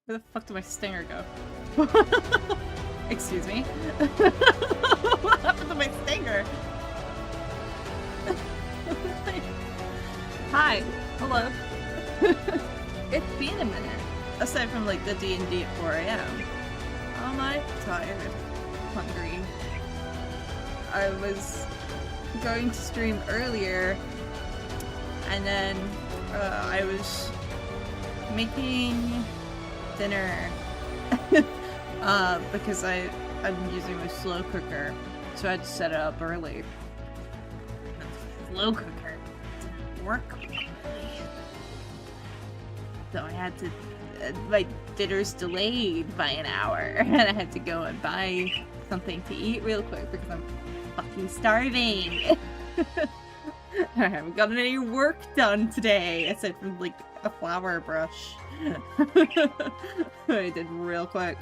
Where the fuck did my stinger go? Excuse me? What happened to my stinger? Hi. Hello. It's been a minute. Aside from like the D&D at 4 AM. Am I tired? Hungry. I was going to stream earlier and then I was making dinner because I'm using my slow cooker, so I had to set it up early. Slow cooker didn't work properly, so I had to. My dinner's delayed by an hour, and I had to go and buy something to eat real quick because I'm fucking starving. I haven't gotten any work done today, aside from like a flower brush. I did real quick.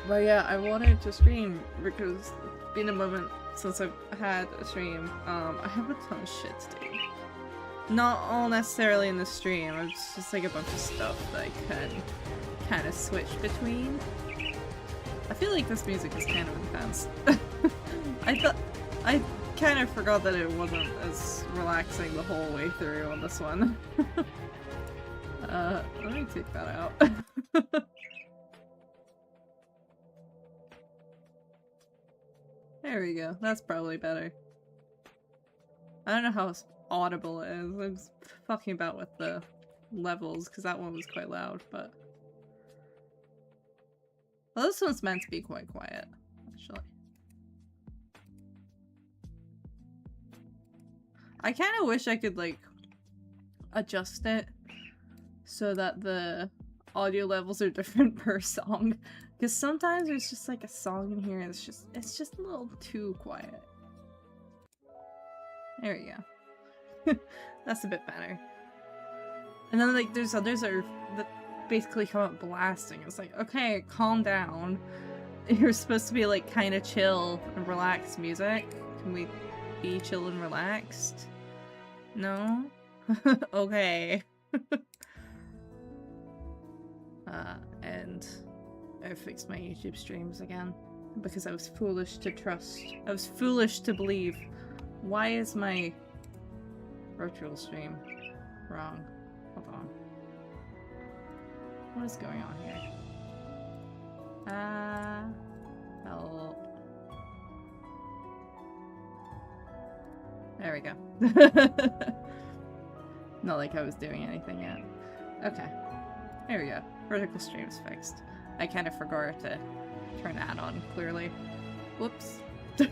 But yeah, I wanted to stream because it's been a moment since I've had a stream. I have a ton of shit to do. Not all necessarily in the stream, it's just like a bunch of stuff that I can kind of switch between. I feel like this music is kind of intense. I kind of forgot that it wasn't as relaxing the whole way through on this one. Let me take that out. There we go, that's probably better. I don't know how audible it is. I was fucking about with the levels because that one was quite loud, but well, this one's meant to be quite quiet, actually. I kind of wish I could like adjust it so that the audio levels are different per song, because sometimes there's just like a song in here and it's just a little too quiet. There we go. That's a bit better. And then like there's others that basically come up blasting. It's like, okay, calm down. You're supposed to be like kind of chill and relaxed music. Can we be chill and relaxed? No? Okay. And I fixed my YouTube streams again because I was foolish to trust. I was foolish to believe. Why is my virtual stream wrong? Hold on. What is going on here? Help. There we go. Not like I was doing anything yet. Okay. There we go. Vertical stream's fixed. I kind of forgot to turn that on, clearly. Whoops. Yeah,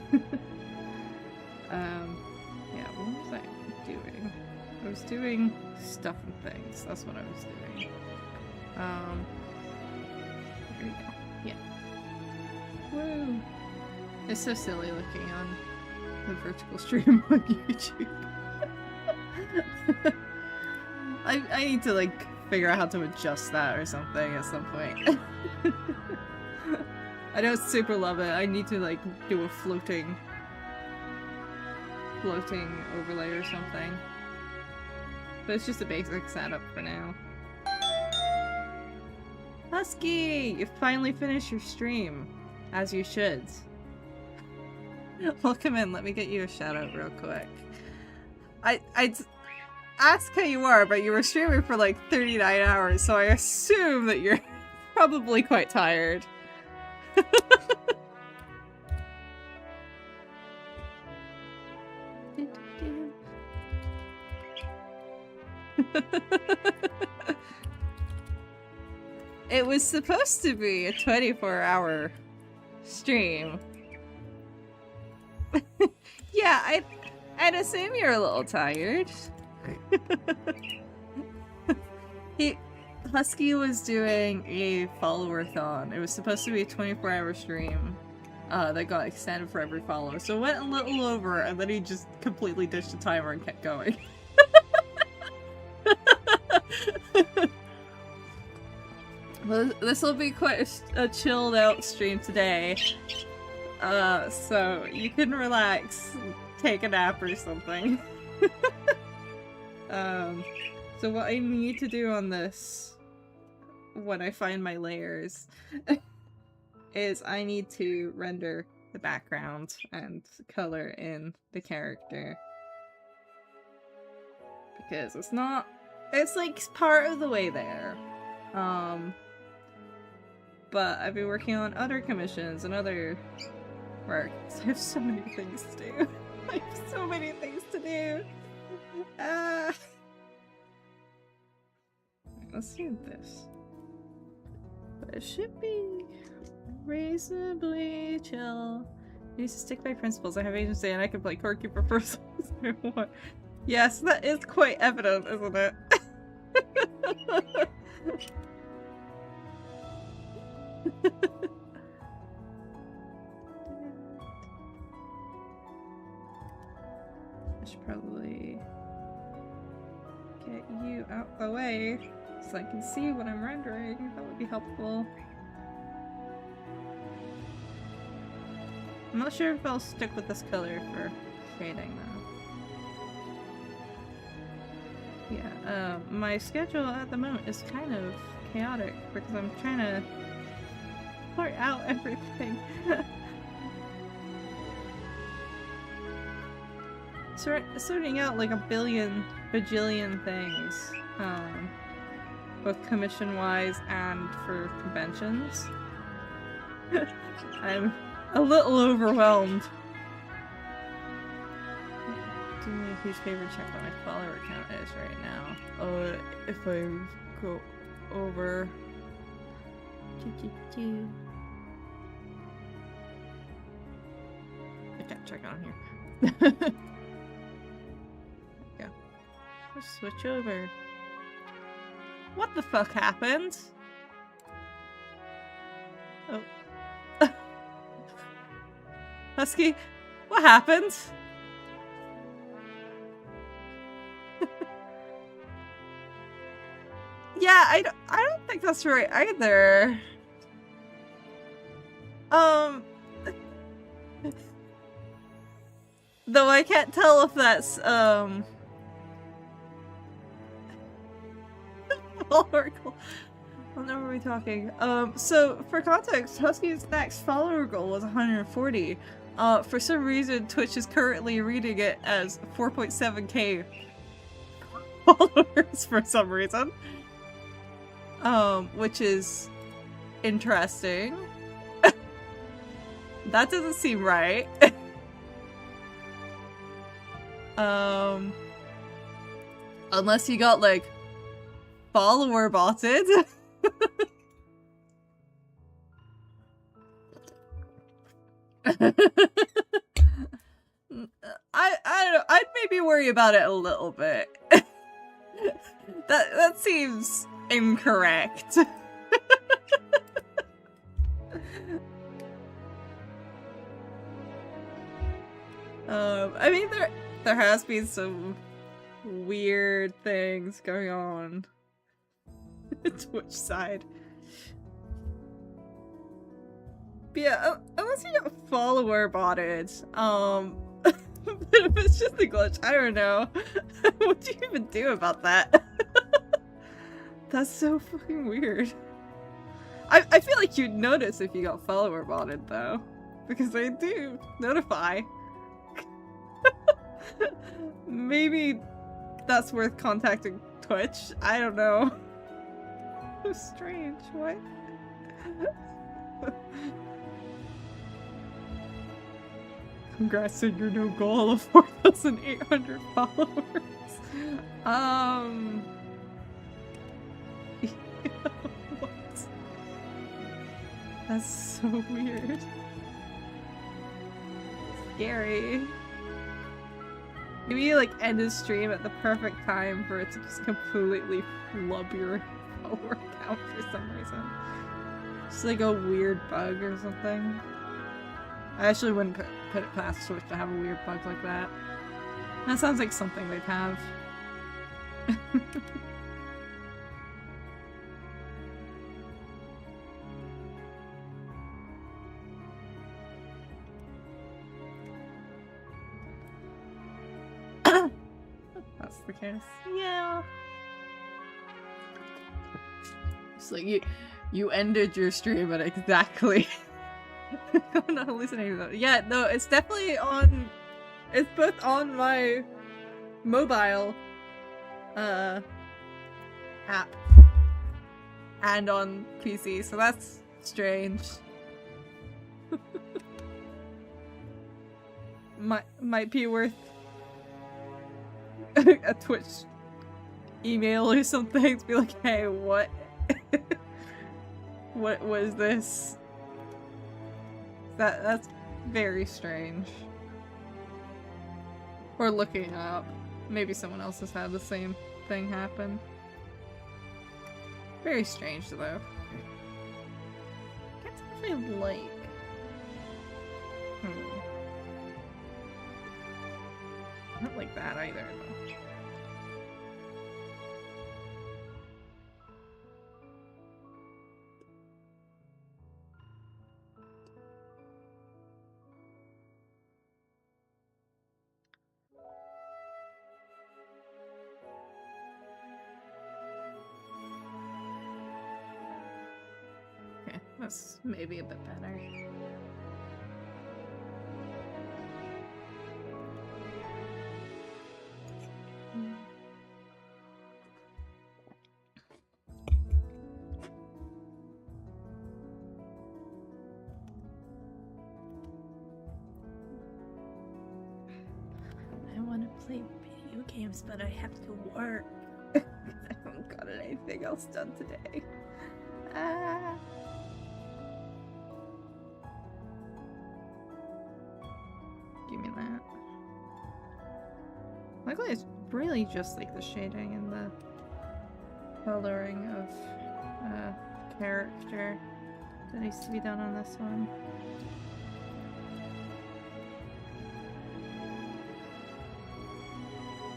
what was I doing? I was doing stuff and things. That's what I was doing. Here we go. Yeah. Woo! It's so silly looking on the vertical stream on YouTube. I need to like figure out how to adjust that or something at some point. I don't super love it. I need to like do a floating overlay or something. But it's just a basic setup for now. Husky! You finally finished your stream. As you should. Welcome in, let me get you a shout out real quick. I'd ask how you are, but you were streaming for like 39 hours, so I assume that you're probably quite tired. It was supposed to be a 24-hour stream. Yeah, I'd assume you're a little tired. Husky was doing a follower-thon. It was supposed to be a 24-hour stream that got extended for every follower. So it went a little over, and then he just completely ditched the timer and kept going. Well, this will be quite a chilled out stream today. So you can relax, take a nap or something. So what I need to do on this, when I find my layers, is I need to render the background and color in the character. Because it's like part of the way there. But I've been working on other commissions and other work. So I have so many things to do. I have so many things to do. Let's do this. But it should be reasonably chill. I need to stick by principles. I have agency and I can play courtkeeper first. Yes, that is quite evident, isn't it? I should probably get you out the way so I can see what I'm rendering. That would be helpful. I'm not sure if I'll stick with this color for shading though. Yeah, my schedule at the moment is kind of chaotic because I'm trying to sort out everything. Sorting out like a bajillion things, both commission-wise and for conventions. I'm a little overwhelmed. Do me a huge favor, check what my follower count is right now. Oh, if I go over... I can't check on here. Yeah. Let's switch over. What the fuck happened? Oh. Husky, what happened? Yeah, I don't think that's right either. Though I can't tell if that's, follower goal. What number are we talking? So for context, Husky's next follower goal was 140. For some reason, Twitch is currently reading it as 4.7k followers for some reason. Which is interesting. That doesn't seem right. Unless you got, like, follower botted. I don't know. I'd maybe worry about it a little bit. That seems incorrect. I mean, there has been some weird things going on. Twitch side. But yeah, unless you get follower botted, but if it's just a glitch, I don't know. What do you even do about that? That's so fucking weird. I feel like you'd notice if you got follower botted though, because they do notify. Maybe that's worth contacting Twitch. I don't know. So strange. What? Congrats on your new goal of 4,800 followers. What? That's so weird. Scary. Maybe you like end his stream at the perfect time for it to just completely flub your follower count for some reason. Just like a weird bug or something. I actually wouldn't put it past Twitch to have a weird bug like that. That sounds like something they'd have. That's the case. Yeah. It's like you ended your stream at exactly. I'm not hallucinating though. Yeah, no, it's definitely on. It's both on my mobile app and on PC, so that's strange. Might be worth a Twitch email or something to be like, hey, what? What was this? That's very strange. Or looking up. Maybe someone else has had the same thing happen. Very strange though. Can't tell if I like. Not like that either though. Okay, that's maybe a bit better. I want to play video games, but I have to work. I haven't got anything else done today. Ah. Give me that. Luckily, it's really just like the shading and the coloring of character that needs to be done on this one.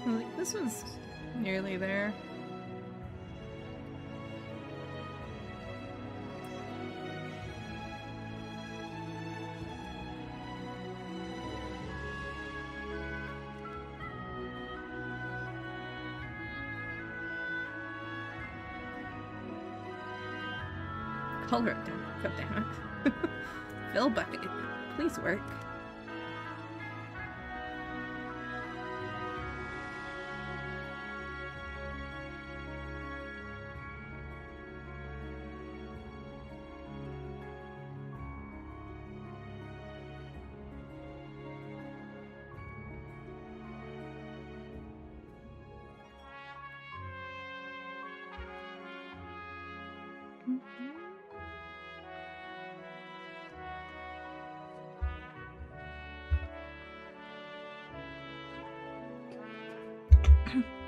Like, this one's nearly there. Color it down. God damn it. Fill bucket. Please work.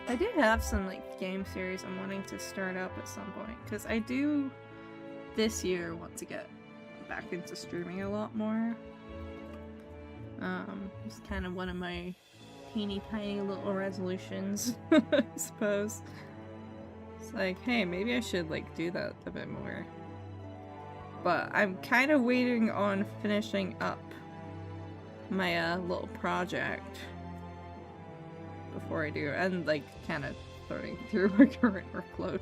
I do have some like game series I'm wanting to start up at some point, because I do this year want to get back into streaming a lot more. It's kind of one of my teeny tiny little resolutions, I suppose. It's like, hey, maybe I should like do that a bit more. But I'm kind of waiting on finishing up my little project before I do, and like kind of sorting through my current workload.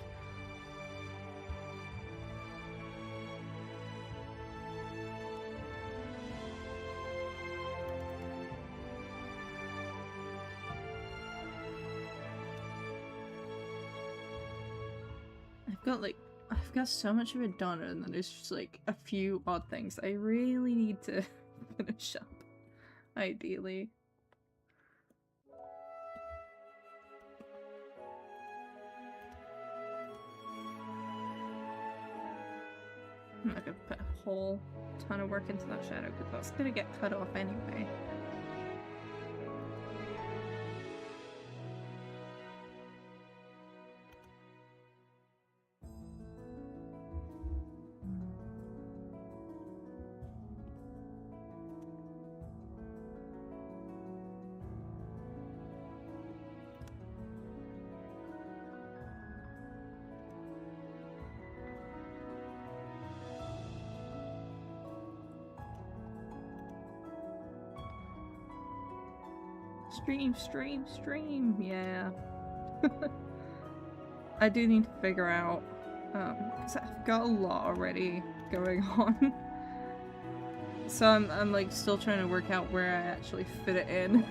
I've got so much of it done, and then there's just like a few odd things I really need to finish up, ideally. I'm not gonna put a whole ton of work into that shadow because that's gonna get cut off anyway. Stream, yeah. I do need to figure out 'Cause I've got a lot already going on. So I'm like still trying to work out where I actually fit it in.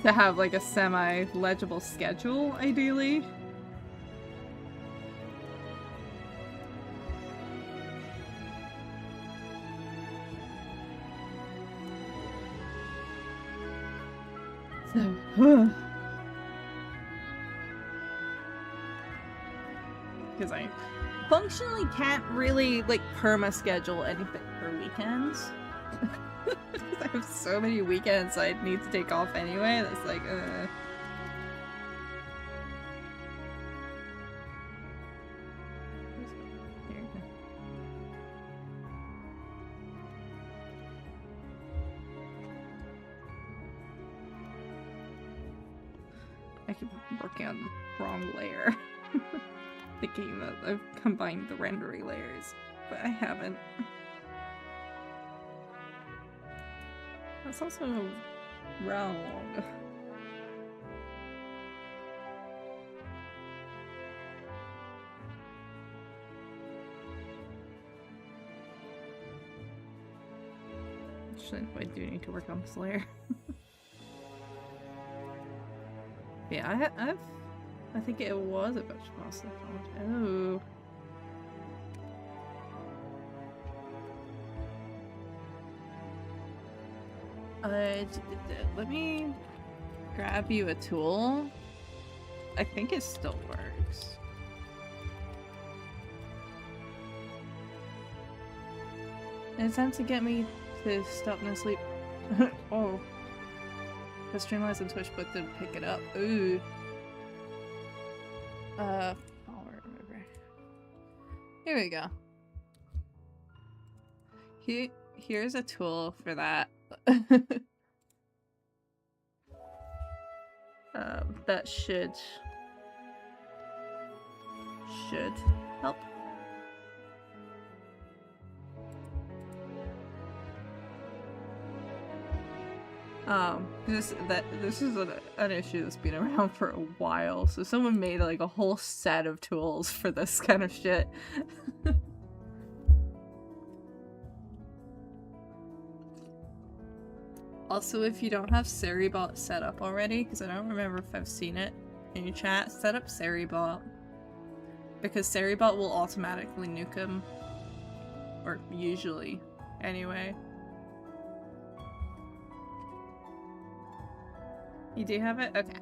To have like a semi-legible schedule, ideally. So, because I functionally can't really like perma-schedule anything for weekends. I have so many weekends I need to take off anyway, that's like, Here we go. I keep working on the wrong layer. Thinking that I've combined the rendery layers, but I haven't. That's also wrong. Actually, I do need to work on this layer. Yeah, I think it was a bunch of pasta. Oh. Let me grab you a tool. I think it still works. It's time to get me to stop no sleep. Oh. The Streamlabs and Twitch book didn't pick it up. Ooh. I'll remember. Here we go. Here's a tool for that. That should help. This is an issue that's been around for a while, so someone made like a whole set of tools for this kind of shit. Also, if you don't have Seribot set up already, because I don't remember if I've seen it in your chat, set up Seribot. Because Seribot will automatically nuke him. Or usually, anyway. You do have it? Okay.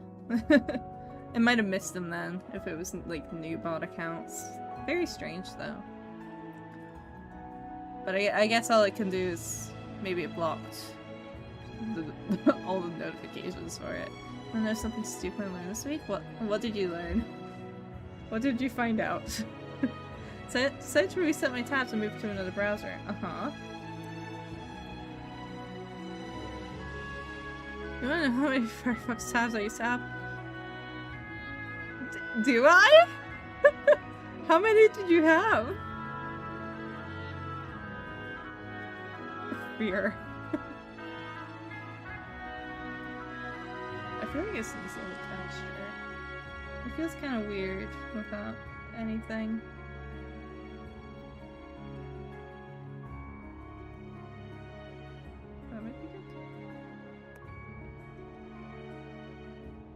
It might have missed them then, if it was like new bot accounts. Very strange though. But I guess all it can do is maybe it blocked all the notifications for it. I know something stupid I learned this week. What did you learn? What did you find out? Decided to reset my tabs and move to another browser. Uh-huh. You wanna know how many Firefox tabs I used to have? Do I? How many did you have? Fear. I feel like it's this little texture. It feels kind of weird without anything. That might be good.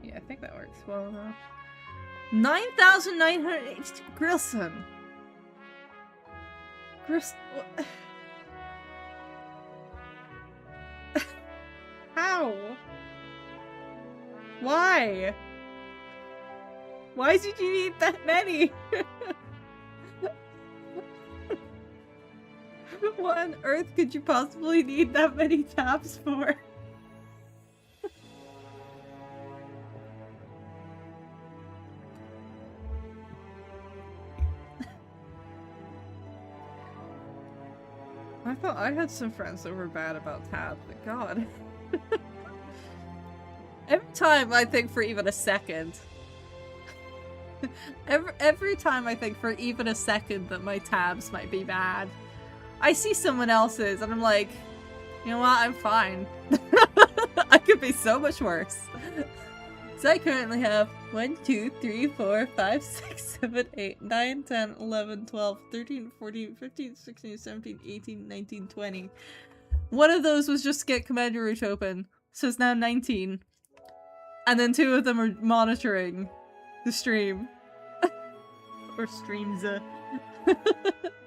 Yeah, I think that works well enough. 9,980 Grilson! Grilson, what? How? Why? Why did you need that many? What on earth could you possibly need that many tabs for? I thought I had some friends that were bad about tabs, but god. Every time I think for even a second. Every time I think for even a second that my tabs might be bad, I see someone else's and I'm like, you know what, I'm fine. I could be so much worse. So I currently have 1, 2, 3, 4, 5, 6, 7, 8, 9, 10, 11, 12, 13, 14, 15, 16, 17, 18, 19, 20. One of those was just get command your route open. So it's now 19. And then 2 of them are monitoring the stream. Or streams.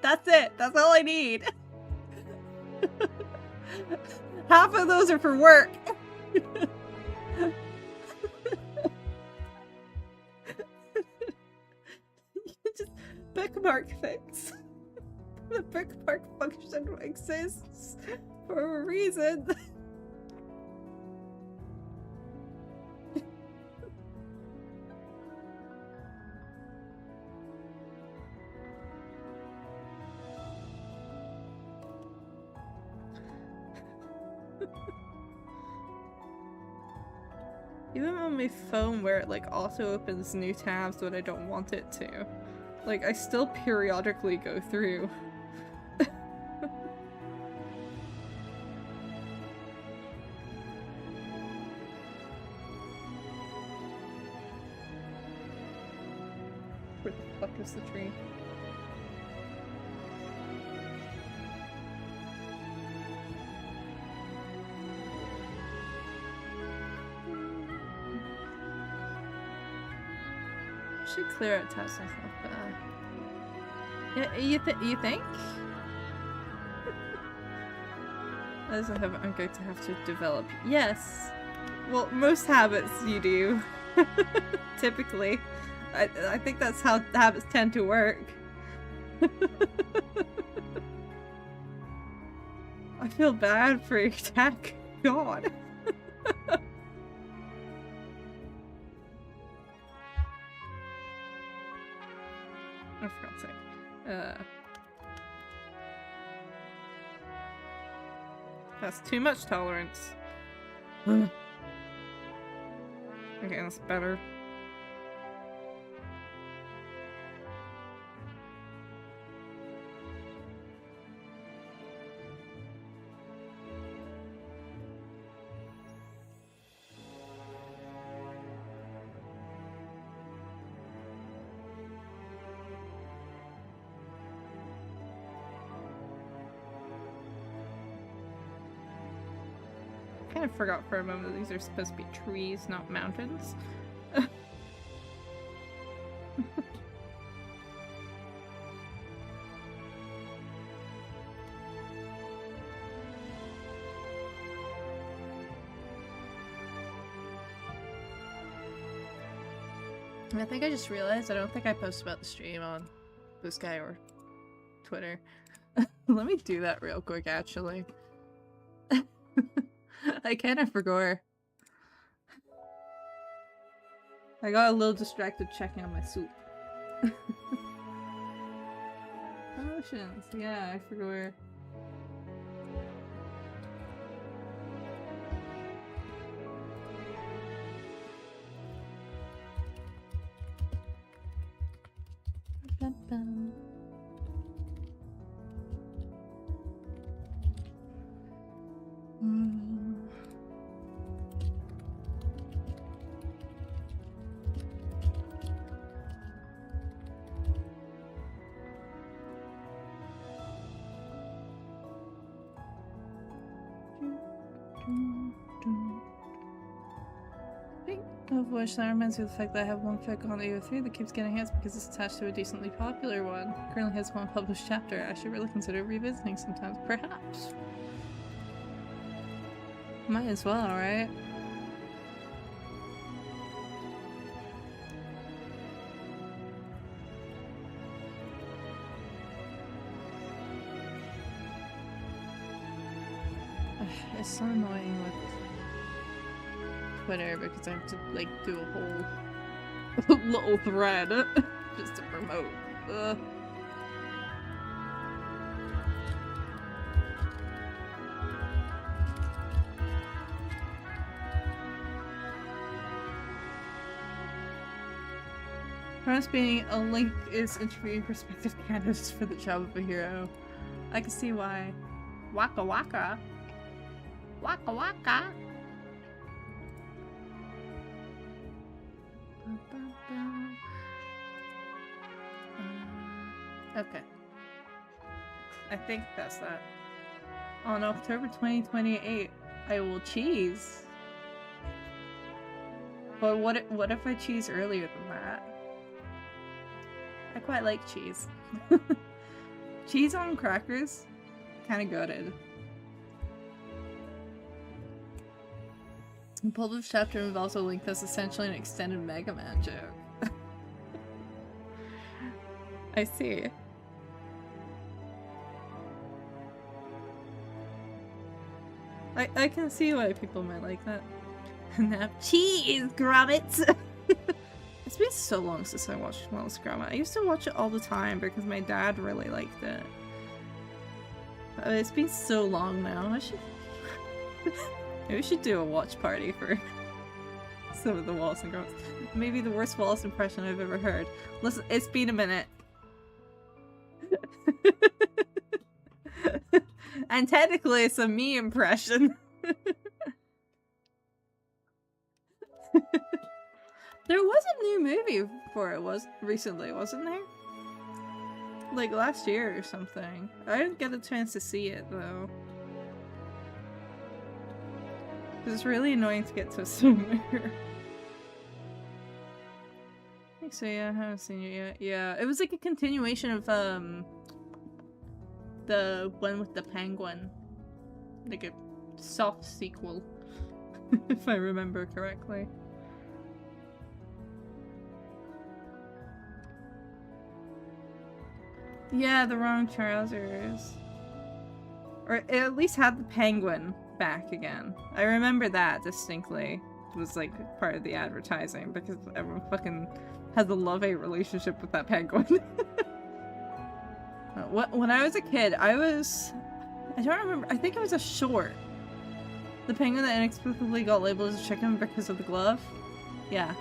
That's it. That's all I need. Half of those are for work. Just bookmark things. The bookmark function exists for a reason. Even on my phone where it like auto opens new tabs when I don't want it to. Like I still periodically go through. Where the fuck is the tree? Should clear out tabs myself, but yeah, you think? As I have, I'm going to have to develop. Yes. Well, most habits you do. Typically, I think that's how habits tend to work. I feel bad for attack. God. I forgot to say. That's too much tolerance. Okay, that's better. I kind of forgot for a moment that these are supposed to be trees, not mountains. I think I just realized I don't think I posted about the stream on this guy or Twitter. Let me do that real quick, actually. I kind of forgot. I got a little distracted checking on my soup. Promotions, yeah, I forgot. Of which that reminds me of the fact that I have one fic on AO3 that keeps getting hits because it's attached to a decently popular one. Currently has one published chapter. I should really consider revisiting sometimes, perhaps. Might as well, right? It's so annoying with Twitter because I have to like do a whole little thread just to promote. Ugh. Perhaps being a link is interviewing prospective candidates for the job of a hero. I can see why. Waka waka. Waka waka. Okay. I think that's that. On October 2028, I will cheese. But what if I cheese earlier than that? I quite like cheese. Cheese on crackers? Kinda goated. The published chapter involves a link that's essentially an extended Mega Man joke. I see. I can see why people might like that. Now, cheese, grommets! It's been so long since I watched Wallace Gromit. I used to watch it all the time because my dad really liked it. It's been so long now. I should... Maybe we should do a watch party for some of the Wallace and Gromit. Maybe the worst Wallace impression I've ever heard. Listen, it's been a minute. And technically it's a me impression. There was a new movie for it recently, wasn't there? Like last year or something. I didn't get a chance to see it though. It's really annoying to get to a somewhere. So yeah, I haven't seen it yet. Yeah, it was like a continuation of the one with the penguin. Like a soft sequel. If I remember correctly. Yeah, the wrong trousers. Or it at least had the penguin back again. I remember that distinctly. It was like part of the advertising because everyone fucking has a love-hate relationship with that penguin. When I was a kid, I don't remember, I think it was a short. The penguin that inexplicably got labeled as a chicken because of the glove? Yeah.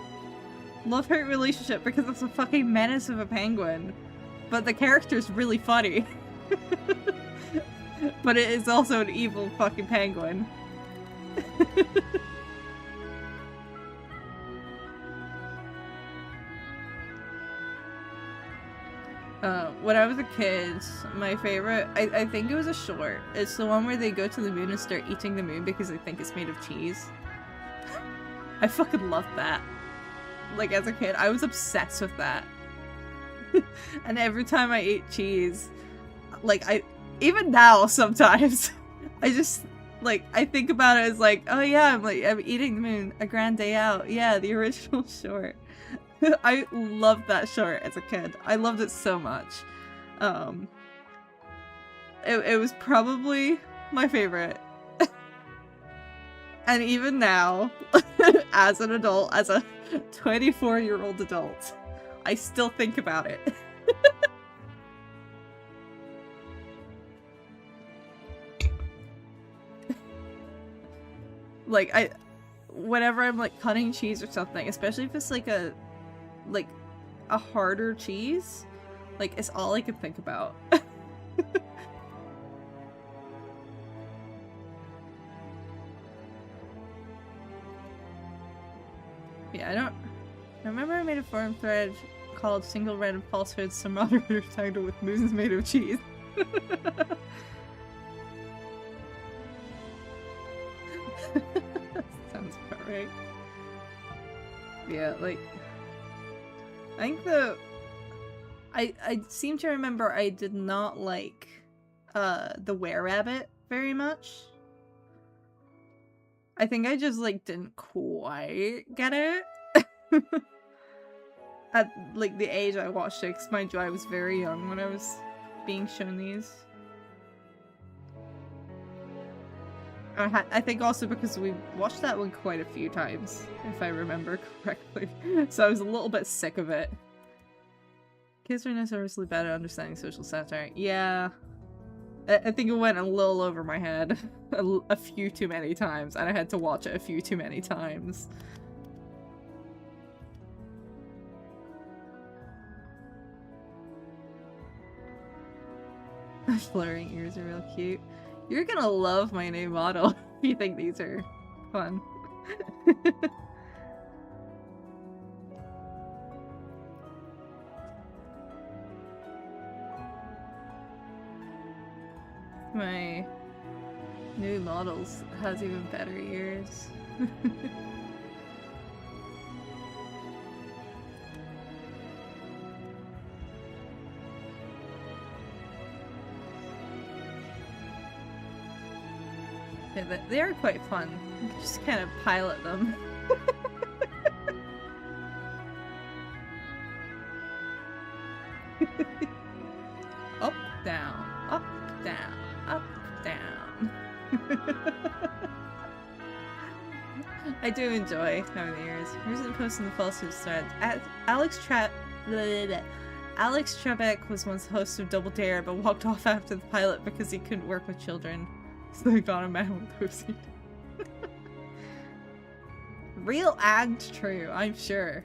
Love-hate relationship because it's a fucking menace of a penguin. But the character's really funny. But it is also an evil fucking penguin. When I was a kid, my favorite, I think it was a short. It's the one where they go to the moon and start eating the moon because they think it's made of cheese. I fucking loved that. Like, as a kid, I was obsessed with that. And every time I ate cheese, like, even now, sometimes, I just, like, I think about it as like, oh yeah, I'm eating the moon, A Grand Day Out. Yeah, the original short. I loved that short as a kid. I loved it so much. It was probably my favorite. And even now, as an adult, as a 24-year-old adult, I still think about it. Like, whenever I'm like cutting cheese or something, especially if it's like a harder cheese, like it's all I can think about. Yeah, I remember I made a forum thread called Single Random Falsehoods Some Moderators Titled with Moons Made of Cheese. Sounds about right. Yeah, like, I think I seem to remember I did not like the Were-Rabbit very much. I think I just like didn't quite get it. At like the age I watched it, because mind you, I was very young when I was being shown these. I think also because we watched that one quite a few times, if I remember correctly. So I was a little bit sick of it. Kids are notoriously bad at understanding social satire. Yeah. I think it went a little over my head a few too many times, and I had to watch it a few too many times. Flaring ears are real cute. You're gonna love my new model if you think these are fun. my new models has even better ears. Yeah, they are quite fun. You can just kind of pilot them. Up, down, up, down, up, down. I do enjoy having the ears. Recently posting the falsehoods thread. Alex Trebek was once host of Double Dare, but walked off after the pilot because he couldn't work with children. So they got a man with OCD. Real and true, I'm sure.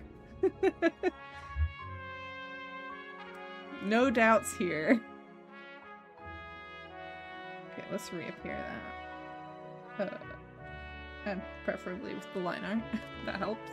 No doubts here. Okay, let's reappear that. And preferably with the line art. That helps.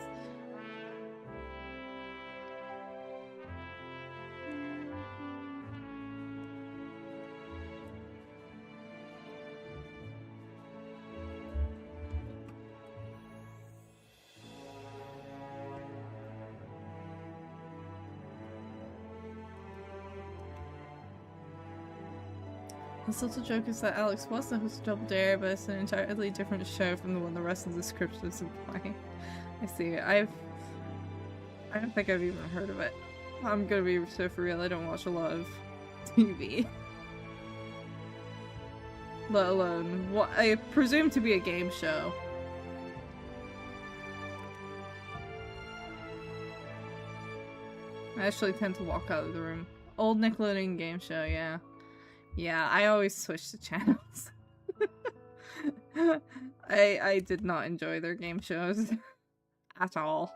The subtle joke is that Alex was the host of Double Dare, but it's an entirely different show from the one the rest of the script is implying. I see. I don't think I've even heard of it. I'm gonna be so for real, I don't watch a lot of TV. Let alone what I presume to be a game show. I actually tend to walk out of the room. Old Nickelodeon game show, yeah. Yeah, I always switch the channels. I did not enjoy their game shows at all.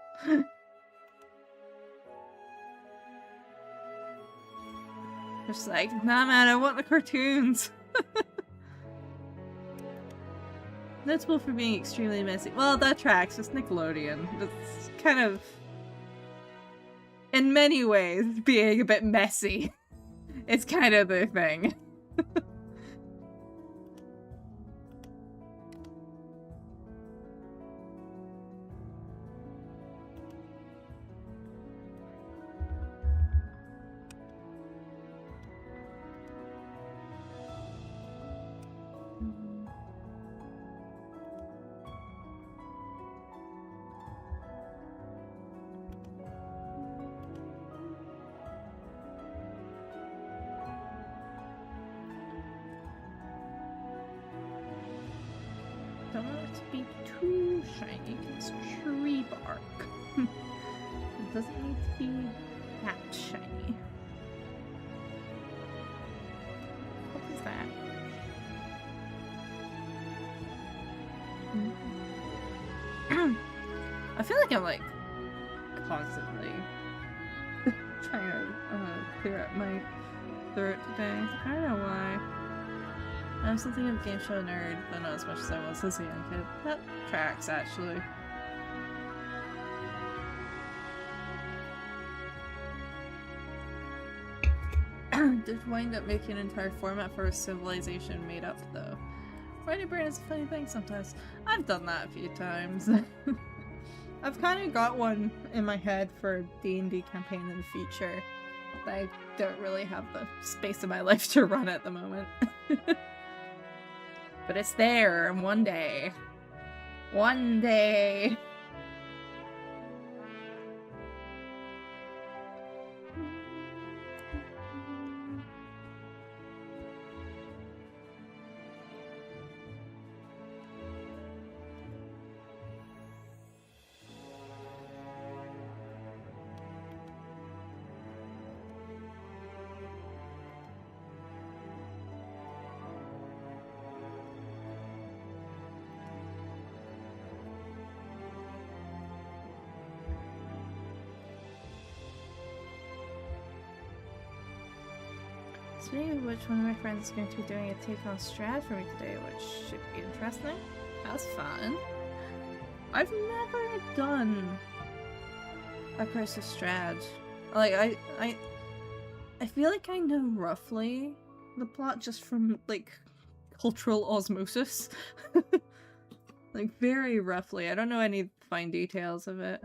Just like, nah man, I want the cartoons. Notable for being extremely messy. Well, that tracks. It's Nickelodeon. It's kind of, in many ways, being a bit messy. It's kind of the thing. Don't want it to be too shiny, it's tree bark. It doesn't need to be that shiny. What is that? I feel like I'm like constantly trying to clear up my throat today. I don't know why. I'm something of a game show nerd, but not as much as I was as a young kid. That tracks, actually. Did wind up making an entire format for a civilization made up, though. Writing brain is a funny thing sometimes. I've done that a few times. I've kind of got one in my head for a D&D campaign in the future. But I don't really have the space in my life to run at the moment. But it's there one day. One day. Speaking of which, one of my friends is going to be doing a take on Strad for me today, which should be interesting. That's fun. I've never done a Curse of Strad. Like, I feel like I know roughly the plot just from, like, cultural osmosis. Like, very roughly. I don't know any fine details of it.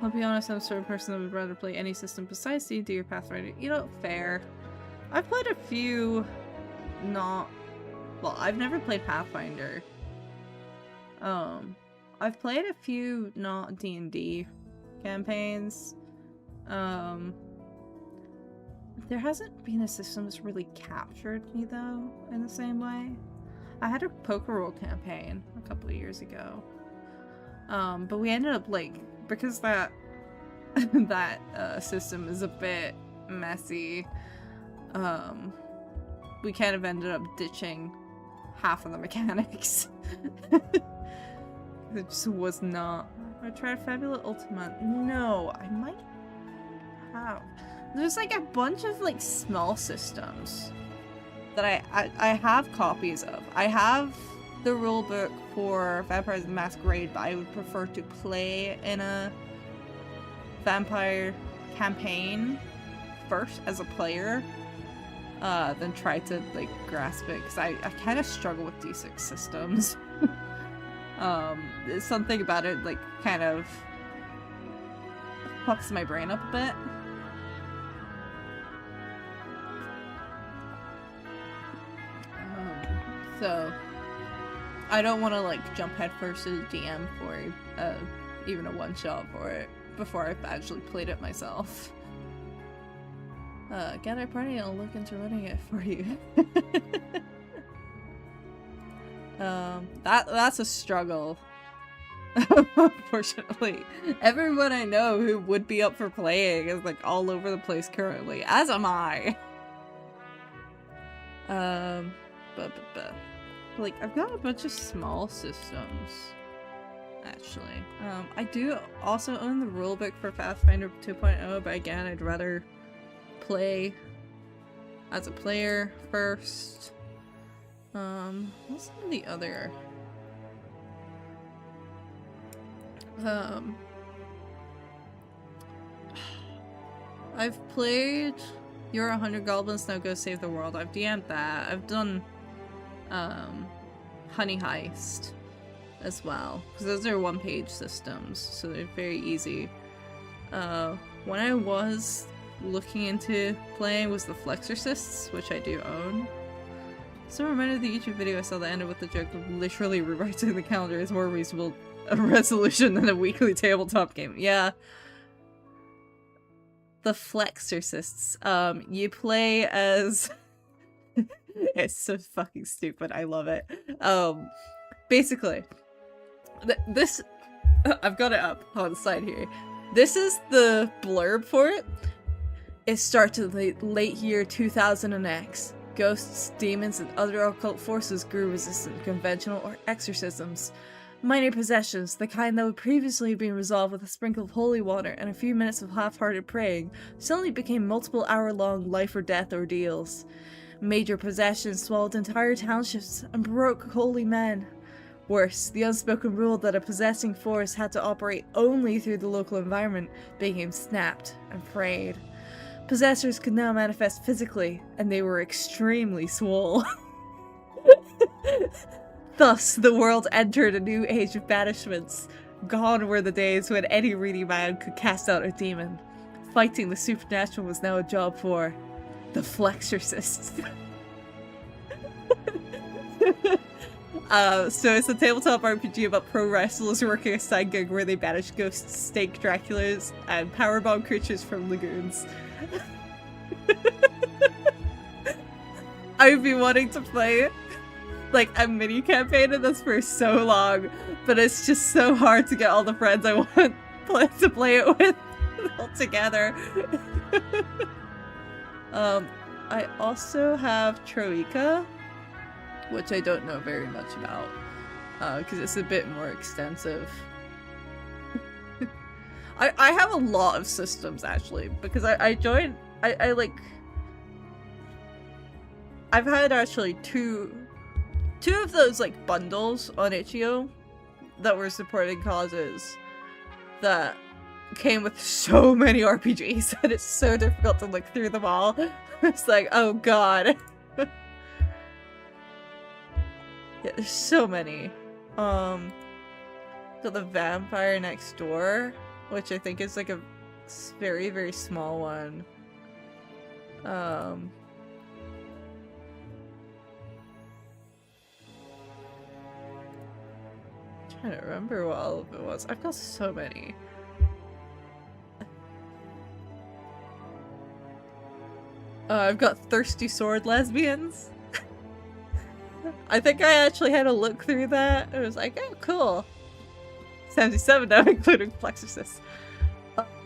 I'll be honest, I'm the sort of person that would rather play any system besides D&D or Pathfinder. You know, fair. I've played a few not... Well, I've never played Pathfinder. I've played a few not D&D campaigns. There hasn't been a system that's really captured me, though, in the same way. I had a poker roll campaign a couple of years ago. But we ended up, like, because that system is a bit messy, we kind of ended up ditching half of the mechanics. It just was not... I tried Fabula Ultima. No, I might have. There's like a bunch of like small systems that I have copies of. I have the rulebook for Vampires the Masquerade, but I would prefer to play in a vampire campaign first as a player than try to like grasp it, because I kind of struggle with D6 systems. There's something about it like kind of fucks my brain up a bit. So I don't want to like jump headfirst to the DM for even a one-shot for it before I've actually played it myself. Gather a party and I'll look into running it for you. That's a struggle. Unfortunately. Everyone I know who would be up for playing is like all over the place currently, as am I. Like, I've got a bunch of small systems, actually. I do also own the rulebook for Pathfinder 2.0, but again, I'd rather play as a player first. What's some of the other? I've played You're 100 Goblins, Now Go Save the World. I've DM'd that. I've done Honey Heist as well, because those are one-page systems, so they're very easy. When I was looking into playing was the Flexorcists, which I do own. So a reminder of the YouTube video I saw that ended with the joke of literally rewriting the calendar is more reasonable a resolution than a weekly tabletop game. Yeah. The Flexorcists. You play as... It's so fucking stupid. I love it. Basically, this... I've got it up on the side here. This is the blurb for it. It starts in the late year 2000X. Ghosts, demons, and other occult forces grew resistant to conventional or exorcisms. Minor possessions, the kind that would previously have been resolved with a sprinkle of holy water and a few minutes of half-hearted praying, suddenly became multiple hour-long life-or-death ordeals. Major possessions swallowed entire townships and broke holy men. Worse, the unspoken rule that a possessing force had to operate only through the local environment became snapped and frayed. Possessors could now manifest physically, and they were extremely swole. Thus, the world entered a new age of banishments. Gone were the days when any greedy man could cast out a demon. Fighting the supernatural was now a job for the Flexorcists. So it's a tabletop RPG about pro wrestlers working a side gig where they banish ghosts, stake Draculas, and powerbomb creatures from lagoons. I've been wanting to play like a mini campaign of this for so long, but it's just so hard to get all the friends I want to play it with all together. I also have Troika, which I don't know very much about, because it's a bit more extensive. I have a lot of systems, actually, because I've had actually two of those, like, bundles on itch.io that were supporting causes that came with so many RPGs and it's so difficult to look through them all. It's like, oh god. Yeah, there's so many. Got the Vampire Next Door, which I think is like a very, very small one. Trying to remember what all of it was. I've got so many. I've got Thirsty Sword Lesbians. I think I actually had a look through that. It was like, oh, cool. 77 now, including Plexuses.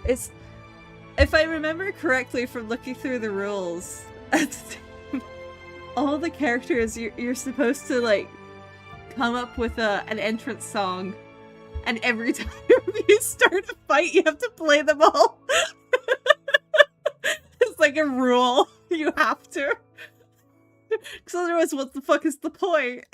It's, if I remember correctly from looking through the rules, all the characters you're supposed to like come up with an entrance song, and every time you start a fight, you have to play them all. It's like a rule. You have to. Because otherwise, what the fuck is the point?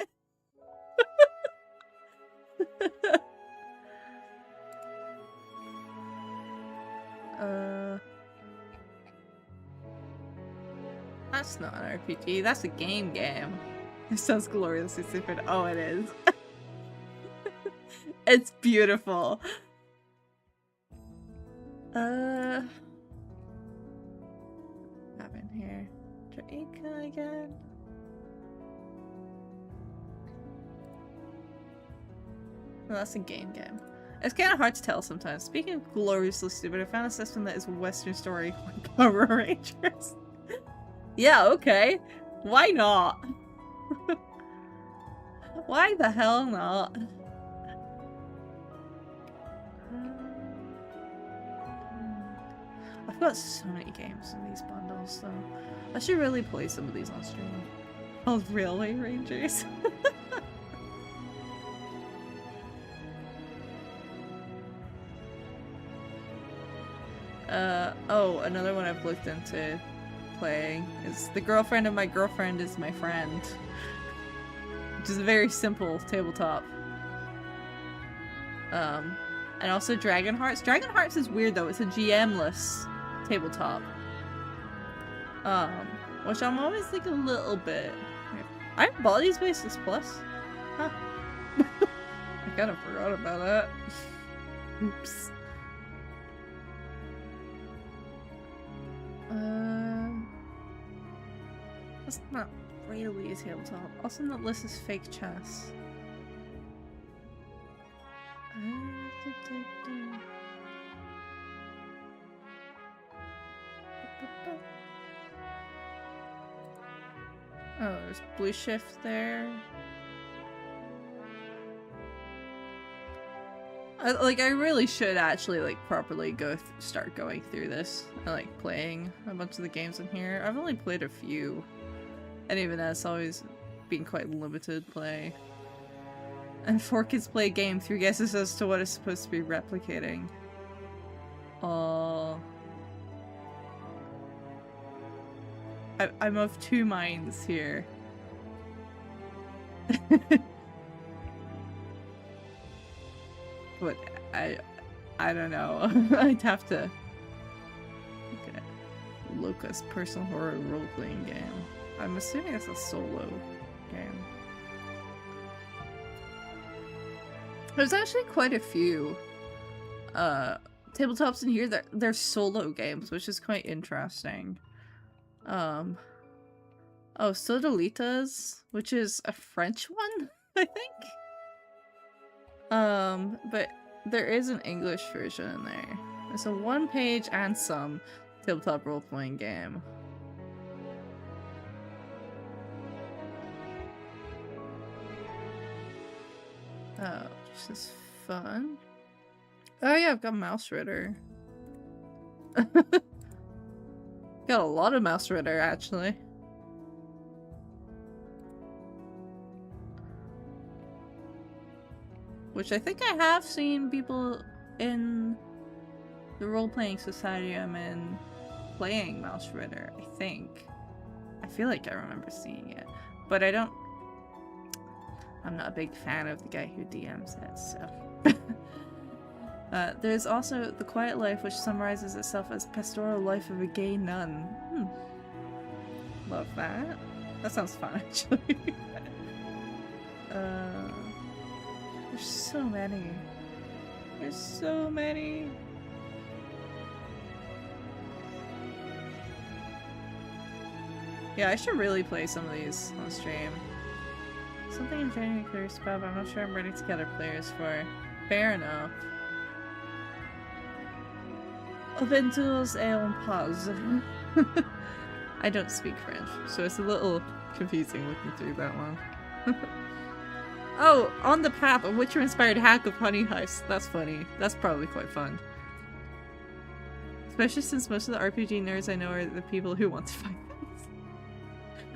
That's not an RPG, that's a game. It sounds gloriously stupid. Oh, it is. It's beautiful. Happened here. Jamaica again. Well, that's a game. It's kind of hard to tell sometimes. Speaking of gloriously stupid, I found a system that is a Western story like Power Rangers. Yeah, okay. Why not? Why the hell not? I've got so many games in these bundles, though. I should really play some of these on stream. Oh, Railway Rangers. Oh, another one I've looked into playing is The Girlfriend of My Girlfriend is My Friend. Which is a very simple tabletop. And also Dragon Hearts. Dragon Hearts is weird though, it's a GM-less tabletop. Which I'm always like a little bit... I have Bodies Basis Plus. Huh. I kind of forgot about that. Oops. That's not really a tabletop. Also, that list is fake chess. Oh, there's Blue Shift there. I really should actually like properly start going through this and like playing a bunch of the games in here. I've only played a few, and even that's always been quite limited play. And 4 kids play a game, 3 guesses as to what it's supposed to be replicating. I'm of 2 minds here. But I don't know. I'd have to look at Lucas Personal Horror Role-Playing Game. I'm assuming it's a solo game. There's actually quite a few tabletops in here that they're solo games, which is quite interesting. Oh, Sodalitas, which is a French one, I think. But there is an English version in there. It's a 1-page and some tabletop role-playing game. Oh, this is fun. Oh yeah, I've got Mouse Ritter. Got a lot of Mouse Ritter, actually. Which I think I have seen people in the role-playing society I'm in playing Mouse Ritter, I think. I feel like I remember seeing it. But I'm not a big fan of the guy who DMs it, so... There's also The Quiet Life, which summarizes itself as pastoral life of a gay nun. Love that. That sounds fun, actually. There's so many. There's so many. Yeah, I should really play some of these on stream. Something I'm genuinely curious about, but I'm not sure I'm ready to gather players for. Fair enough. Aventuras et en pause. I don't speak French, so it's a little confusing looking through that one. Oh, On the Path, a Witcher-inspired hack of Honey Heist. That's funny. That's probably quite fun. Especially since most of the RPG nerds I know are the people who want to fight things.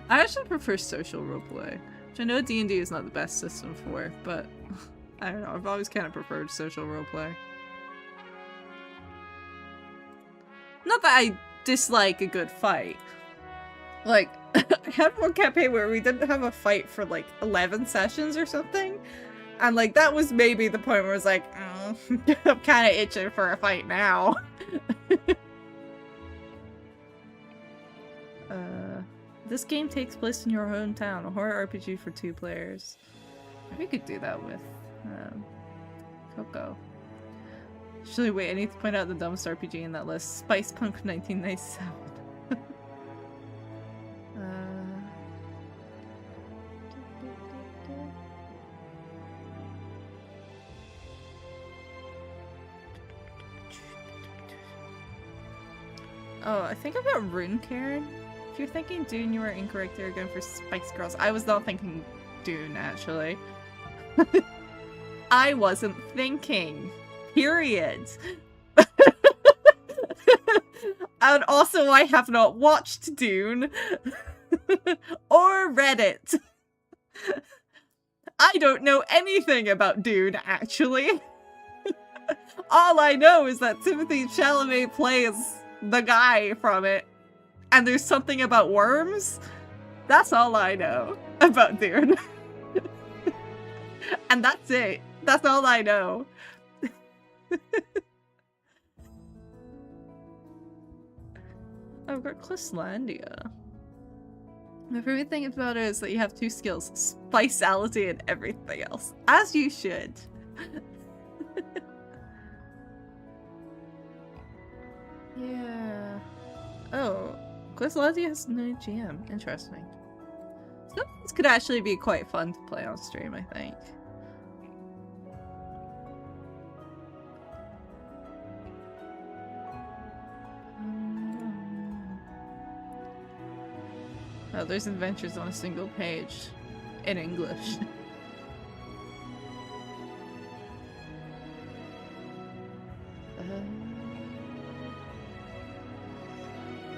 I actually prefer social roleplay, which I know D&D is not the best system for, but I don't know, I've always kind of preferred social roleplay. Not that I dislike a good fight. Like, I had one campaign where we didn't have a fight for like 11 sessions or something. And like, that was maybe the point where I was like, oh, I'm kind of itching for a fight now. This game takes place in your hometown, a horror RPG for 2 players. Maybe we could do that with Coco. Actually, wait, I need to point out the dumbest RPG in that list. Spice Punk 1997. Oh, I think about Rune Karen. If you're thinking Dune, you are incorrect. You're going for Spice Girls. I was not thinking Dune, actually. I wasn't thinking. Period. And also, I have not watched Dune. Or read it. I don't know anything about Dune, actually. All I know is that Timothée Chalamet plays the guy from it. And there's something about worms. That's all I know about Dune. And that's it. That's all I know. I've got Clislandia. My favorite thing about it is that you have 2 skills. Spiceality and everything else. As you should. Yeah. Oh. Clislandia has no GM. Interesting. So this could actually be quite fun to play on stream, I think. Oh, there's adventures on a single page. In English.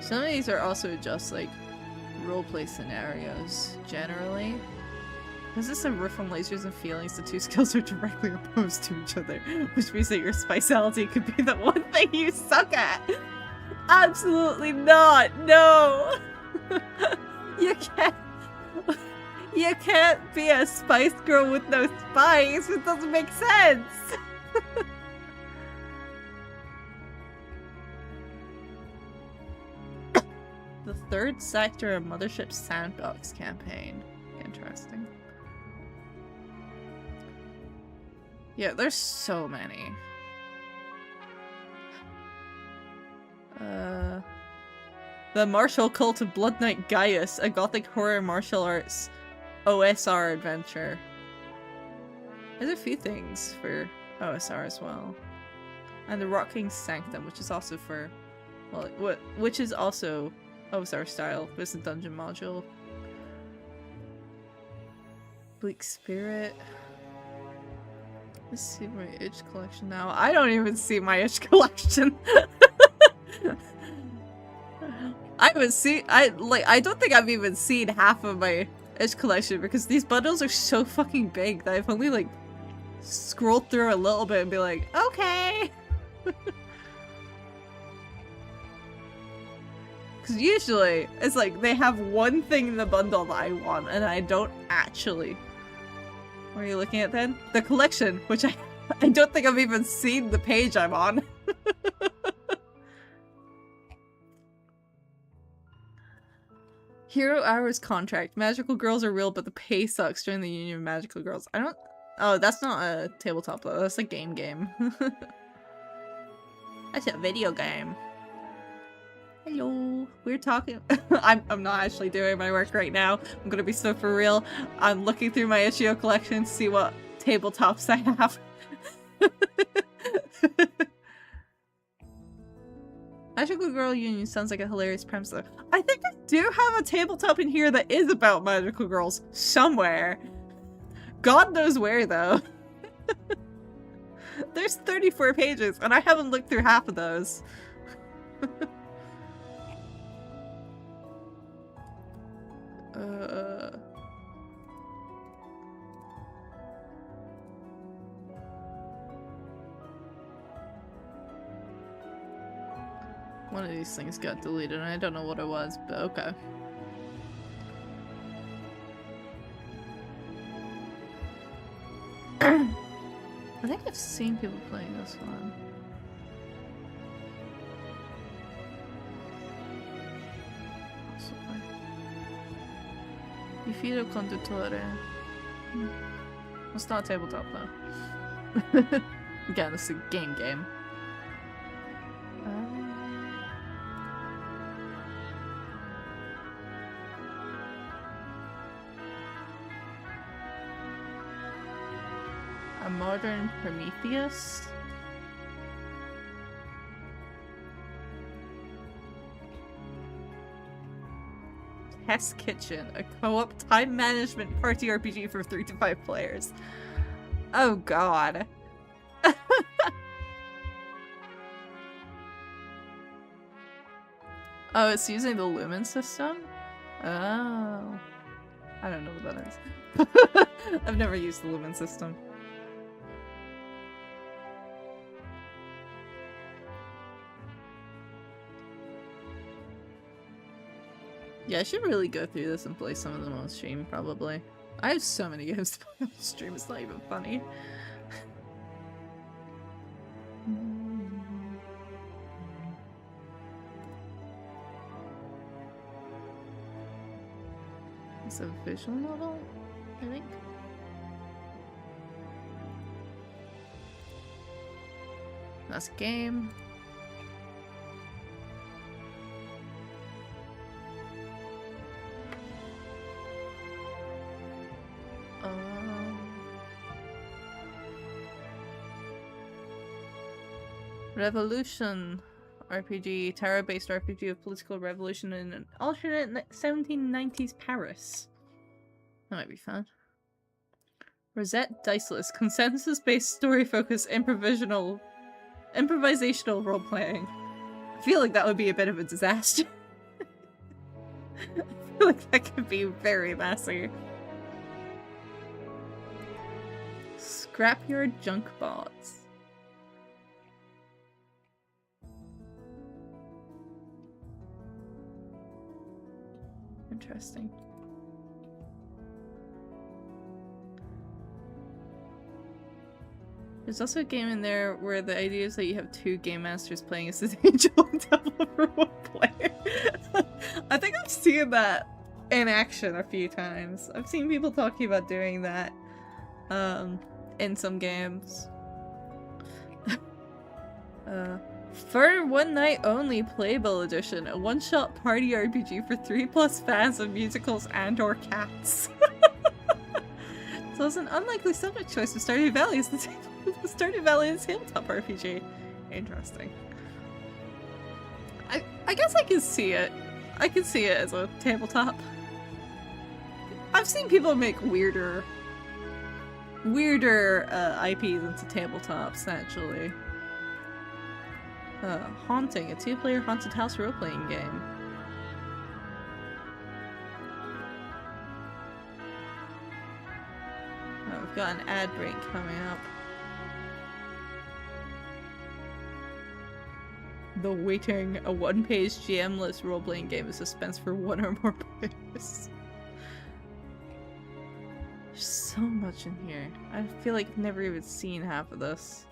Some of these are also just like roleplay scenarios, generally. Because it's a riff on lasers and feelings, the 2 skills are directly opposed to each other, which means that your spiceality could be the one thing you suck at. Absolutely not! No! You can't be a spice girl with no spice. It doesn't make sense. The 3rd sector of Mothership Sandbox campaign. Interesting. Yeah, there's so many. The Martial Cult of Blood Knight Gaius, a gothic horror martial arts OSR adventure. There's a few things for OSR as well. And the Rock King's Sanctum, which is also for, well, which is also OSR style, but it's a dungeon module. Bleak Spirit. Let's see my itch collection now. I don't even see my itch collection. I don't think I've even seen half of my itch collection because these bundles are so fucking big that I've only like scrolled through a little bit and be like, okay. Because usually it's like they have one thing in the bundle that I want and I don't actually. What are you looking at then? The collection, which I I don't think I've even seen the page I'm on. Hero Hours contract. Magical girls are real, but the pay sucks. Join the Union of Magical Girls. I don't... Oh, that's not a tabletop though. That's a game. That's a video game. Hello. We're talking... I'm not actually doing my work right now. I'm gonna be so for real. I'm looking through my Itch.io collection to see what tabletops I have. Magical Girl Union sounds like a hilarious premise though. I think I do have a tabletop in here that is about magical girls somewhere. God knows where though. There's 34 pages and I haven't looked through half of those. One of these things got deleted and I don't know what it was, but okay. I think I've seen people playing this one. Il filo conduttore. It's not a tabletop though. Again, this is a game. A modern Prometheus? Test Kitchen, a co-op time management party RPG for 3 to 5 players. Oh god. Oh, it's using the Lumen system? Oh. I don't know what that is. I've never used the Lumen system. Yeah, I should really go through this and play some of them on stream, probably. I have so many games to play on stream, it's not even funny. It's a visual novel, I think. That's a game. Revolution RPG, tarot-based RPG of political revolution in an alternate 1790s Paris. That might be fun. Rosette Diceless, consensus-based story-focused improvisational role-playing. I feel like that would be a bit of a disaster. I feel like that could be very messy. Scrap your junk bots. Interesting. There's also a game in there where the idea is that you have 2 game masters playing as the angel and devil for 1 player. I think I've seen that in action a few times. I've seen people talking about doing that in some games. For one night only Playable Edition, a one-shot party RPG for 3+ fans of musicals and or cats. So it's an unlikely subject choice for Stardew Valley as the Stardew Valley is tabletop RPG. Interesting. I guess I can see it. I can see it as a tabletop. I've seen people make weirder IPs into tabletops, actually. Haunting, a 2-player haunted house role-playing game. Oh, we've got an ad break coming up. The Waiting, a 1-page GM-less role-playing game with suspense for 1 or more players. There's so much in here. I feel like I've never even seen half of this.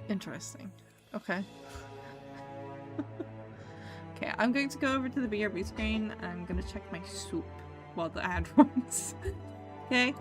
Interesting. Okay. Okay, I'm going to go over to the BRB screen and I'm gonna check my soup while the ad runs. Okay?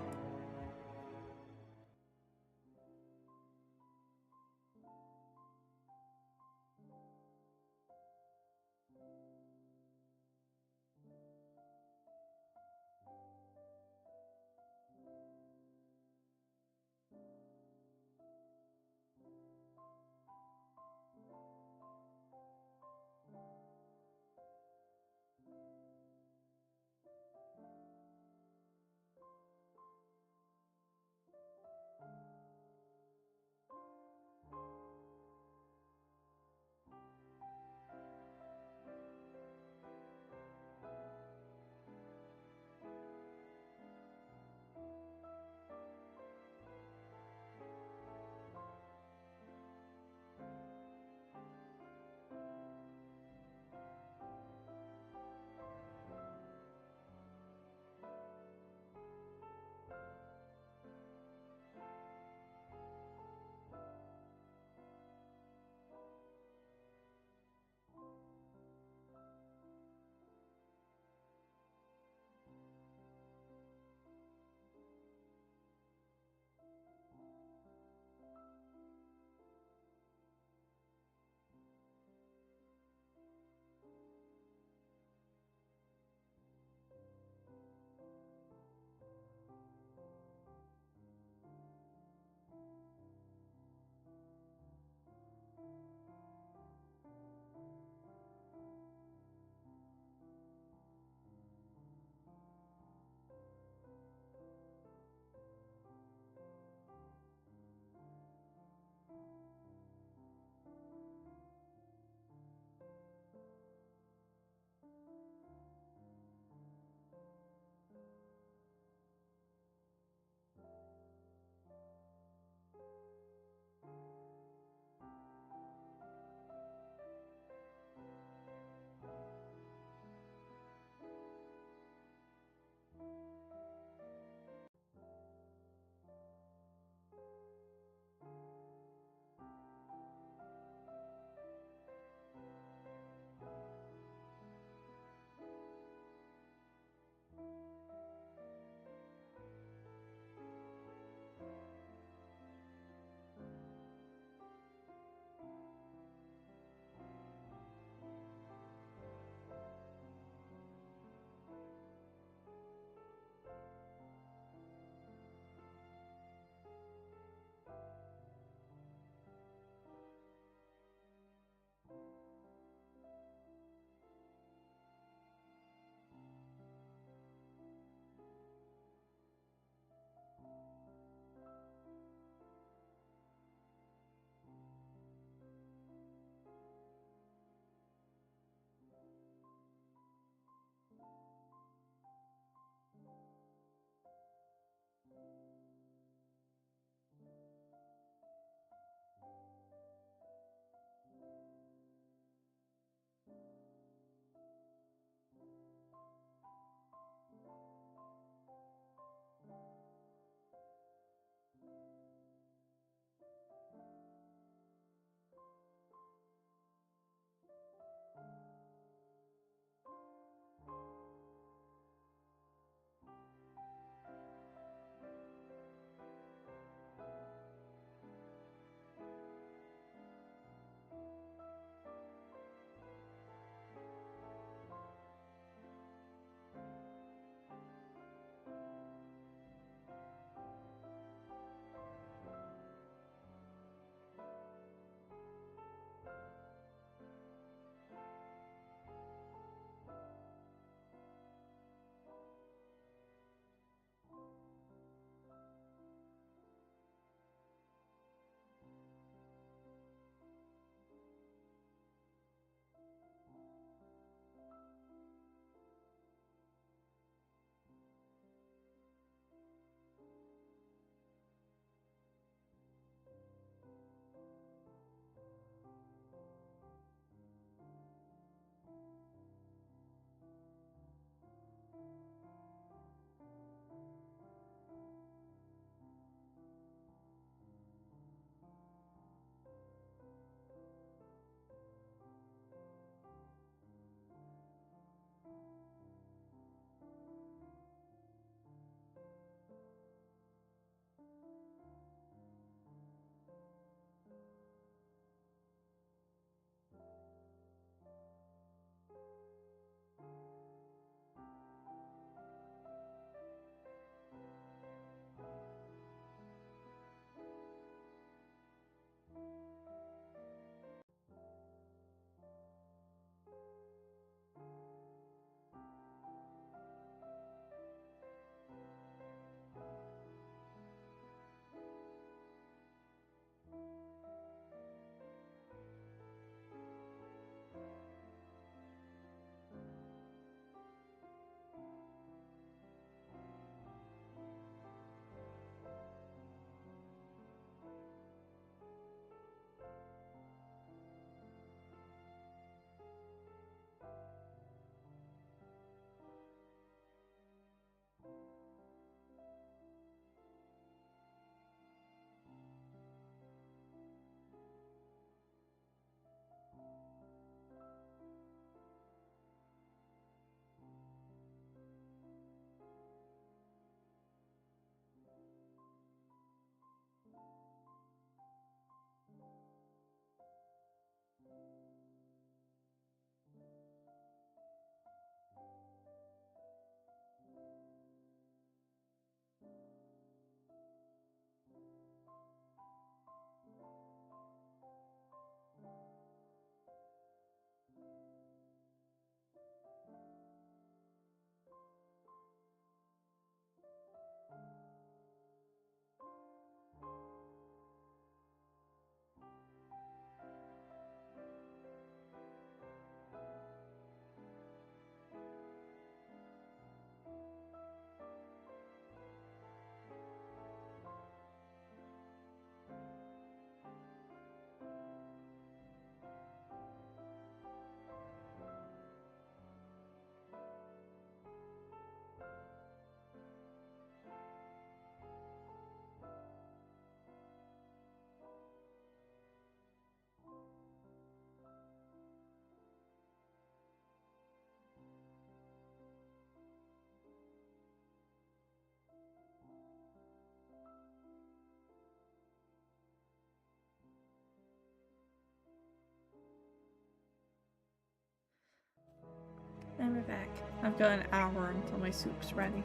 I've got an hour until my soup's ready.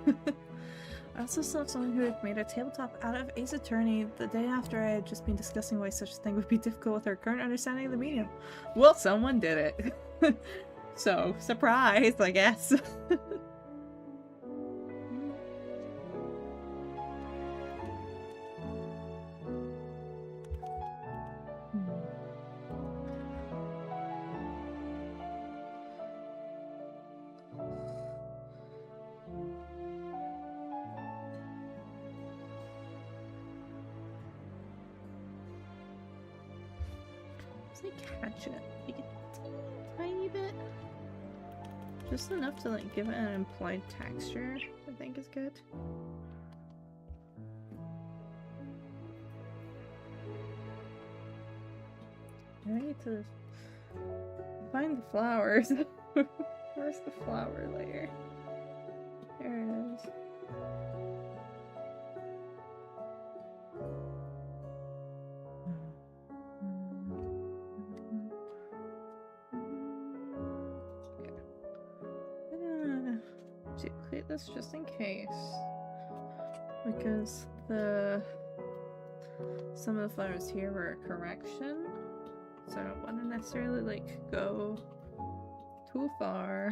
I also saw someone who had made a tabletop out of Ace Attorney the day after I had just been discussing why such a thing would be difficult with our current understanding of the medium. Well, someone did it. So, surprise, I guess. Catch it like a tiny bit, just enough to like give it an implied texture. I think is good. I need to find the flowers. Where's the flower layer? There it is. Duplicate this just in case, because some of the flowers here were a correction, so I don't want to necessarily like go too far.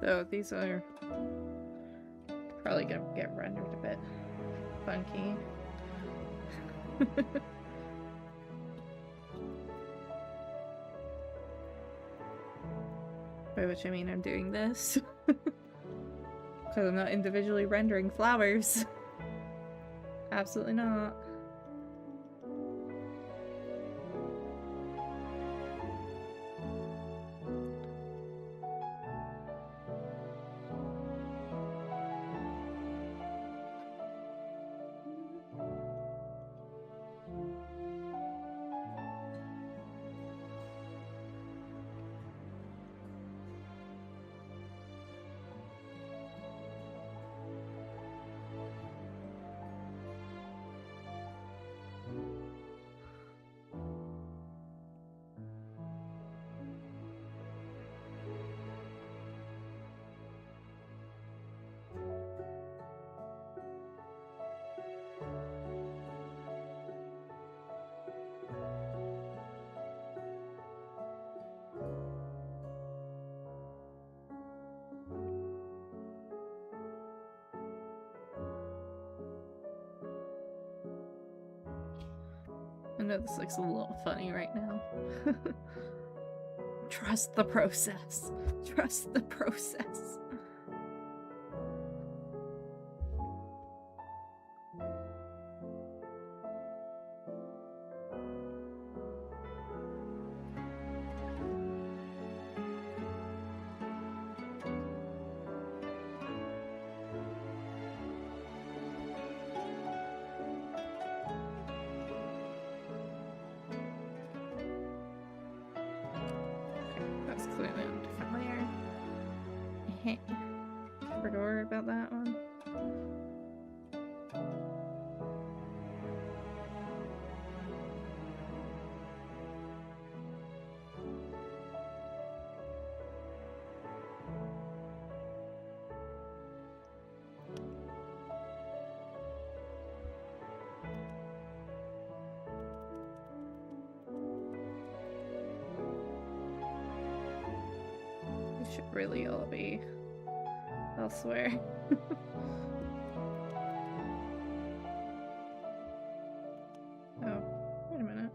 So these are probably gonna get rendered a bit funky. By which I mean I'm doing this because I'm not individually rendering flowers. Absolutely not. I know this looks a little funny right now. Trust the process. Trust the process. Clearly on a different layer. Forgot to worry about that one. Should really all be elsewhere. Oh, wait a minute.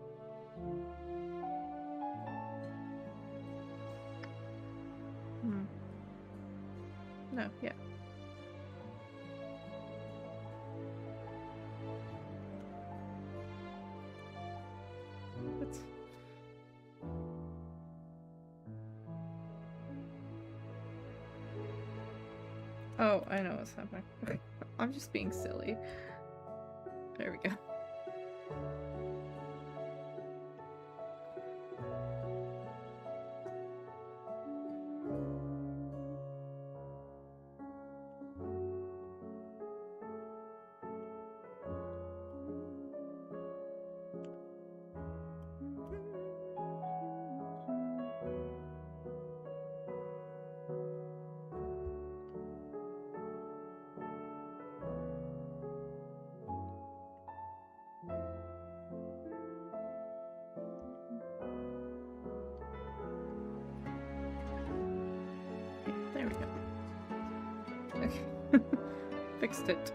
No, yeah. What's... Oh, I know what's happening. Okay. I'm just being silly. There we go. There we go. Okay. Fixed it.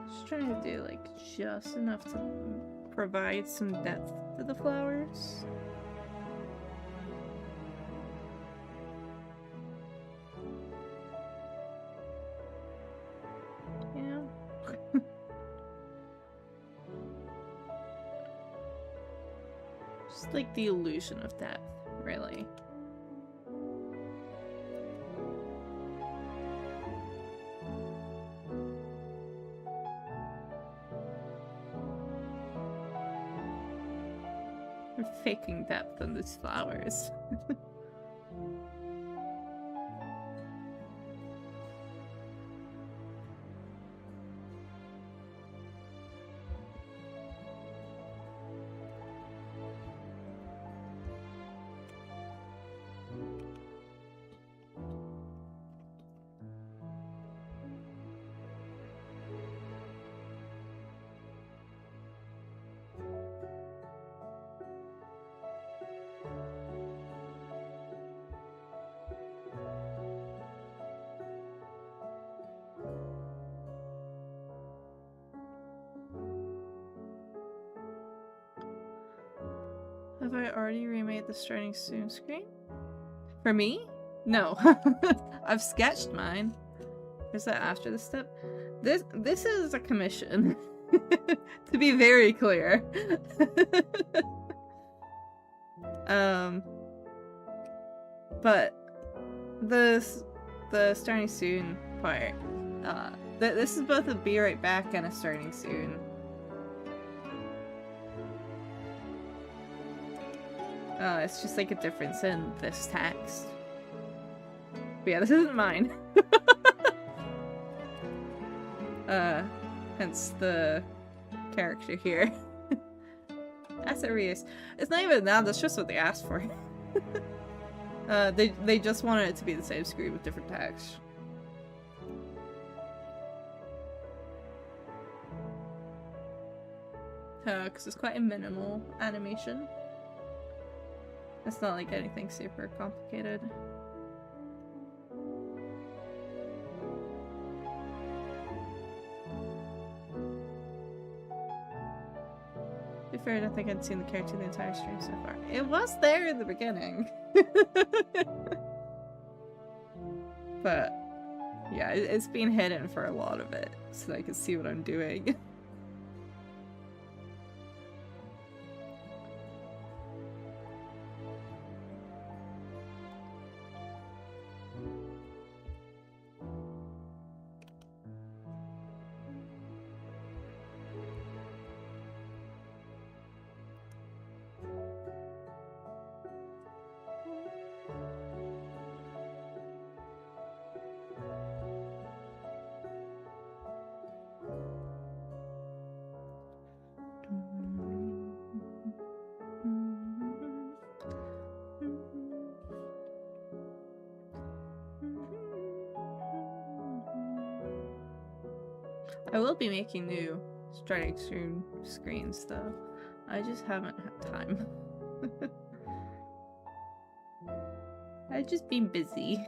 Just trying to do like just enough to provide some depth to the flowers. Just like the illusion of depth, really. I'm faking depth on these flowers. Have I already remade the starting soon screen? For me? No. I've sketched mine. Is that after the step? This is a commission. To be very clear. But the starting soon part, this is both a be right back and a starting soon. It's just like a difference in this text. But yeah, this isn't mine. Hence the character here. That's Arias. It's not even that, that's just what they asked for. They just wanted it to be the same screen with different text. Because it's quite a minimal animation. It's not like anything super complicated. To be fair, I don't think I'd seen the character the entire stream so far. It was there in the beginning. But yeah, it's been hidden for a lot of it, so that I can see what I'm doing. I will be making new starting soon screens though. I just haven't had time. I've just been busy.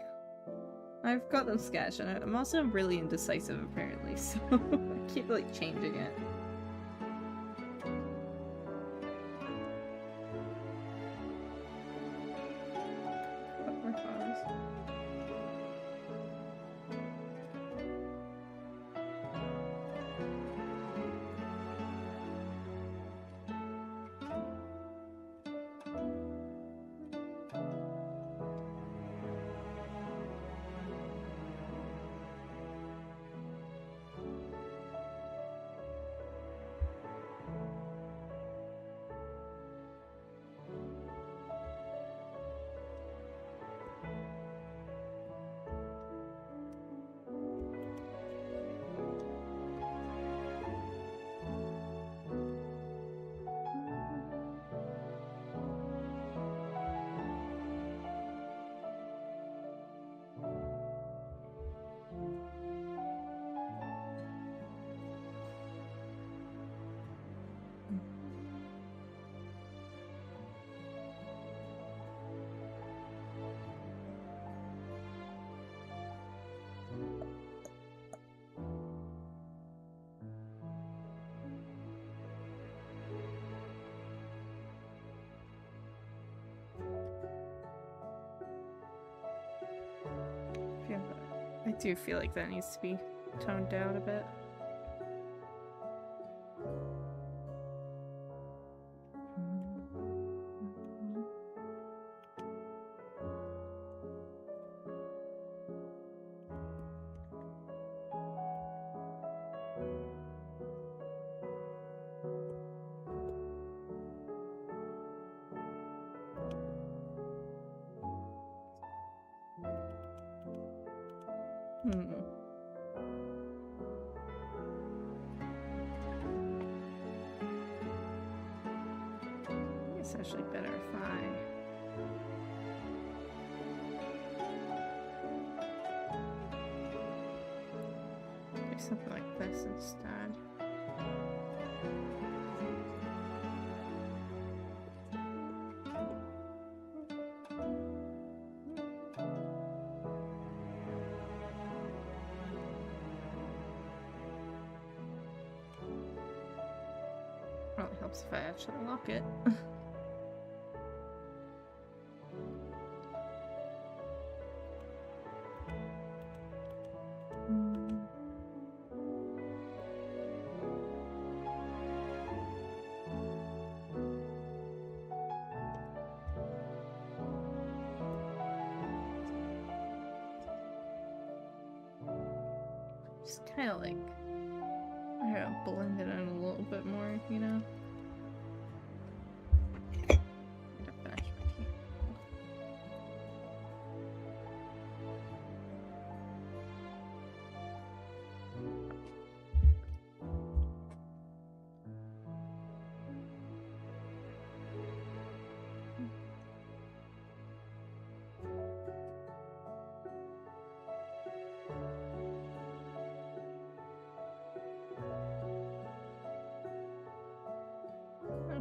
I've got them sketched and I'm also really indecisive apparently, so I keep like changing it. More flowers. do feel like that needs to be toned down a bit. It's actually better if I do something like this instead. Probably helps if I actually lock it. Just kind of like, I gotta blend it in a little bit more, you know?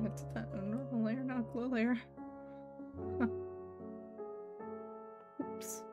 It's that a normal layer, not a glow layer. Huh. Oops.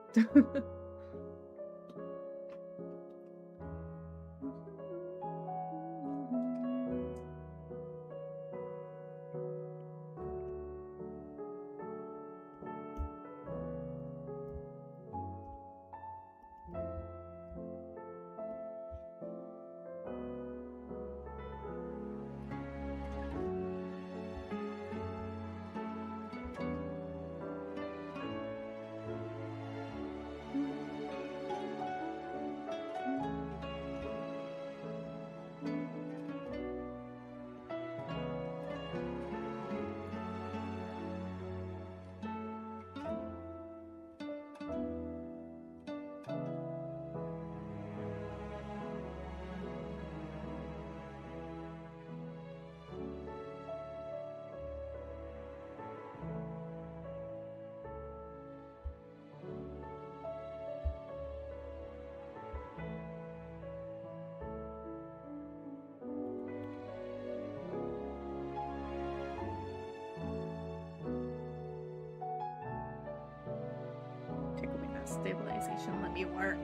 Tickle me that stabilization, let me work.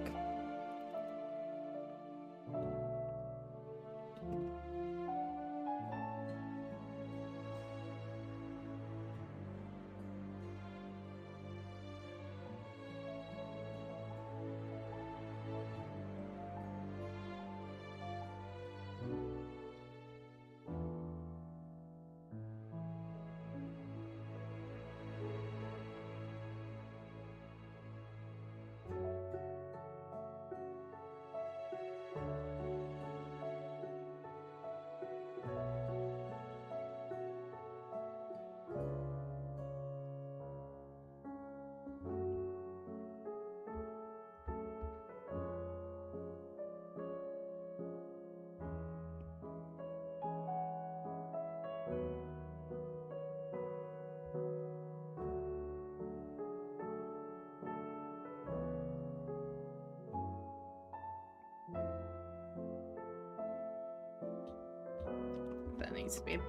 That needs to be a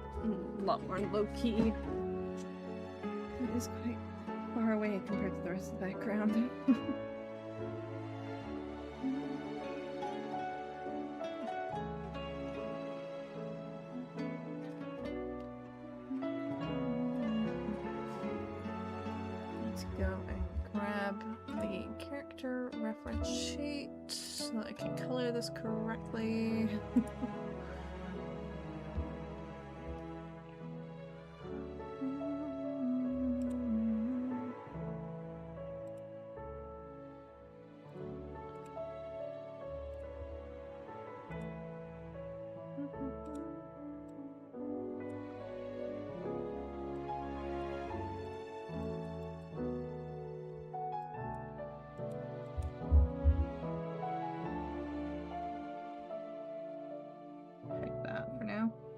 lot more low-key. It is quite far away compared to the rest of the background. Let's go and grab grab the character reference sheet so that I can color this correctly.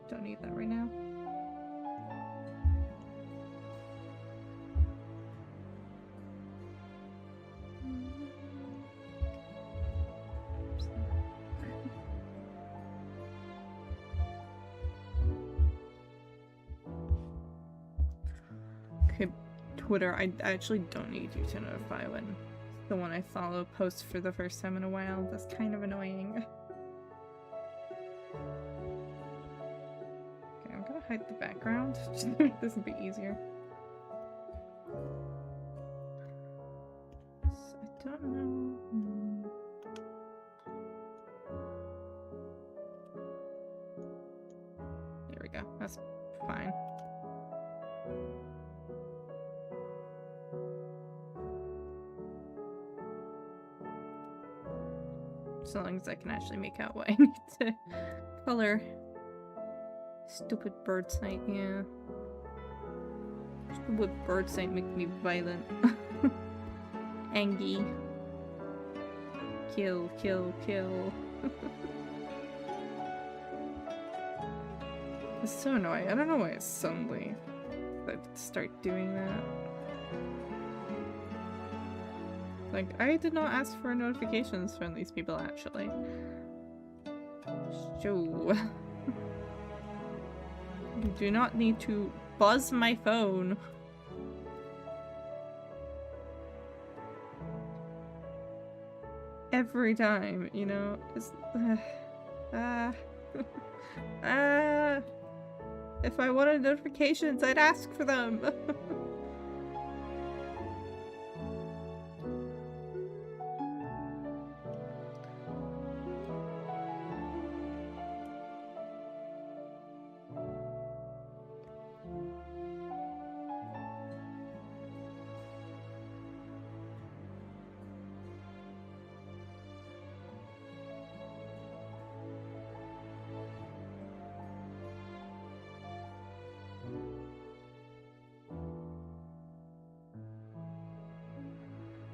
Don't need that right now. Okay, Twitter, I actually don't need you to notify when the one I follow posts for the first time in a while. That's kind of annoying. Hide the background, just to make this a bit easier. So I don't know. There we go. That's fine. So long as I can actually make out what I need to color. Stupid bird sight, yeah. Stupid bird sight makes me violent. Angry. Kill, kill, kill. It's so annoying. I don't know why it's suddenly I start doing that. Like, I did not ask for notifications from these people, actually. So... You do not need to buzz my phone. Every time, you know? Just, if I wanted notifications, I'd ask for them.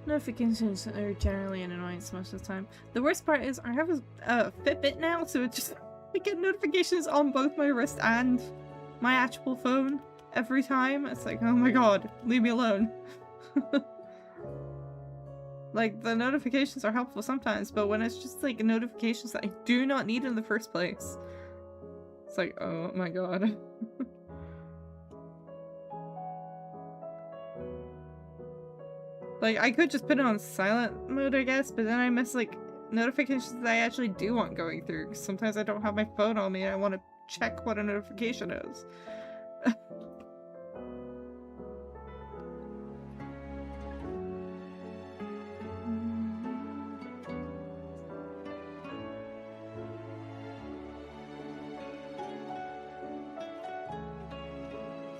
Notifications are generally an annoyance most of the time. The worst part is I have a Fitbit now, so it just I get notifications on both my wrist and my actual phone every time. It's like, oh my god, leave me alone. Like, the notifications are helpful sometimes, but when it's just like notifications that I do not need in the first place, it's like, oh my god. Like, I could just put it on silent mode, I guess, but then I miss, like, notifications that I actually do want going through. Sometimes I don't have my phone on me and I want to check what a notification is.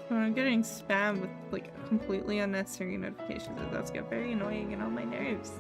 When I'm getting spam with, like, completely unnecessary notifications, it does get very annoying and on my nerves.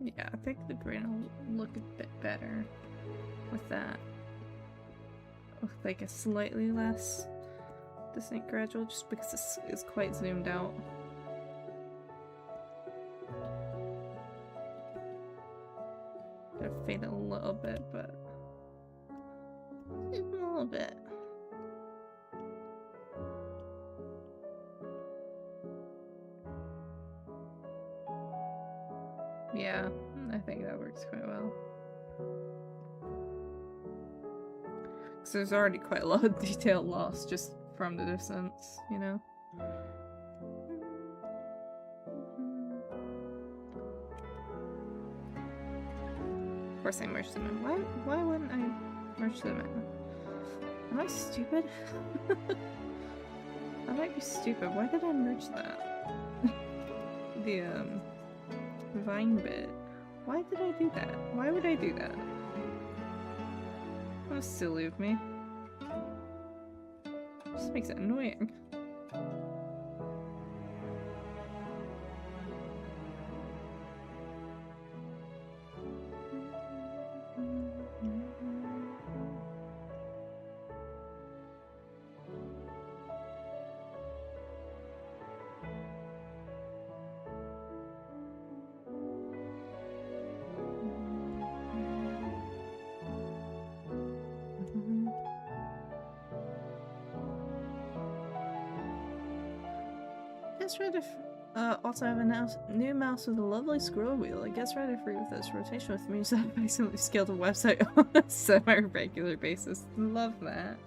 Yeah, I think the green will look a bit better with that. With like a slightly less distinct gradual, just because it's quite zoomed out. Gonna fade it a little bit, but just a little bit. Yeah, I think that works quite well. Because there's already quite a lot of detail lost just from the distance, you know? Of course I merged them in. Why wouldn't I merge them in? Am I stupid? I might be stupid. Why did I merge that? The, vine bit. Why did I do that? Why would I do that? That was silly of me. Just makes it annoying. Guess ready also have a new mouse with a lovely scroll wheel. I guess ready free with this rotation with me, so I basically scaled a website on a semi-regular basis. Love that.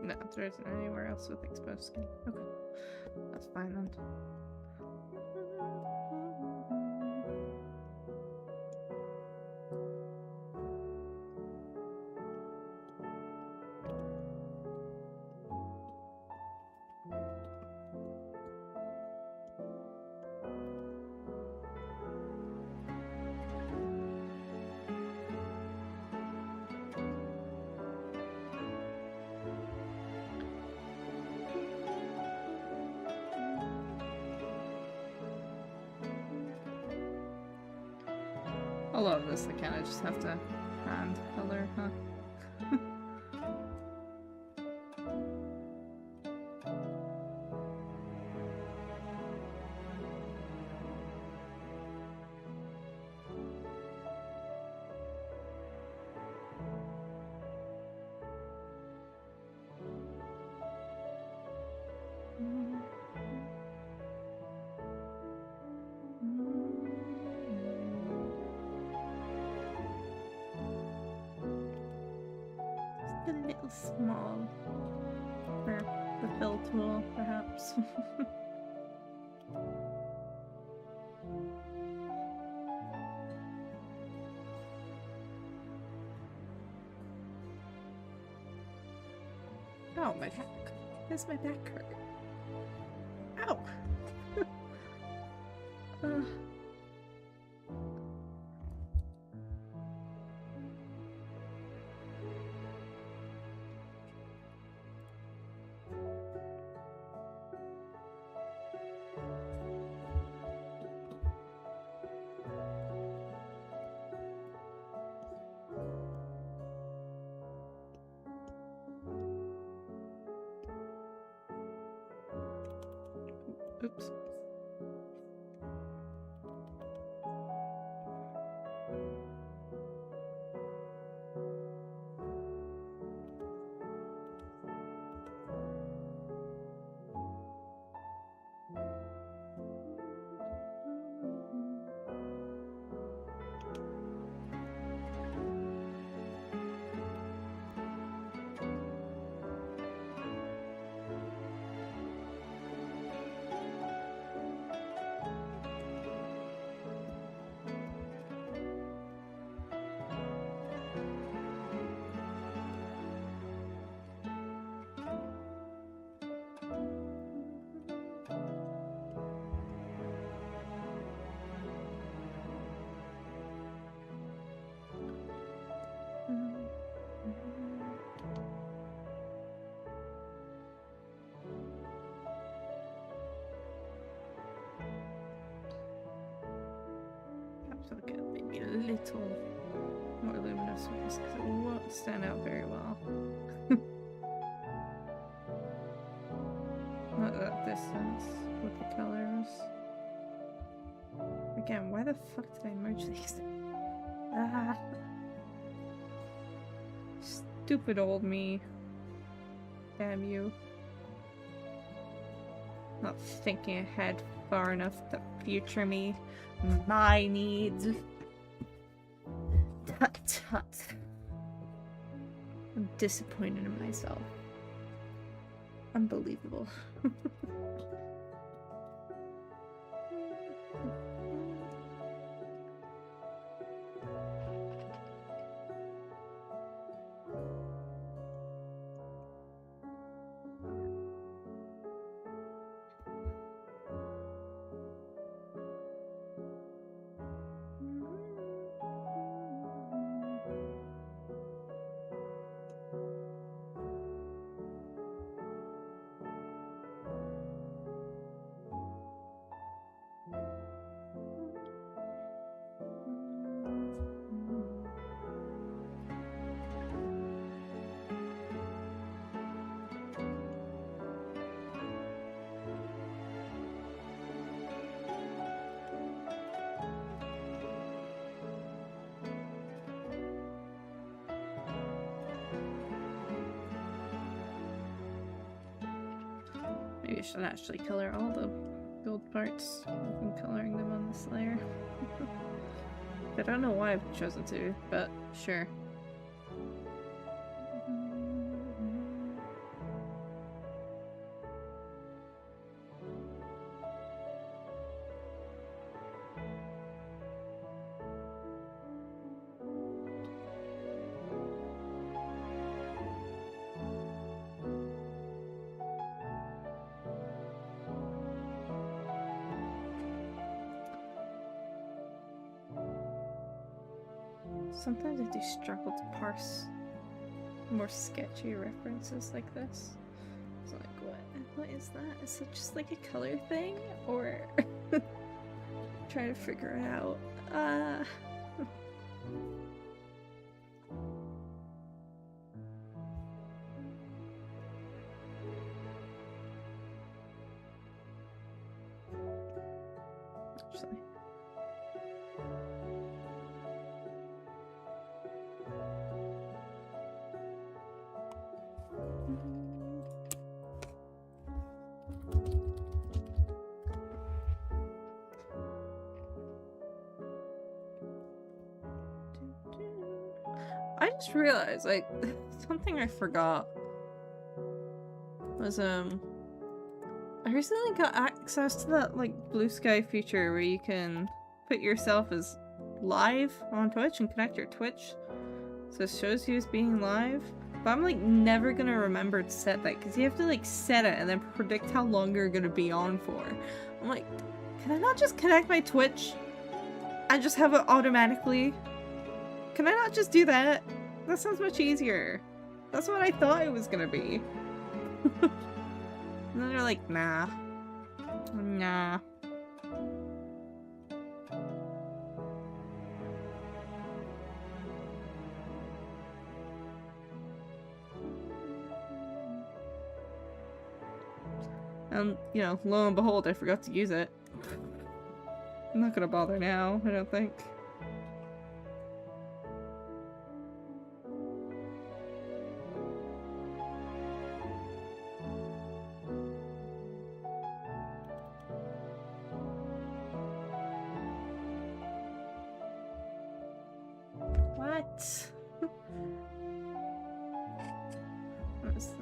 No, there isn't anywhere else with exposed skin. Okay. That's fine then. A lot of this I kind of just have to hand color, huh? A little small for the fill tool, perhaps. Oh, my back. Where's my back hurt? Ow! Oops. to get maybe a little more luminous with this because it won't stand out very well. Not that distance with the colors. Again, why the fuck did I merge these? Ah. Stupid old me. Damn you. Not thinking ahead far enough to future me. My needs. Tut tut. I'm disappointed in myself. Unbelievable. Maybe I should actually color all the gold parts from coloring them on this layer. I don't know why I've chosen to, but sure. Sometimes I do struggle to parse more sketchy references like this. It's like, what is that? Is it just like a color thing? Or try to figure it out. Actually. I just realized, like, something I forgot was, I recently got access to that, like, Blue Sky feature where you can put yourself as live on Twitch and connect your Twitch so it shows you as being live. But I'm, like, never gonna remember to set that because you have to, like, set it and then predict how long you're gonna be on for. I'm like, can I not just connect my Twitch and just have it automatically? Can I not just do that? That sounds much easier. That's what I thought it was gonna be. And then they're like, nah. Nah. And, you know, lo and behold, I forgot to use it. I'm not gonna bother now, I don't think. What? What is this?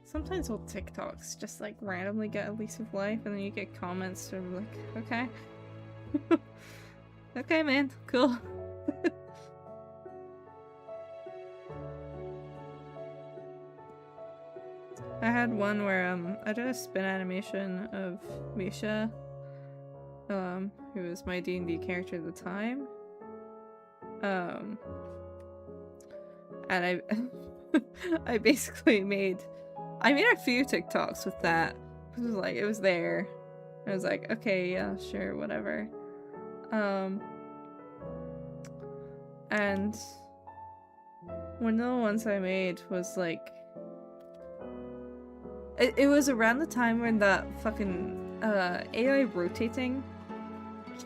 Sometimes old TikToks just like randomly get a lease of life and then you get comments from like, okay. Okay, man, cool. I had one where I did a spin animation of Misha, who was my D&D character at the time. And I basically I made a few TikToks with that. It was like, it was there. I was like, okay, yeah, sure, whatever. And one of the ones I made was like, it was around the time when that fucking AI rotating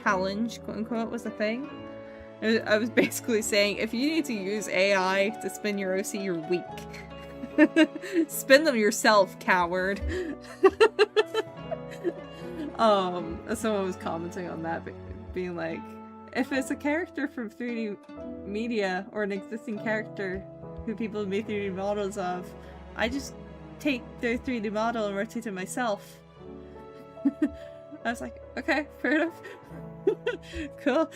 challenge, quote unquote, was a thing. I was basically saying, if you need to use AI to spin your OC, you're weak. Spin them yourself, coward. Someone was commenting on that, being like, if it's a character from 3D media or an existing character who people have made 3D models of, I just take their 3D model and rotate it myself. I was like, okay, fair enough. Cool.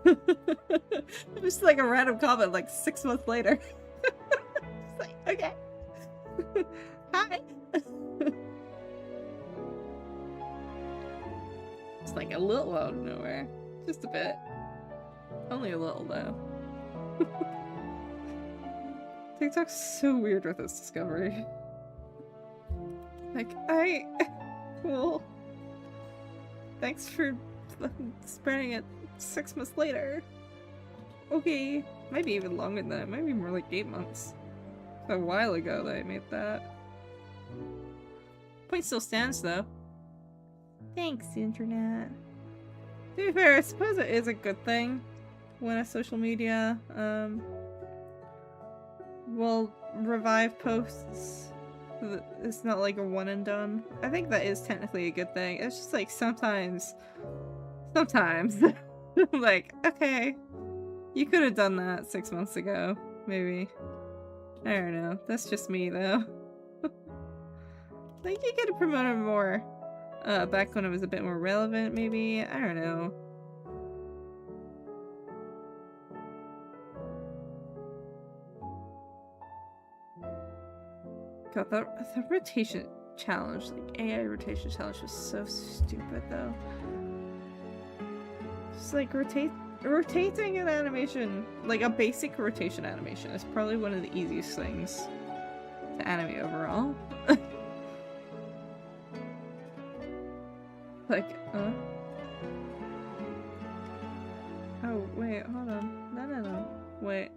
It was like a random comment like 6 months later. It's like, okay. Hi. It's like a little out of nowhere. Just a bit. Only a little though. TikTok's so weird with its discovery. Like, cool. Thanks for spreading it 6 months later. Okay. Might be even longer than that. Might be more like 8 months. A while ago that I made that. Point still stands though. Thanks, internet. To be fair, I suppose it is a good thing when a social media will revive posts. It's not like a one and done. I think that is technically a good thing. It's just like sometimes like, okay, you could have done that 6 months ago, maybe. I don't know. That's just me though. Like, you could have promoted more back when it was a bit more relevant, maybe. I don't know. God, the rotation challenge, like AI rotation challenge, was so stupid though. Just like rotating an animation, like a basic rotation animation, is probably one of the easiest things to animate overall. Like, oh, wait, hold on. No. Wait.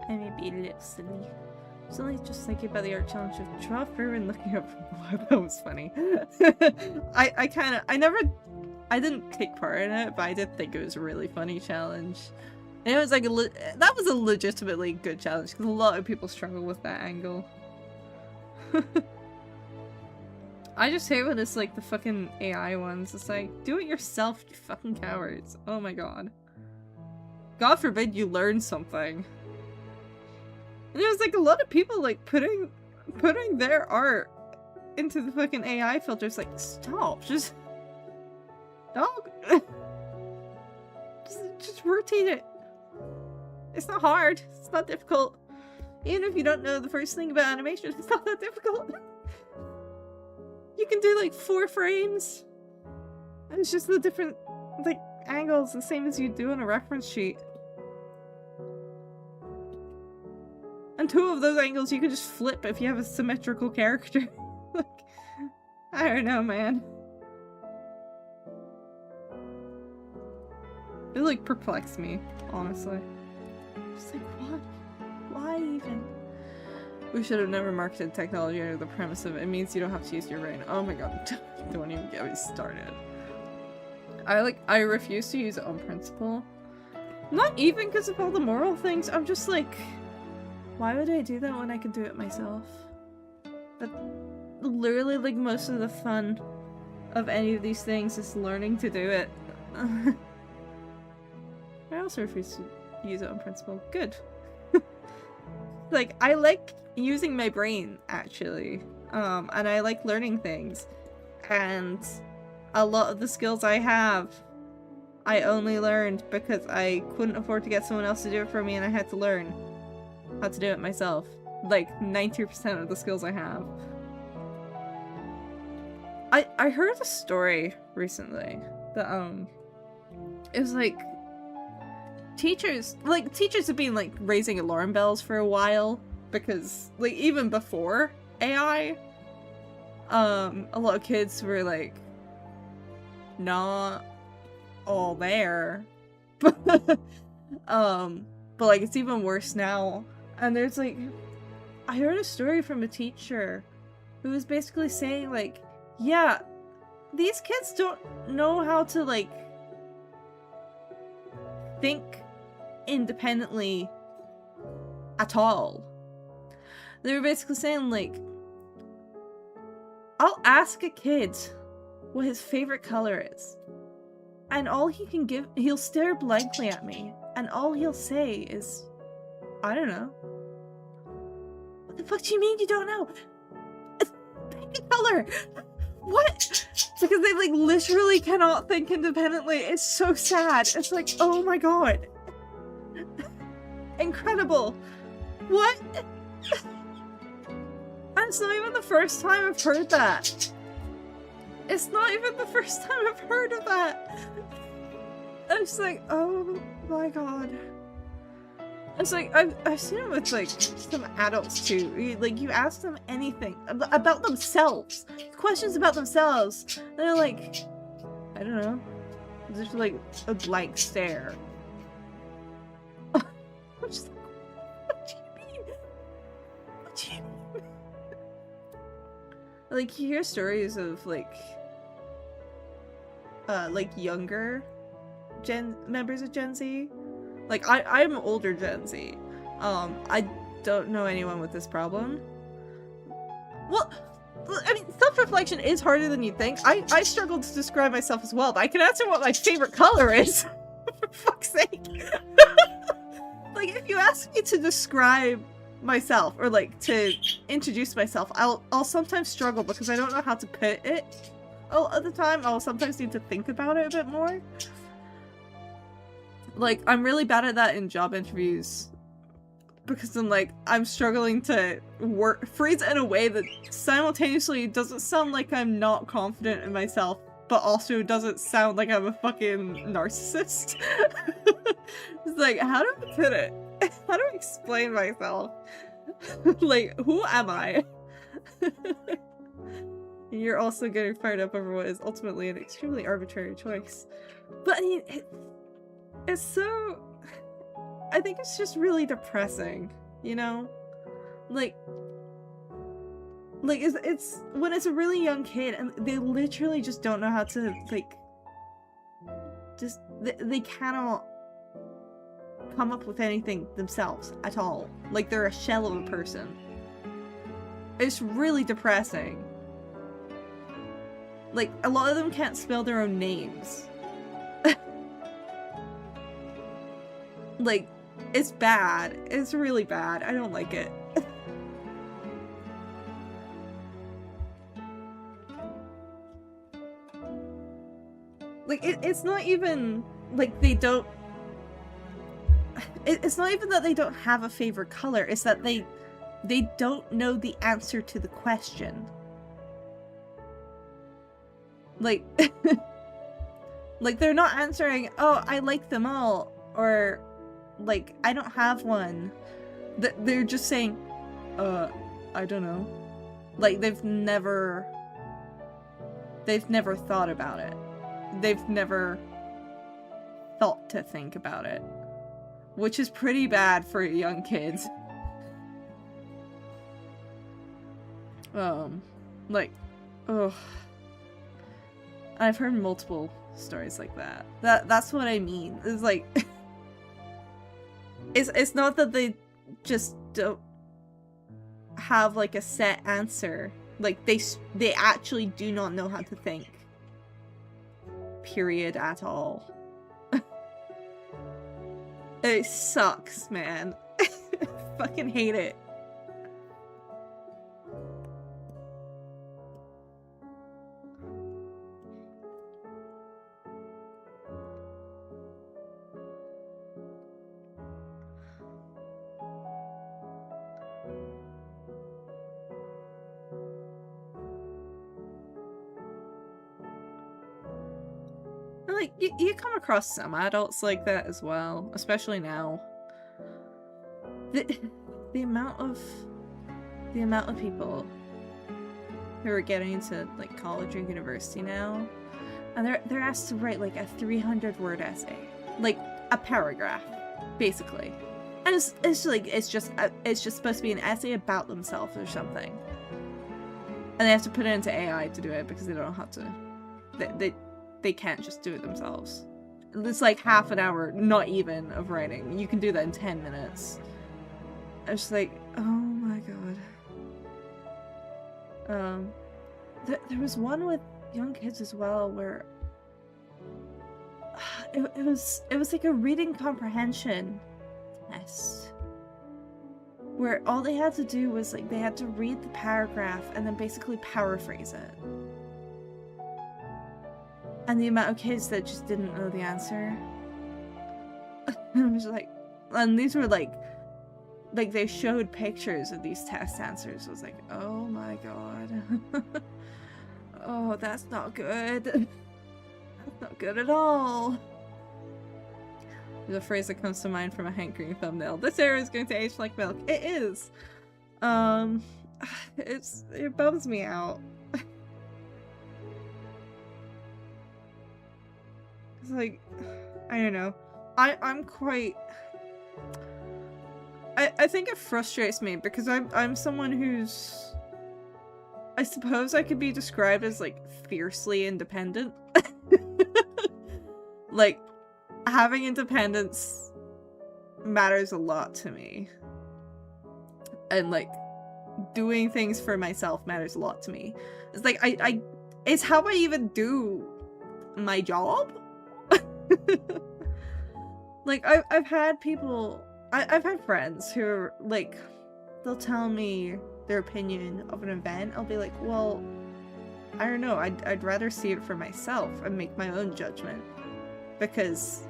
I may be a little silly. Suddenly just thinking about the art challenge of draw through and looking up. Wow, that was funny. I didn't take part in it, but I did think it was a really funny challenge. And it was like that was a legitimately good challenge because a lot of people struggle with that angle. I just hate when it's like the fucking AI ones. It's like, do it yourself, you fucking cowards. Oh my god. God forbid you learn something. And there's like a lot of people like putting their art into the fucking AI filters. Like, stop, just dog. just rotate it. It's not hard. It's not difficult. Even if you don't know the first thing about animation, it's not that difficult. You can do like 4 frames. And it's just the different like angles, the same as you do on a reference sheet. And 2 of those angles you can just flip if you have a symmetrical character. Like, I don't know, man. It like perplexed me, honestly. Just like, what? Why even? We should have never marketed technology under the premise of it means you don't have to use your brain. Oh my god, don't even get me started. I refuse to use it on principle. Not even because of all the moral things. I'm just like, why would I do that when I could do it myself? But literally, like, most of the fun of any of these things is learning to do it. I also refuse to use it on principle. Good. Like, I like using my brain, actually. And I like learning things. And a lot of the skills I have, I only learned because I couldn't afford to get someone else to do it for me, and I had to learn how to do it myself. Like, 90% of the skills I have. I heard a story recently that, it was like, teachers have been, like, raising alarm bells for a while, because, like, even before AI, a lot of kids were, like, not all there. But, like, it's even worse now. And there's, like, I heard a story from a teacher who was basically saying, like, yeah, these kids don't know how to, like, think independently at all. They were basically saying, like, I'll ask a kid what his favorite color is, and all he'll stare blankly at me, and all he'll say is, I don't know. What the fuck do you mean you don't know? It's pick a color! What? Because they, like, literally cannot think independently. It's so sad. It's like, oh my god. Incredible. What? And it's not even the first time I've heard that. It's not even the first time I've heard of that. It's like, oh my god. It's like, I've seen it with, like, some adults too. Like, you ask them anything about themselves. Questions about themselves. And they're like, I don't know. It's just like a blank stare. I'm just like, what do you mean? What do you mean? Like, you hear stories of, like younger members of Gen Z. Like, I'm older Gen Z. I don't know anyone with this problem. Well, I mean, self-reflection is harder than you think. I struggle to describe myself as well, but I can answer what my favorite color is. For fuck's sake. Like, if you ask me to describe myself, or, like, to introduce myself, I'll sometimes struggle because I don't know how to put it. At the time, I'll sometimes need to think about it a bit more. Like, I'm really bad at that in job interviews because I'm struggling to phrase it in a way that simultaneously doesn't sound like I'm not confident in myself, but also doesn't sound like I'm a fucking narcissist. It's like, how do I put it? How do I explain myself? Like, who am I? You're also getting fired up over what is ultimately an extremely arbitrary choice. But I mean, it's so... I think it's just really depressing, you know? Like it's when it's a really young kid and they literally just don't know how to, like, they cannot come up with anything themselves at all. Like, they're a shell of a person. It's really depressing. Like, a lot of them can't spell their own names. Like, it's bad. It's really bad. I don't like it. Like, it's not even, like, they don't... It's not even that they don't have a favorite color. It's that they don't know the answer to the question. Like, like, they're not answering, oh, I like them all, or, like, I don't have one. They're just saying, I don't know. Like, they've never thought about it. They've never thought to think about it. Which is pretty bad for young kids. Like, ugh. I've heard multiple stories like that. That's what I mean. It's like... It's not that they just don't have, like, a set answer. Like, they actually do not know how to think. Period at all. It sucks, man. I fucking hate it. like, you come across some adults like that as well, especially now. The amount of people who are getting into like college or university now, and they're asked to write like a 300-word essay, like a paragraph, basically, and it's just supposed to be an essay about themselves or something, and they have to put it into AI to do it because they don't know how to. They can't just do it themselves. It's like half an hour, not even, of writing. You can do that in 10 minutes. I was just like, oh my god. There was one with young kids as well where it was like a reading comprehension test where all they had to do was like they had to read the paragraph and then basically paraphrase it. And the amount of kids that just didn't know the answer. I was like, and these were like they showed pictures of these test answers. I was like, oh my god. Oh, that's not good. That's not good at all. There's a phrase that comes to mind from a Hank Green thumbnail. This era is going to age like milk. It is. It bums me out. It's like, I don't know. I'm quite... I think it frustrates me because I'm someone who's... I suppose I could be described as, like, fiercely independent. Like, having independence matters a lot to me. And, like, doing things for myself matters a lot to me. It's like, it's how I even do my job. Like, I've had people... I've had friends who are, like, they'll tell me their opinion of an event. I'll be like, well, I don't know. I'd rather see it for myself and make my own judgment. Because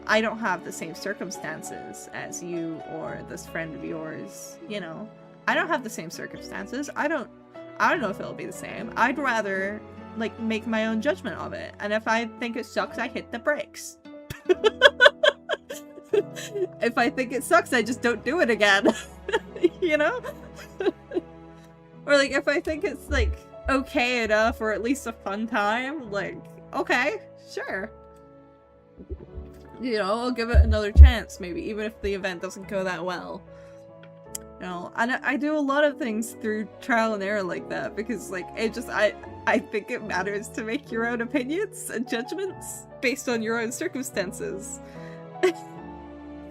I don't have the same circumstances as you or this friend of yours, you know. I don't have the same circumstances. I don't know if it'll be the same. I'd rather, like, make my own judgment of it. And if I think it sucks, I hit the brakes. If I think it sucks, I just don't do it again. You know? Or, like, if I think it's, like, okay enough or at least a fun time, like, okay, sure. You know, I'll give it another chance, maybe, even if the event doesn't go that well. You know, and I do a lot of things through trial and error like that, because, like, it just, I think it matters to make your own opinions and judgments based on your own circumstances.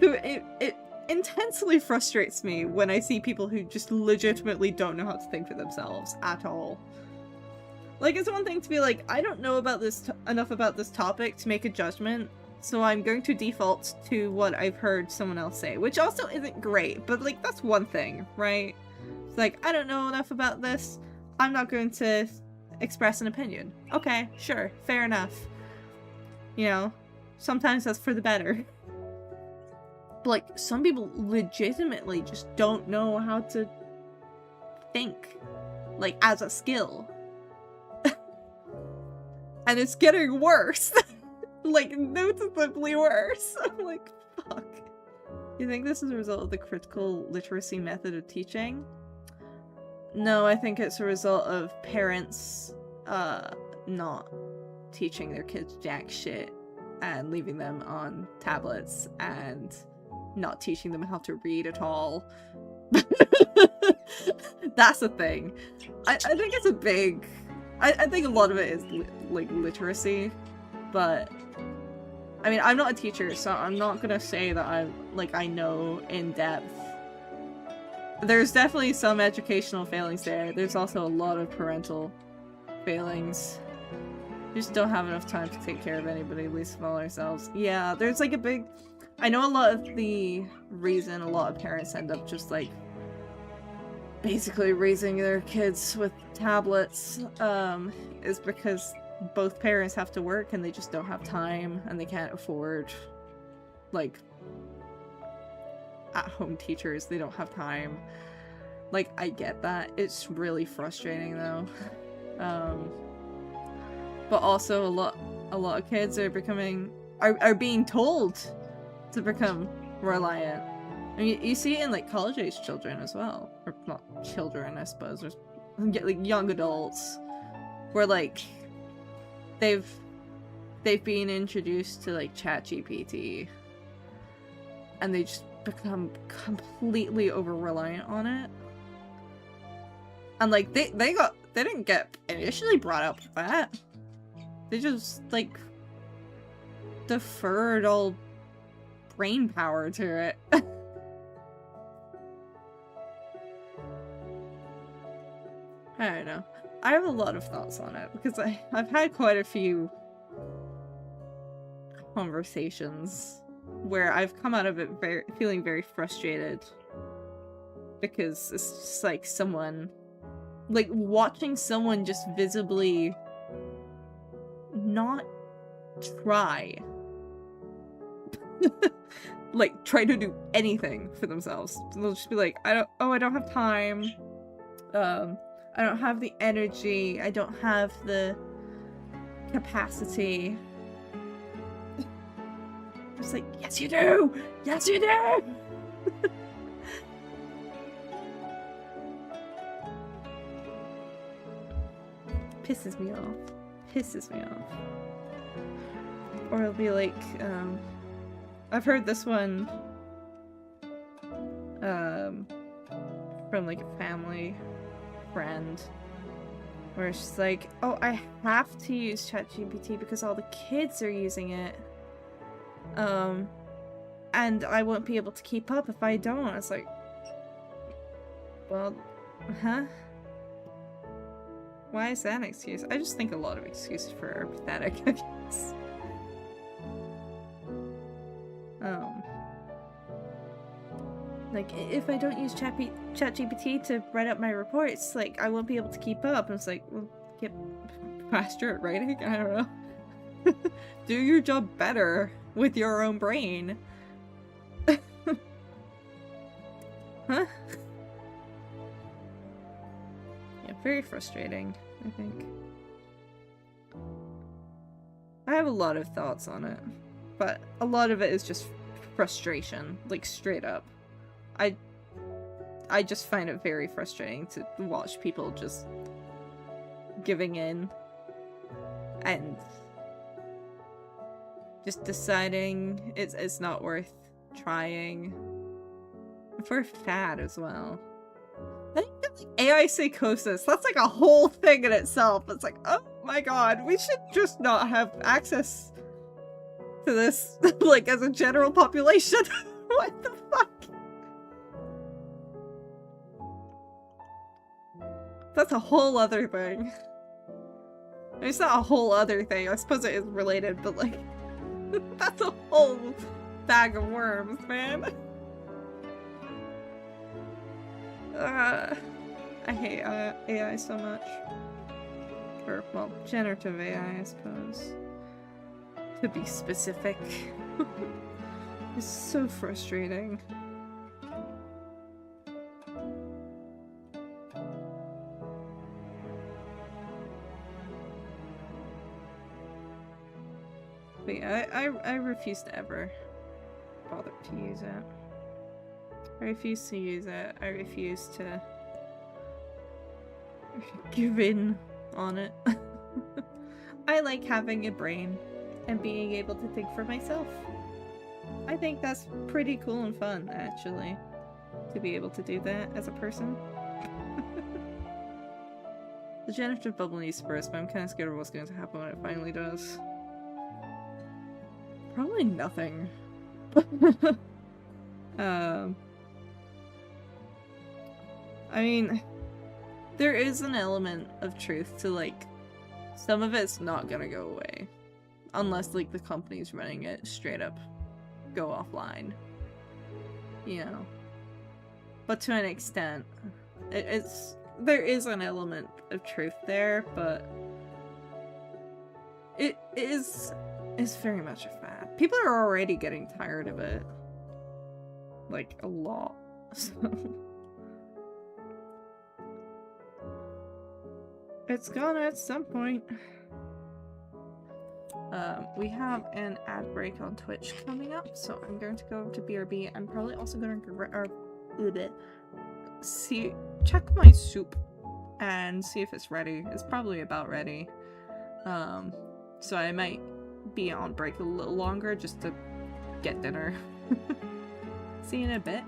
So it intensely frustrates me when I see people who just legitimately don't know how to think for themselves at all. Like, it's one thing to be like, I don't know about this enough about this topic to make a judgment, so I'm going to default to what I've heard someone else say, which also isn't great, but, like, that's one thing, right? It's like, I don't know enough about this, I'm not going to express an opinion. Okay, sure, fair enough. You know, sometimes that's for the better. But, like, some people legitimately just don't know how to think, like, as a skill. And it's getting worse. Like, noticeably worse. I'm like, fuck. You think this is a result of the critical literacy method of teaching? No, I think it's a result of parents, not teaching their kids jack shit and leaving them on tablets and not teaching them how to read at all. That's a thing. I think it's a big... I think a lot of it is, like, literacy, but... I mean, I'm not a teacher, so I'm not gonna say that I know in depth. There's definitely some educational failings there. There's also a lot of parental failings. We just don't have enough time to take care of anybody, least of all ourselves. Yeah, there's, like, a big... I know a lot of the reason a lot of parents end up just, like, basically raising their kids with tablets, is because both parents have to work and they just don't have time and they can't afford, like, at-home teachers. They don't have time. Like, I get that. It's really frustrating, though. But also a a lot of kids are being told to become reliant. I mean, you see it in like college-age children as well, or not children, I suppose, or like young adults, where like they've been introduced to like ChatGPT, and they just become completely over-reliant on it. And like they didn't get initially brought up with that. They just like deferred all brain power to it. I don't know. I have a lot of thoughts on it because I've had quite a few conversations where I've come out of it feeling very frustrated because it's just like someone, like watching someone just visibly not try like try to do anything for themselves. They'll just be like, I don't have time, I don't have the energy, I don't have the capacity. It's like, yes you do! Yes you do! Pisses me off. Pisses me off. Or it'll be like, I've heard this one, from like a family friend, where she's like, oh, I have to use ChatGPT because all the kids are using it. And I won't be able to keep up if I don't. It's like, well, huh? Why is that an excuse? I just think a lot of excuses for are pathetic, I guess. Like, if I don't use ChatGPT to write up my reports, like, I won't be able to keep up. And it's like, well, get faster at writing? I don't know. Do your job better with your own brain. Huh? Yeah, very frustrating, I think. I have a lot of thoughts on it, but a lot of it is just frustration, like straight up. I just find it very frustrating to watch people just giving in and just deciding it's not worth trying. For a fad as well. I think that, like, AI psychosis, that's like a whole thing in itself. It's like, oh my god, we should just not have access to this, like, as a general population. What the fuck? That's a whole other thing. I mean, it's not a whole other thing. I suppose it is related, but like, that's a whole bag of worms, man. I hate AI so much. Or, well, generative AI, I suppose. To be specific. It's so frustrating. But yeah, I refuse to ever bother to use it. I refuse to use it. I refuse to give in on it. I like having a brain and being able to think for myself. I think that's pretty cool and fun, actually, to be able to do that as a person. The generative bubble needs to burst, but I'm kind of scared of what's going to happen when it finally does. Probably nothing. I mean, there is an element of truth to, like, some of it's not gonna go away. Unless, like, the companies running it straight up go offline. You know. But to an extent, there is an element of truth there, but it's very much a fad. People are already getting tired of it. Like, a lot. So it's gonna at some point. We have an ad break on Twitch coming up, so I'm going to go to BRB. I'm probably also going to check my soup and see if it's ready. It's probably about ready. So I might be on break a little longer just to get dinner. See you in a bit.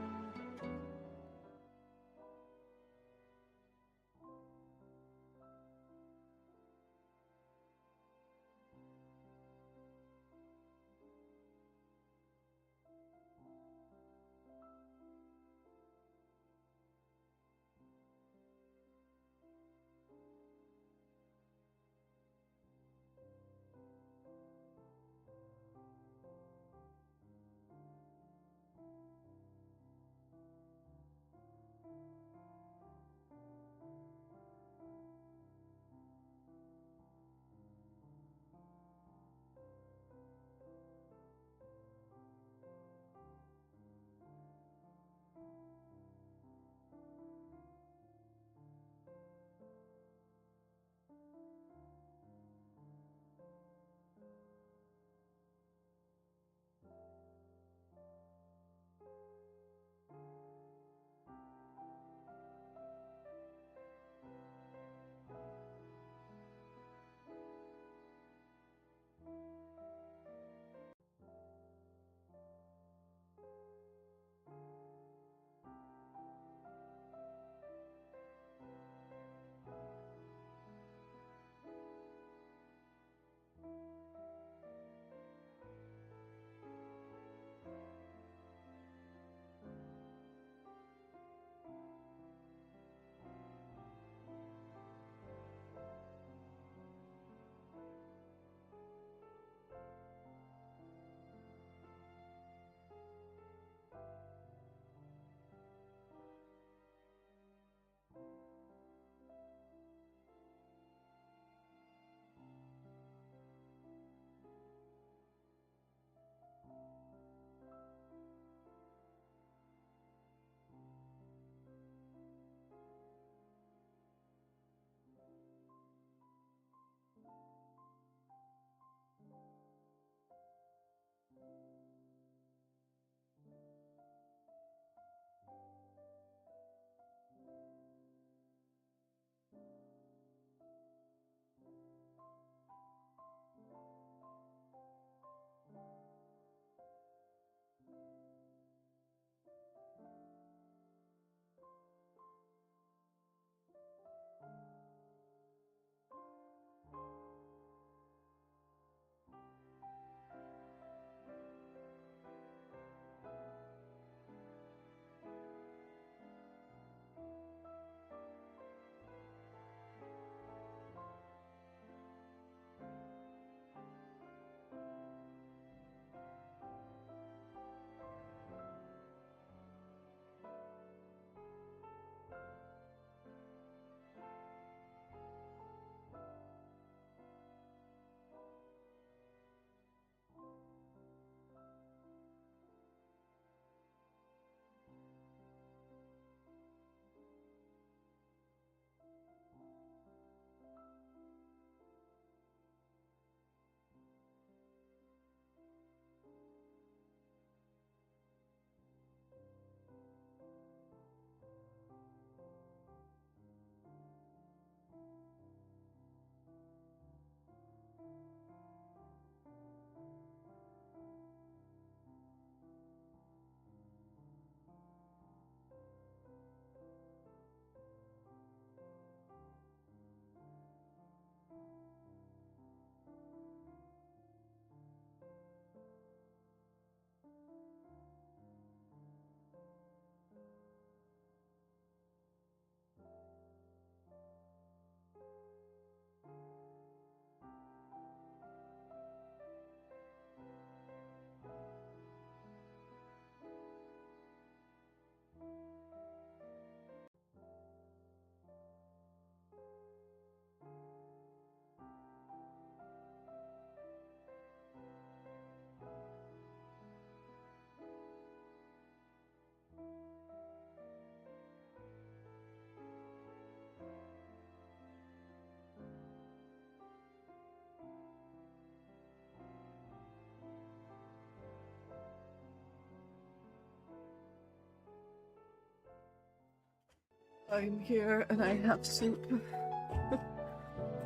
I'm here and I have soup.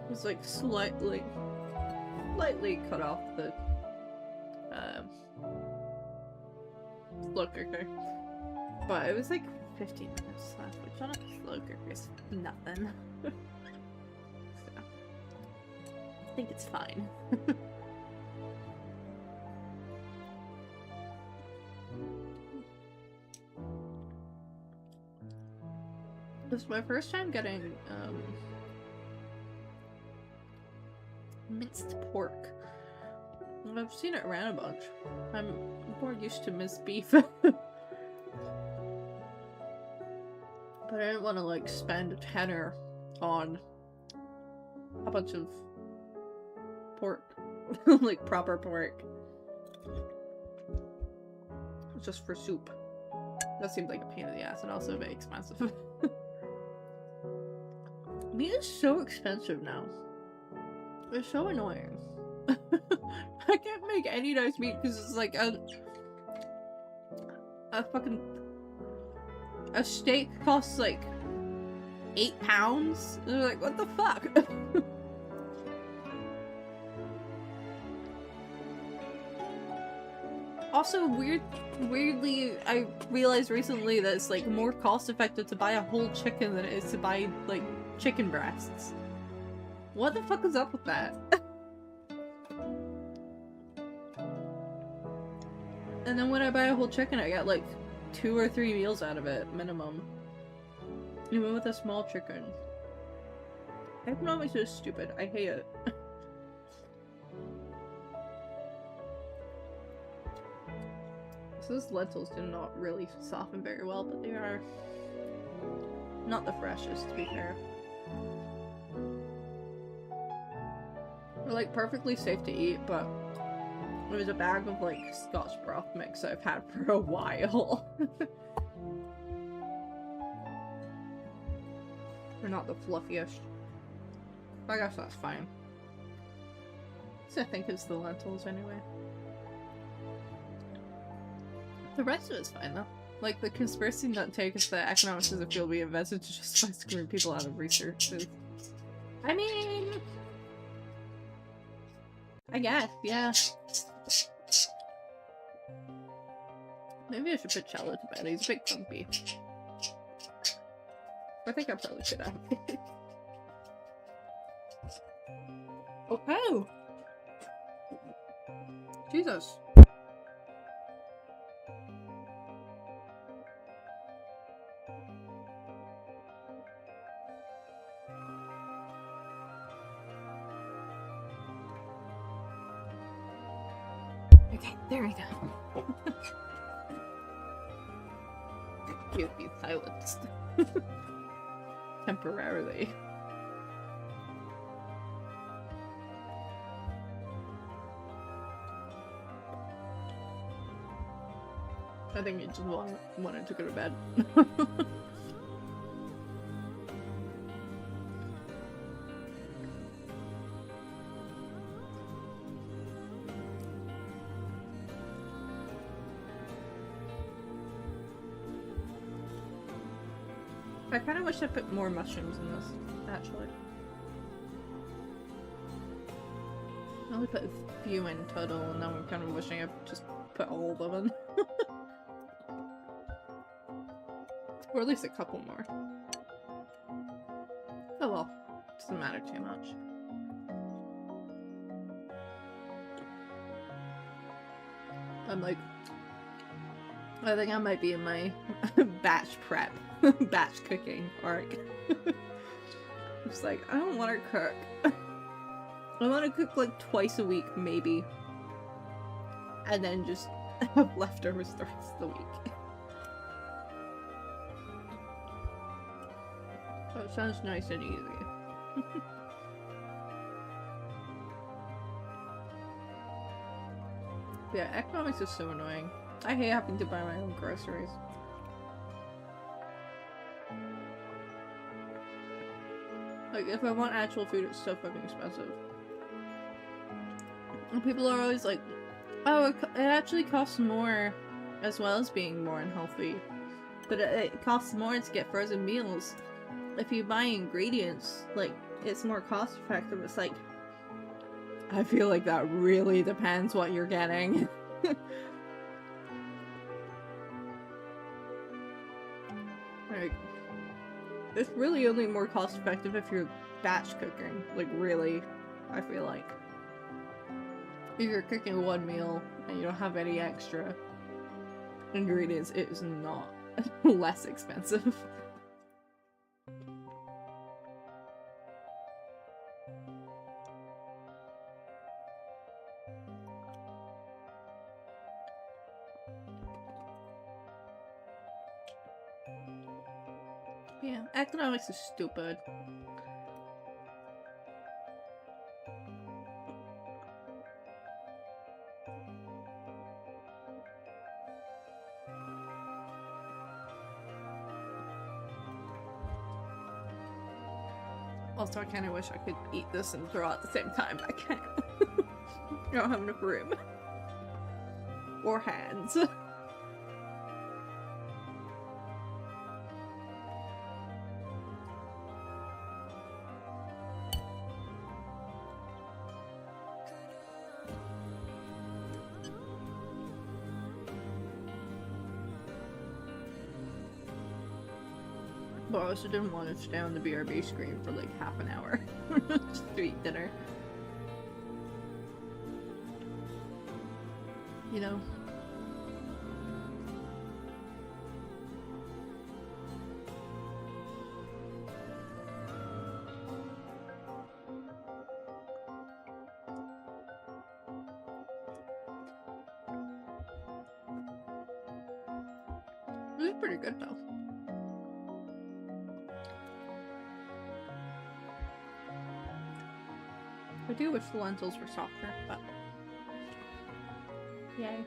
It's like slightly cut off the slow cooker. But it was like 15 minutes left, which on a slow cooker is nothing. So, I think it's fine. This is my first time getting minced pork. I've seen it around a bunch. I'm more used to minced beef. But I didn't want to like spend a tenner on a bunch of pork. Like proper pork. Just for soup. That seemed like a pain in the ass and also very expensive. Meat is so expensive now. It's so annoying. I can't make any nice meat because it's like a fucking... A steak costs like £8. And they're like, what the fuck? Also, weirdly, I realized recently that it's like more cost effective to buy a whole chicken than it is to buy like chicken breasts. What the fuck is up with that? And then when I buy a whole chicken, I get like 2 or 3 meals out of it, minimum. Even with a small chicken. Economics is stupid. I hate it. So those lentils do not really soften very well, but they are not the freshest, to be fair. They're like perfectly safe to eat, but it was a bag of like Scotch broth mix I've had for a while. They're not the fluffiest. I guess that's fine. So I think it's the lentils anyway. The rest of it's fine though. Like the conspiracy nut take is that economics is a field we invested to justify screwing people out of research. I mean, I guess, yeah. Maybe I should put Cello to bed. He's a bit grumpy. I think I probably should have. Okay. Jesus. Okay, there we go. You'd be silenced. Temporarily. I think you just wanted to go to bed. I kind of wish I put more mushrooms in this, actually. I only put a few in total, and now I'm kind of wishing I just put all of them in. Or at least a couple more. Oh well, doesn't matter too much. I'm like, I think I might be in my batch prep, batch cooking arc. It's like, I don't want to cook. I want to cook like twice a week, maybe. And then just have leftovers the rest of the week. Oh, it sounds nice and easy. Yeah, economics is so annoying. I hate having to buy my own groceries. Like, if I want actual food, it's so fucking expensive. And people are always like, oh, it actually costs more, as well as being more unhealthy. But it costs more to get frozen meals. if you buy ingredients, like, it's more cost effective. It's like, I feel like that really depends what you're getting. Like, it's really only more cost effective if you're batch cooking. Like, really, I feel like. If you're cooking one meal and you don't have any extra ingredients, it is not less expensive. Yeah, economics is stupid. Also, I kind of wish I could eat this and draw at the same time. I can't. I don't have enough room. Or hands. But I also didn't want to stay on the BRB screen for like half an hour just to eat dinner. You know? It was pretty good though. I do wish the lentils were softer, but yay.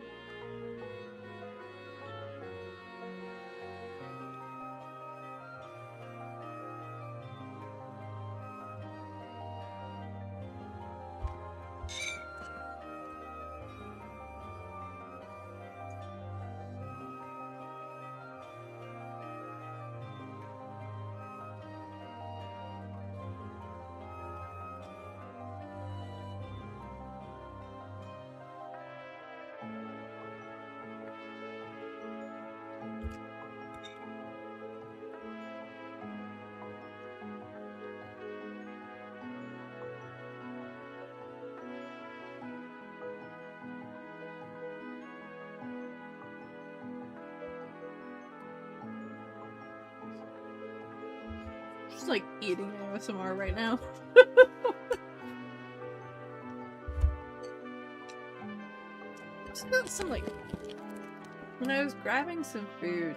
Just like eating ASMR right now. Just got some like, when I was grabbing some food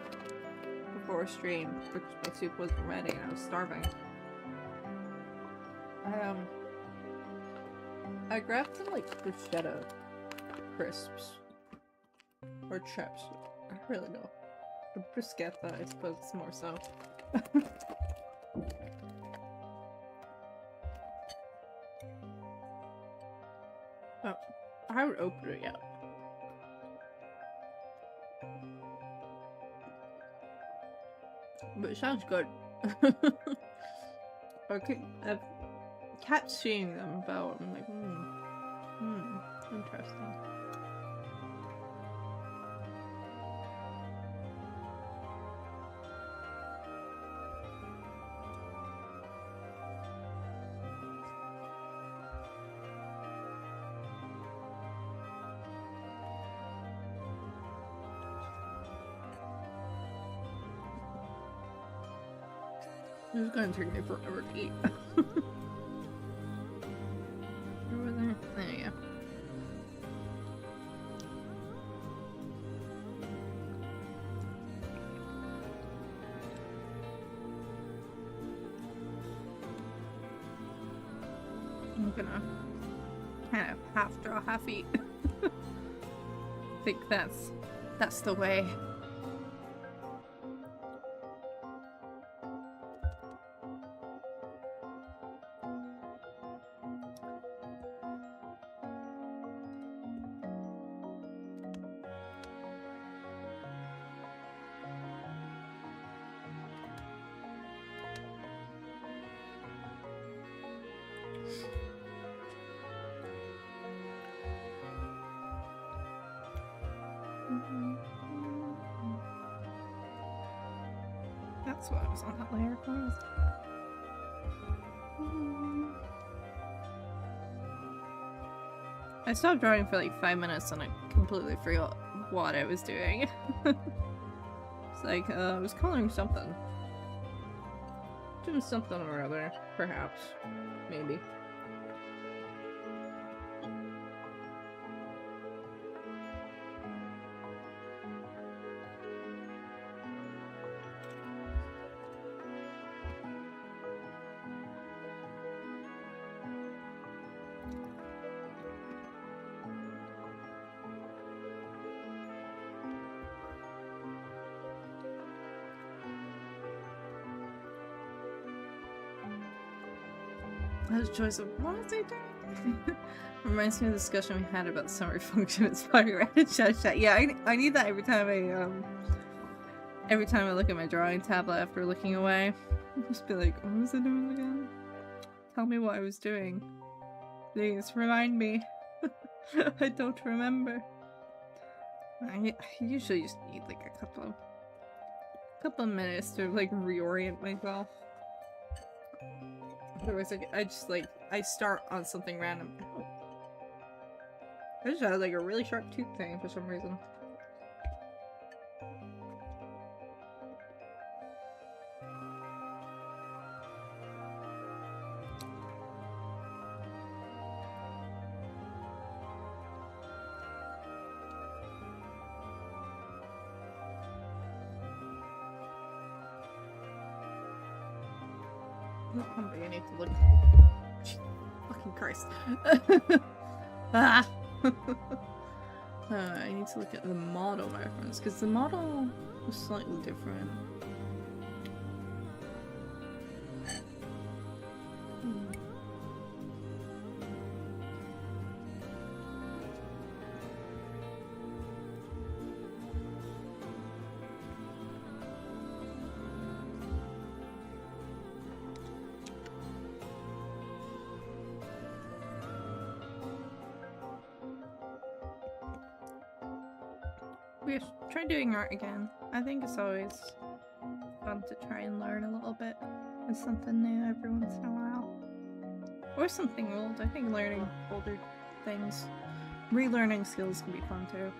before stream, because my soup wasn't ready and I was starving. I grabbed some like bruschetta crisps or chips. I really know. The bruschetta, I suppose, it's more so. Oh, I haven't opened it yet. But it sounds good. Okay, I've kept seeing them about. I'm like, interesting. This is gonna take me forever to eat. Over there? There you go. I'm gonna kind of half draw, half eat. I think that's the way. That's what I was on that layer for. I stopped drawing for like 5 minutes and I completely forgot what I was doing. It's like, I was coloring something. Doing something or other, perhaps. Maybe. That choice of what was I doing? Reminds me of the discussion we had about summary function with Spider and chat. Yeah, I need that every time I look at my drawing tablet after looking away. Just be like, what was I doing again? Tell me what I was doing. Please remind me. I don't remember. I usually just need like a couple of minutes to like reorient myself. Otherwise, I start on something random. Oh. I just had like a really sharp tooth thing for some reason. I need to look. Fucking Christ. Ah! I need to look at the model reference because the model was slightly different. We should try doing art again. I think it's always fun to try and learn a little bit of something new every once in a while. Or something old. I think learning older things, relearning skills can be fun too.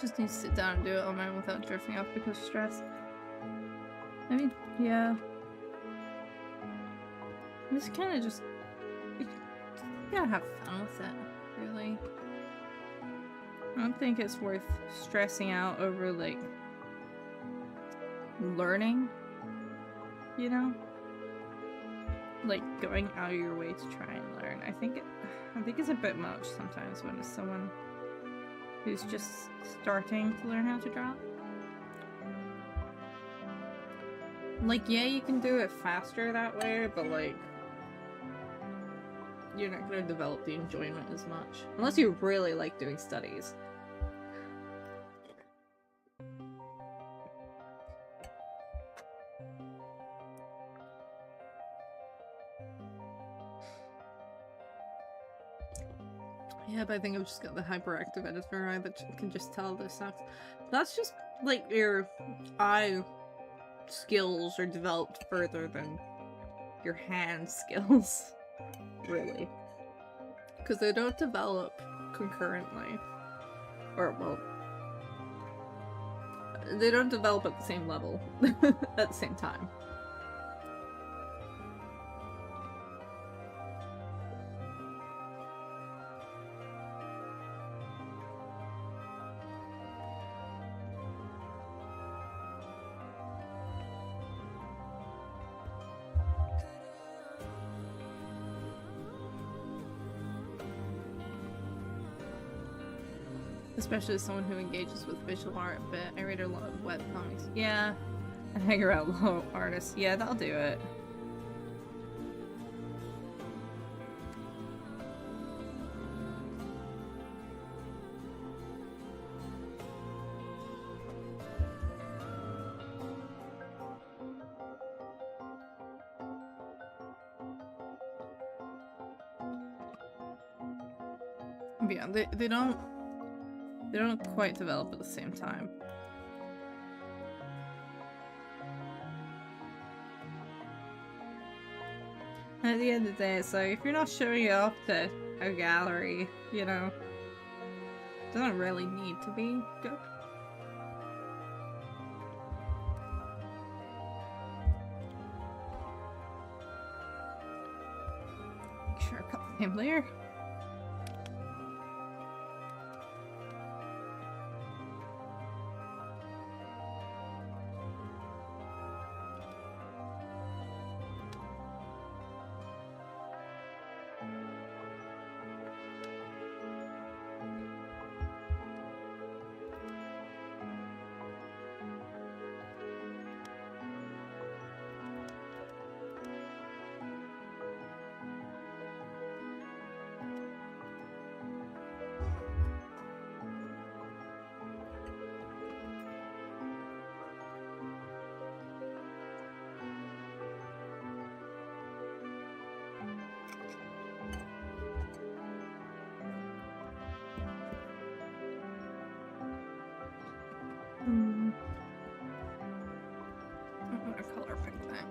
Just need to sit down and do it on my own without drifting off because of stress. I mean, yeah. It's kind of just... You gotta have fun with it, really. I don't think it's worth stressing out over, like, learning, you know? Like, going out of your way to try and learn. I think it's a bit much sometimes when it's someone who's just starting to learn how to draw. Like, yeah, you can do it faster that way, but like, you're not gonna develop the enjoyment as much. Unless you really like doing studies. Yeah, but I think I've just got the hyperactive editor eye that can just tell this sucks. That's just, like, your eye skills are developed further than your hand skills, really. Because they don't develop concurrently. Or, well, they don't develop at the same level at the same time. Especially as someone who engages with visual art, but I read a lot of webcomics. Yeah. And hang around low artists. Yeah, that'll do it. Yeah, they don't quite develop at the same time. At the end of the day, it's like, if you're not showing it off to a gallery, you know, it doesn't really need to be good. Make sure I cut the same layer. I'm gonna color pick that.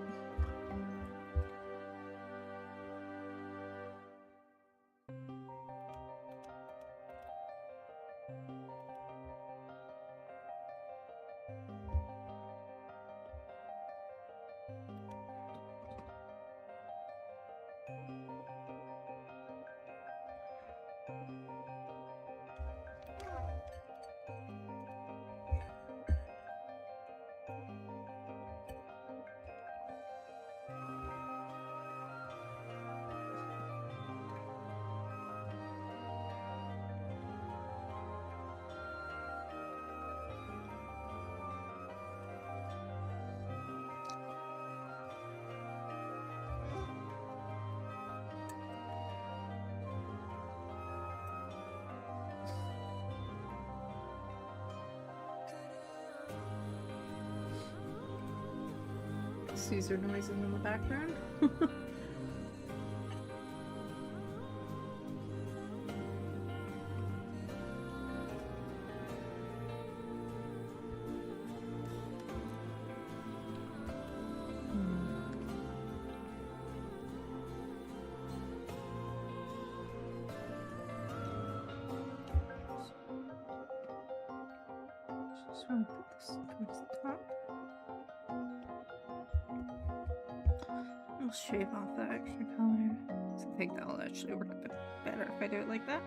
Caesar noises in the background. Just want to put this towards the top. I'll shave off that extra color. I think that'll actually work a bit better if I do it like that.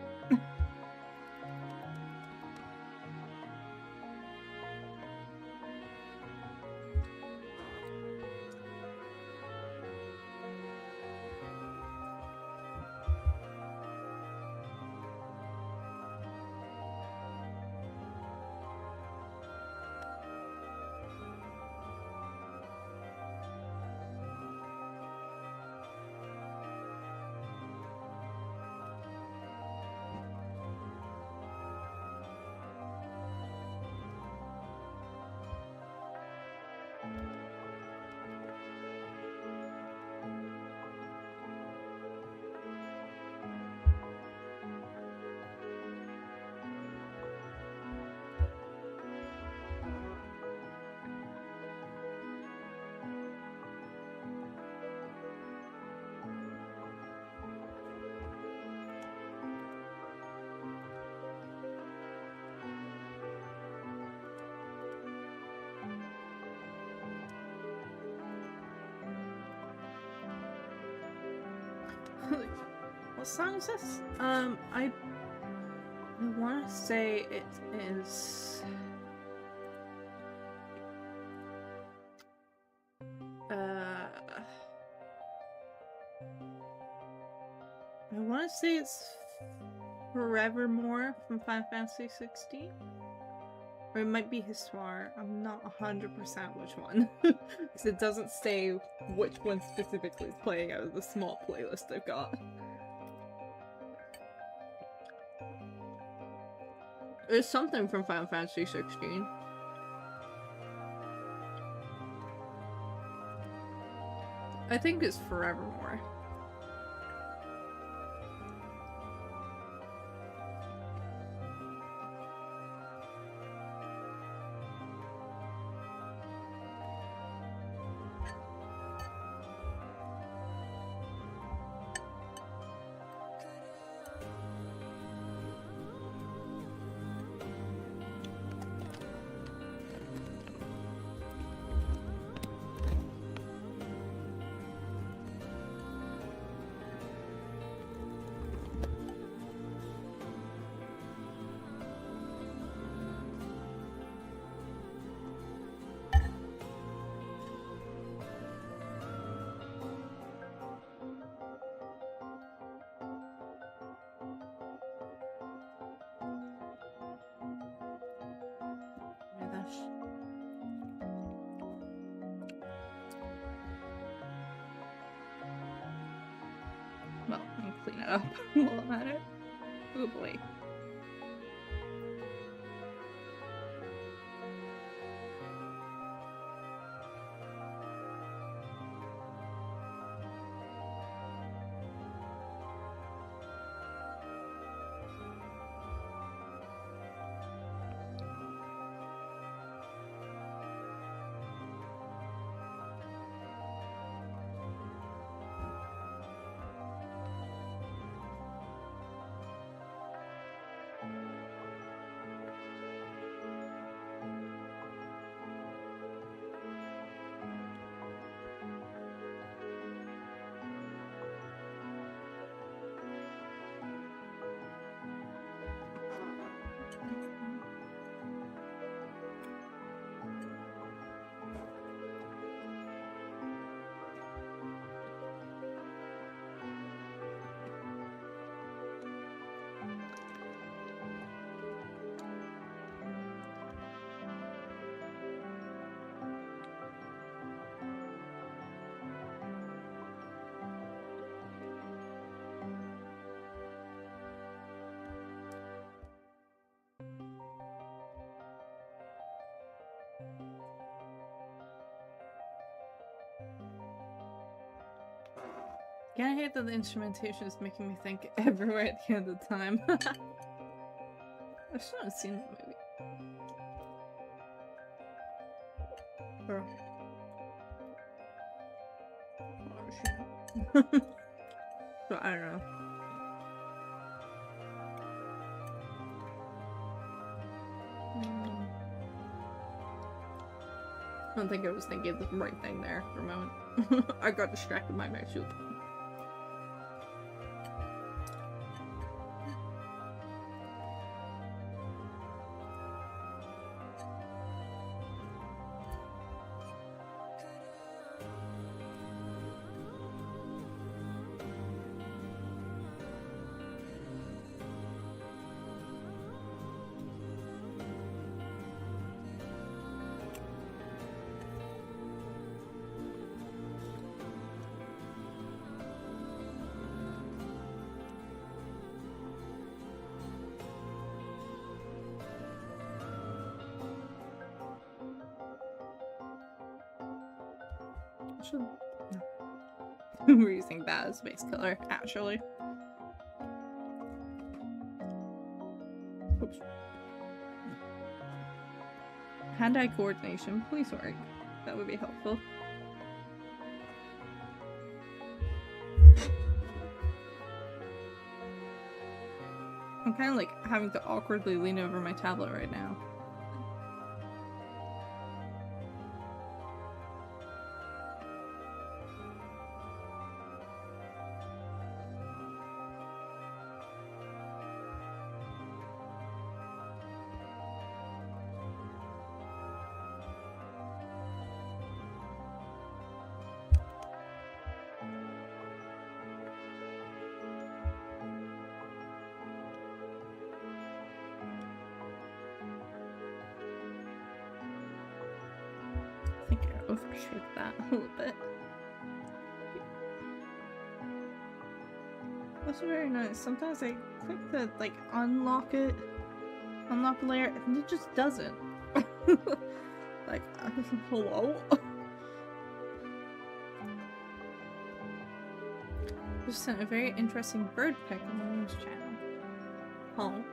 What song is this? I want to say it is. I want to say it's Forevermore from Final Fantasy 16? Or it might be Histoire. I'm not 100% which one. Because it doesn't say which one specifically is playing out of the small playlist I've got. There's something from Final Fantasy 16. I think it's Forevermore. Well, I'll clean it up while I'm at it. Oh boy. Yeah, I hate that the instrumentation is making me think everywhere at the end of the time. I still haven't seen that movie. Or... oh, shit. So, I don't know. I don't think I was thinking of the right thing there for a moment. I got distracted by my soup. We're using that as base color, actually. Oops. Hand-eye coordination, please work. That would be helpful. I'm kind of like having to awkwardly lean over my tablet right now. overshape that a little bit. That's very nice. Sometimes I click to like unlock a layer and it just doesn't. Like, hello? Just sent a very interesting bird pic on the news channel. Oh.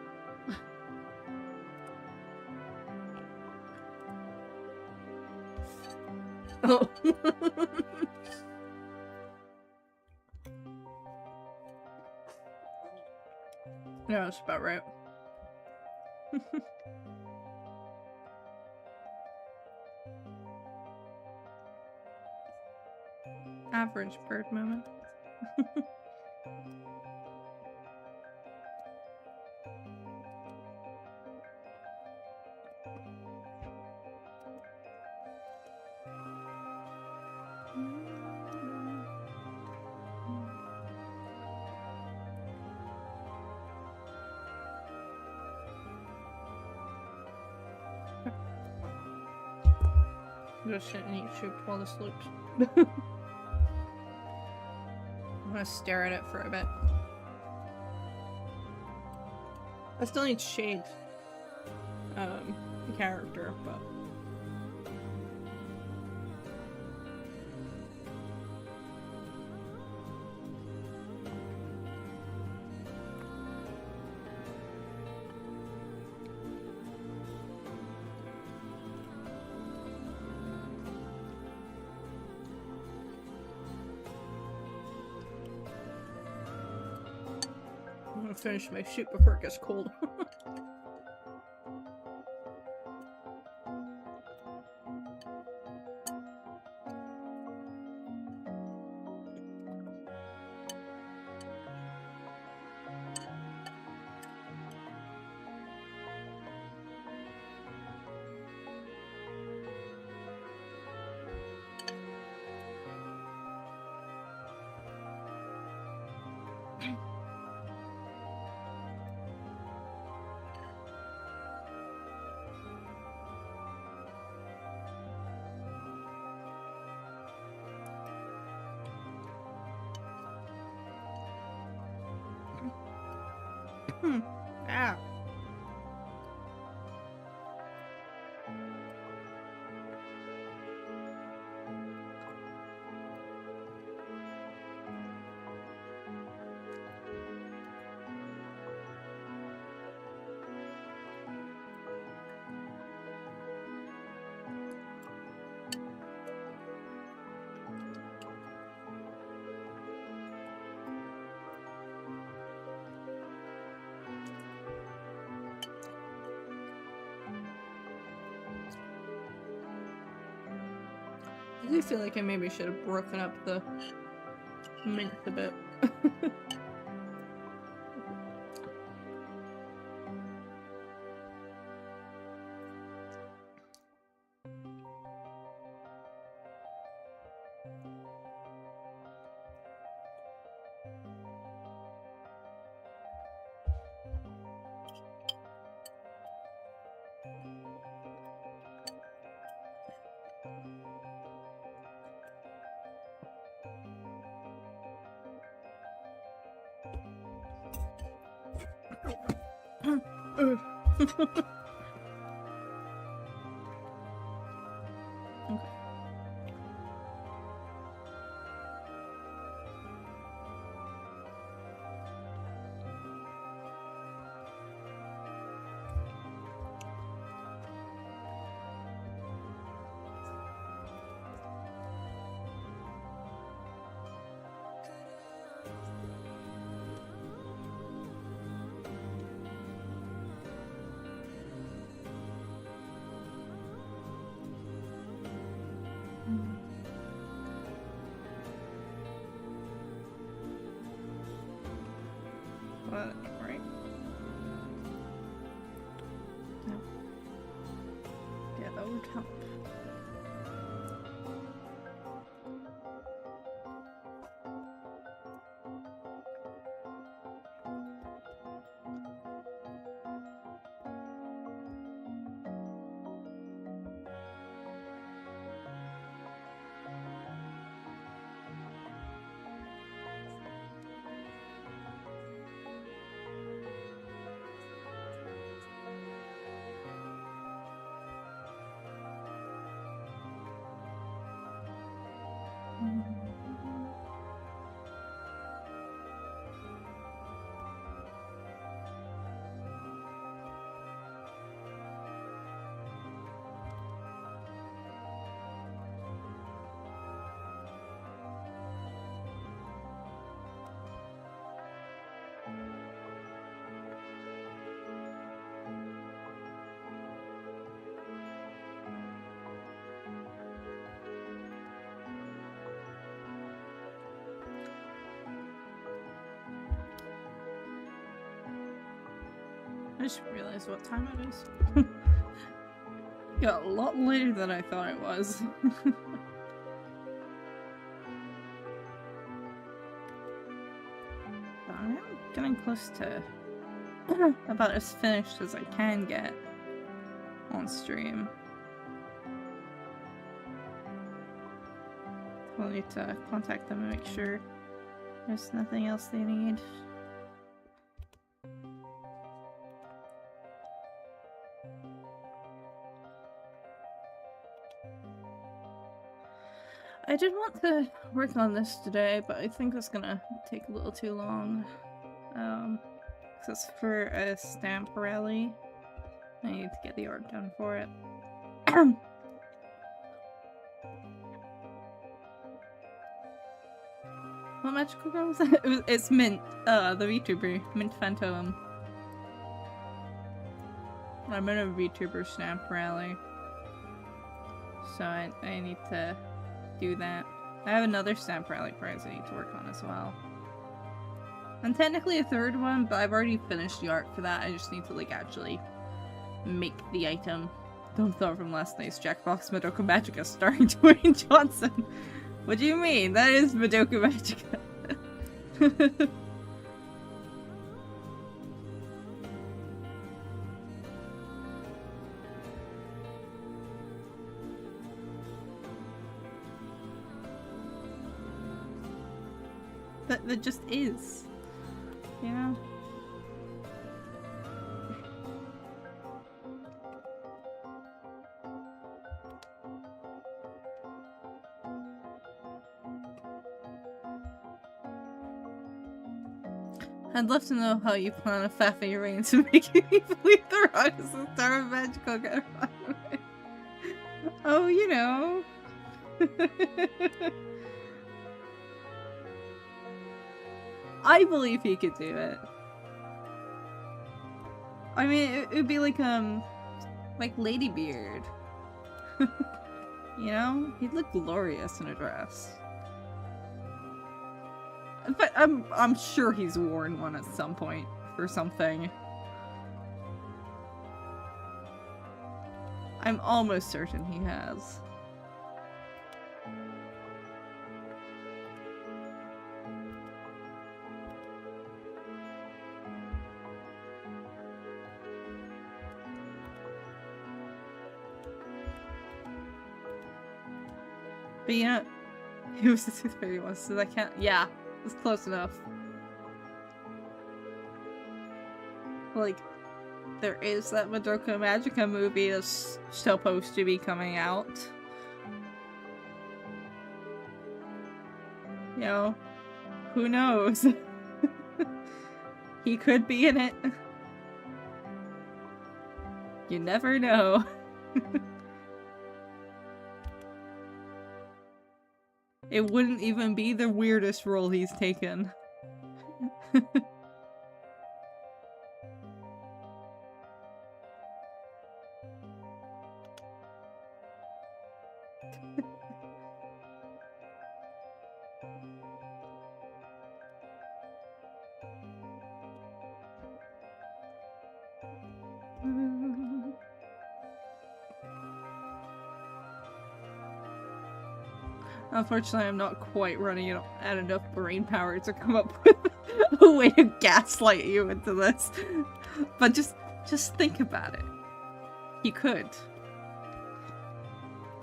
Oh. Yeah, that's about right. Average bird moment. Just sit and eat soup while this loops. I'm gonna stare at it for a bit. I still need shade. The character, but. I'm gonna finish my soup before it gets cold. Ah. I do feel like I maybe should have broken up the mint a bit. Okay. Well, right. No. Yeah, that would help. just realized what time it is. Got a lot later than I thought it was. I'm getting close to about as finished as I can get on stream. We'll need to contact them and make sure there's nothing else they need. I did want to work on this today, but I think it's gonna take a little too long. Because it's for a stamp rally. I need to get the art done for it. What magical girl was that? It's Mint, the VTuber, Mint Phantom. I'm in a VTuber stamp rally. So I need to do that. I have another stamp rally prize I need to work on as well. And technically a third one, but I've already finished the art for that. I just need to like actually make the item. Don't throw from last night's Jackbox Madoka Magica starring Dwayne Johnson. What do you mean? That is Madoka Magica. That just is, you know? I'd love to know how you plan on faffing your way into making me believe the rock is the star of magical get away. Oh, you know. I believe he could do it. I mean, it would be like Ladybeard. You know? He'd look glorious in a dress. But I'm sure he's worn one at some point for something. I'm almost certain he has. But you know, he was the Tooth Fairy once, so that can't. Yeah, it's close enough. Like, there is that Madoka Magica movie that's supposed to be coming out. You know, who knows? He could be in it. You never know. It wouldn't even be the weirdest role he's taken. Unfortunately, I'm not quite running at enough brain power to come up with a way to gaslight you into this. But just think about it. He could.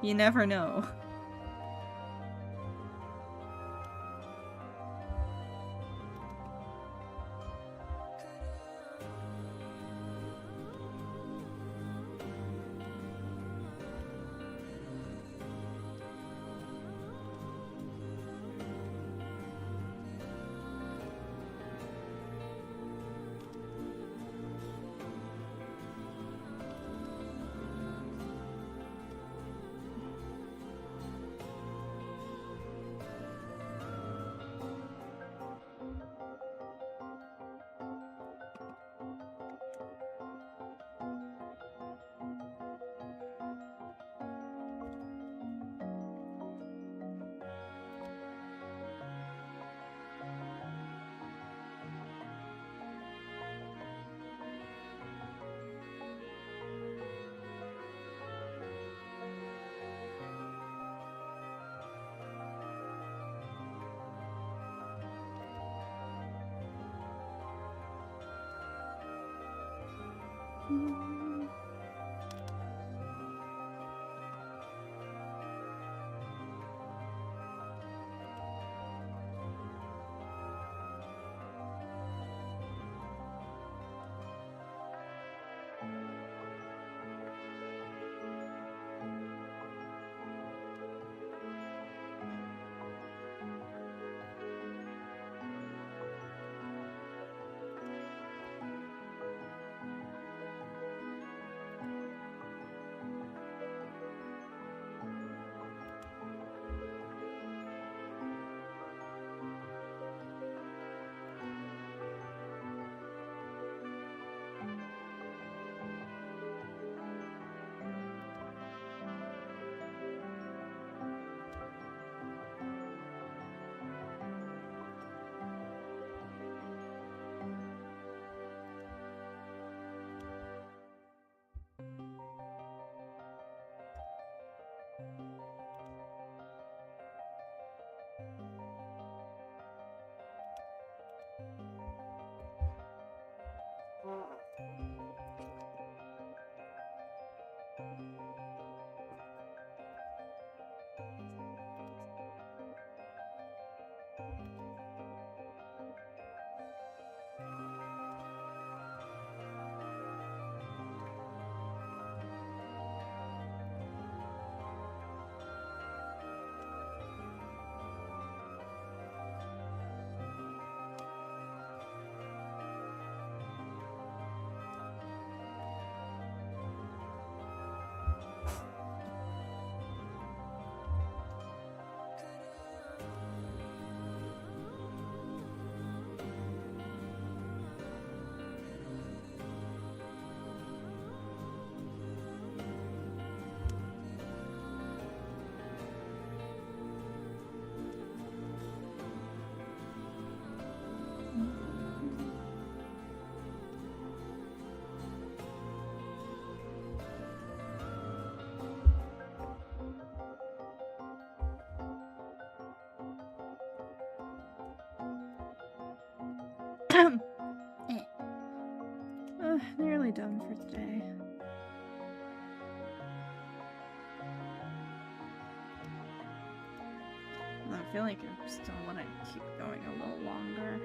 You never know. Nearly done for today. I feel like I still want to keep going a little longer.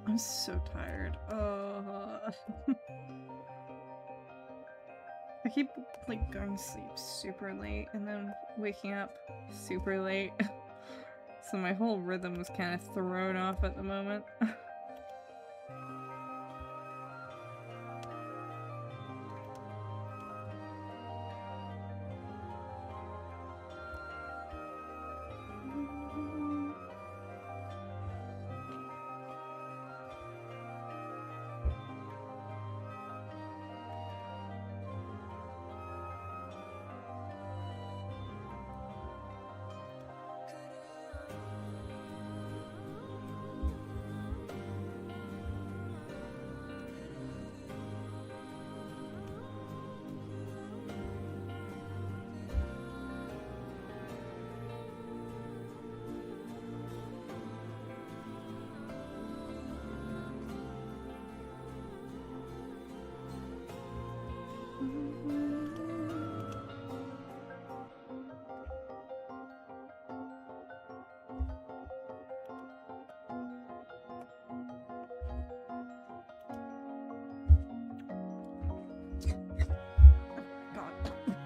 I'm so tired. I keep like going to sleep super late and then waking up super late. So my whole rhythm was kind of thrown off at the moment.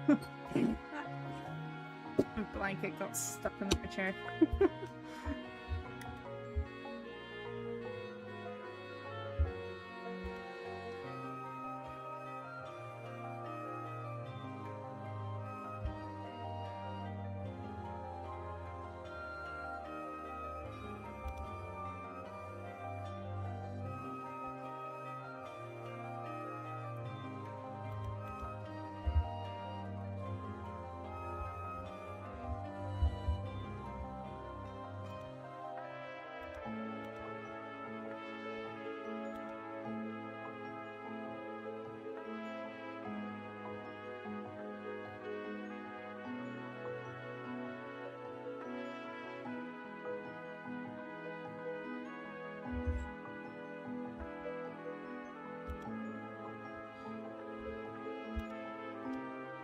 My blanket got stuck in my chair.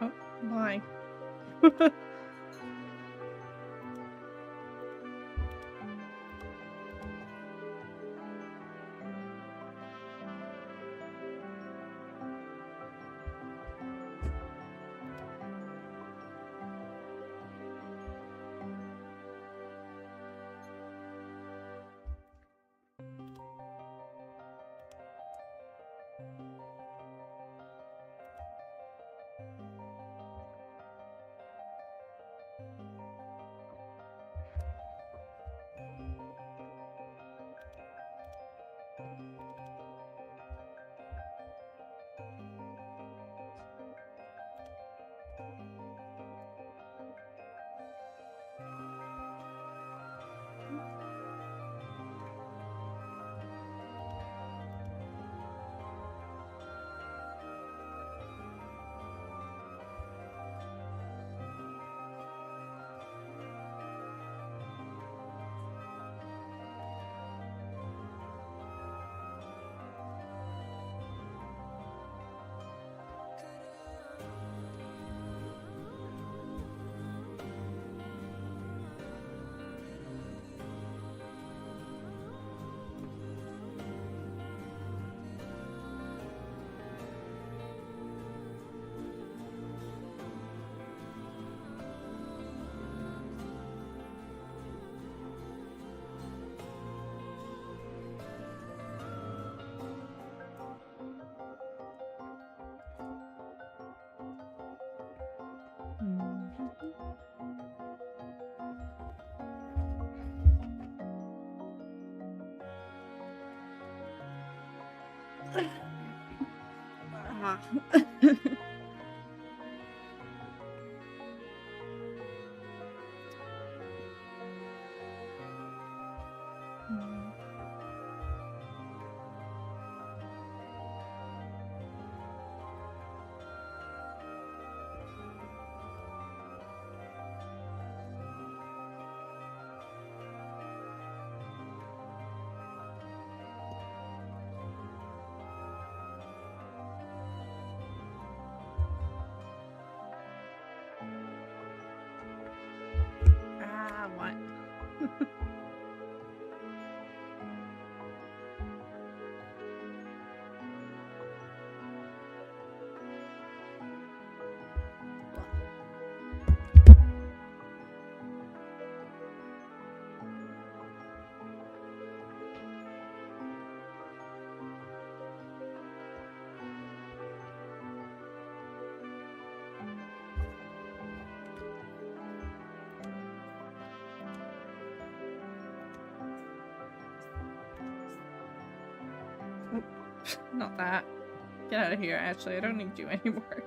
Oh, why? What? Not that. Get out of here, actually. I don't need you anymore.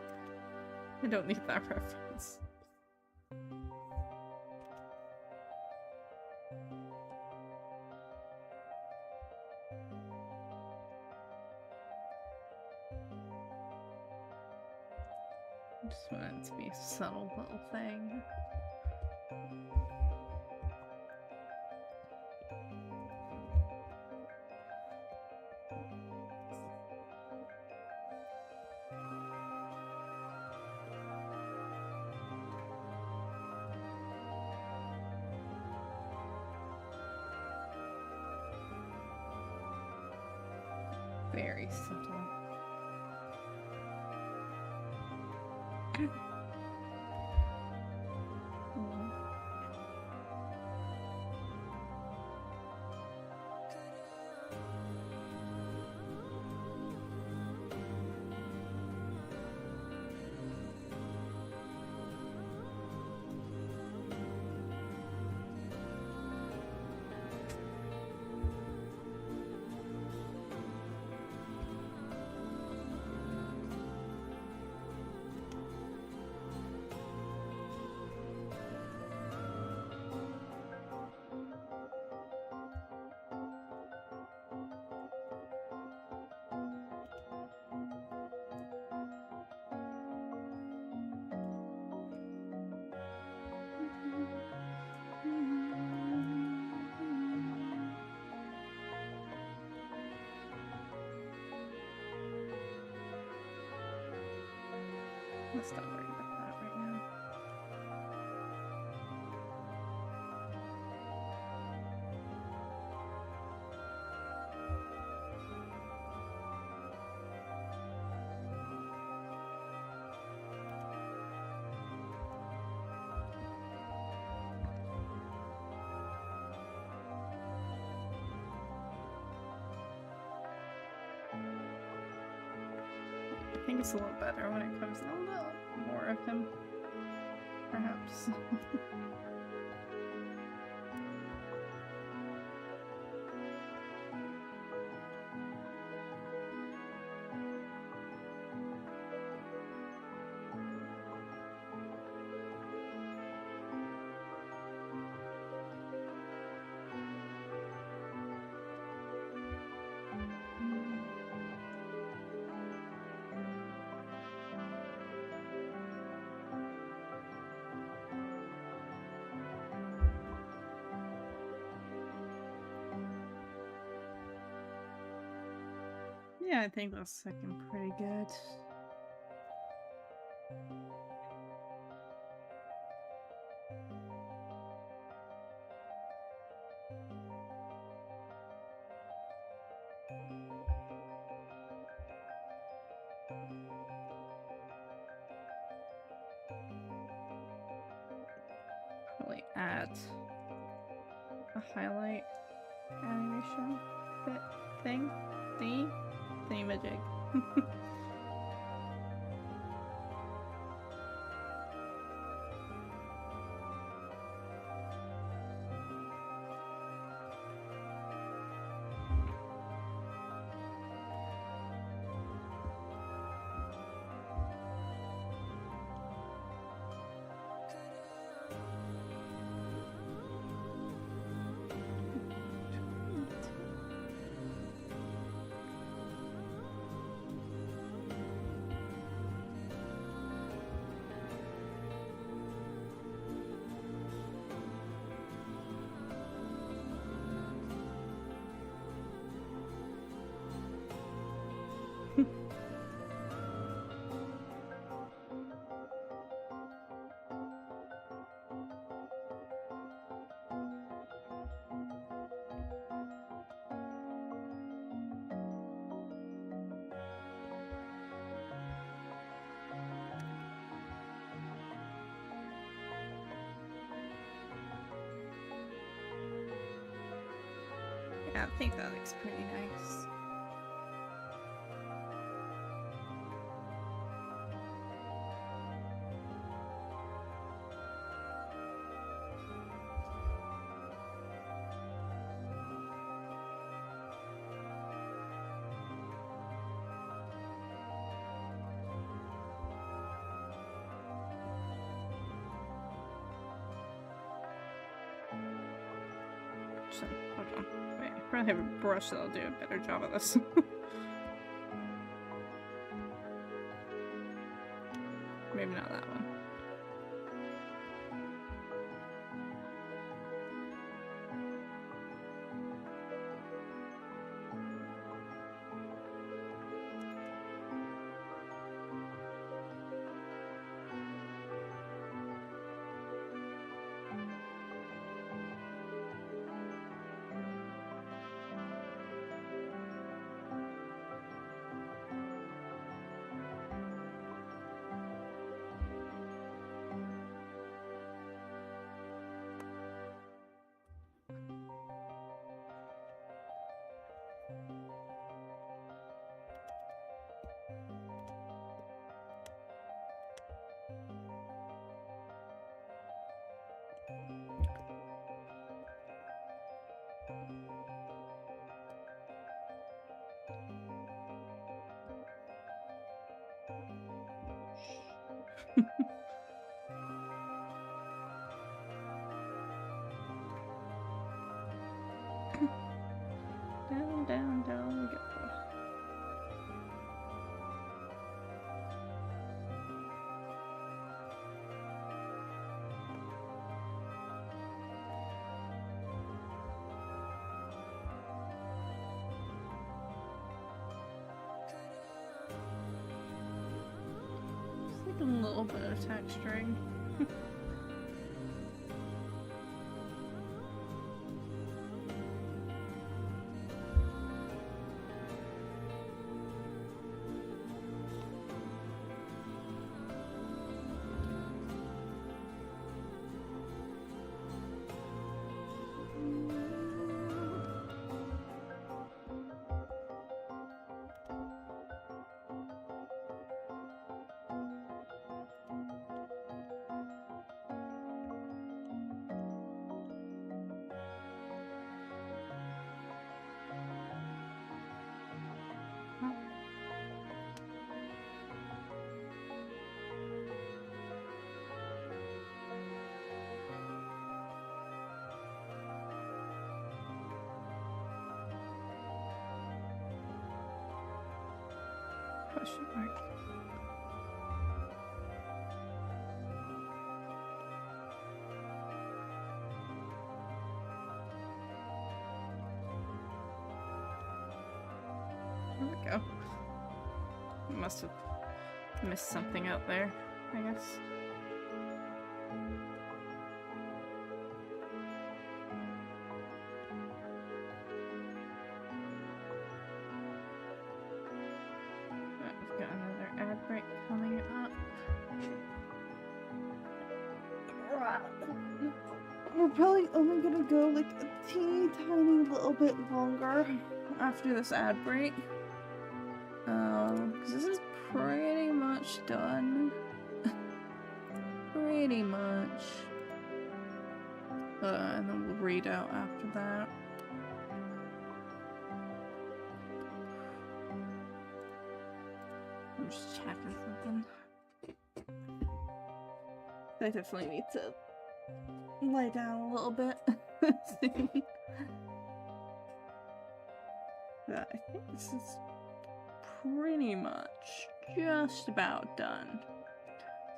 I don't need that reference. I just want it to be a subtle little thing. Very subtle. let's stop worrying about that right now. I think it's a little better when it comes in a little more of him, perhaps. Yeah, I think that's looking pretty good. Probably add a highlight animation bit thing. Thingamajig. Yeah, I think that looks pretty nice. So, hold on. Wait, I probably have a brush that'll do a better job of this. Maybe not that one. Down we go. A little bit of texturing. Question mark. There we go. Must have missed something out there, I guess. We've got another ad break coming up. We're probably only gonna go like a teeny tiny little bit longer after this ad break. Because this is pretty much done. Pretty much. And then we'll read out after that. I'm just checking something. I definitely need to lie down a little bit soon. But I think this is pretty much just about done.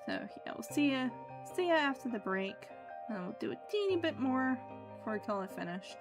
So yeah, we'll see ya after the break. And we'll do a teeny bit more before we call it finished.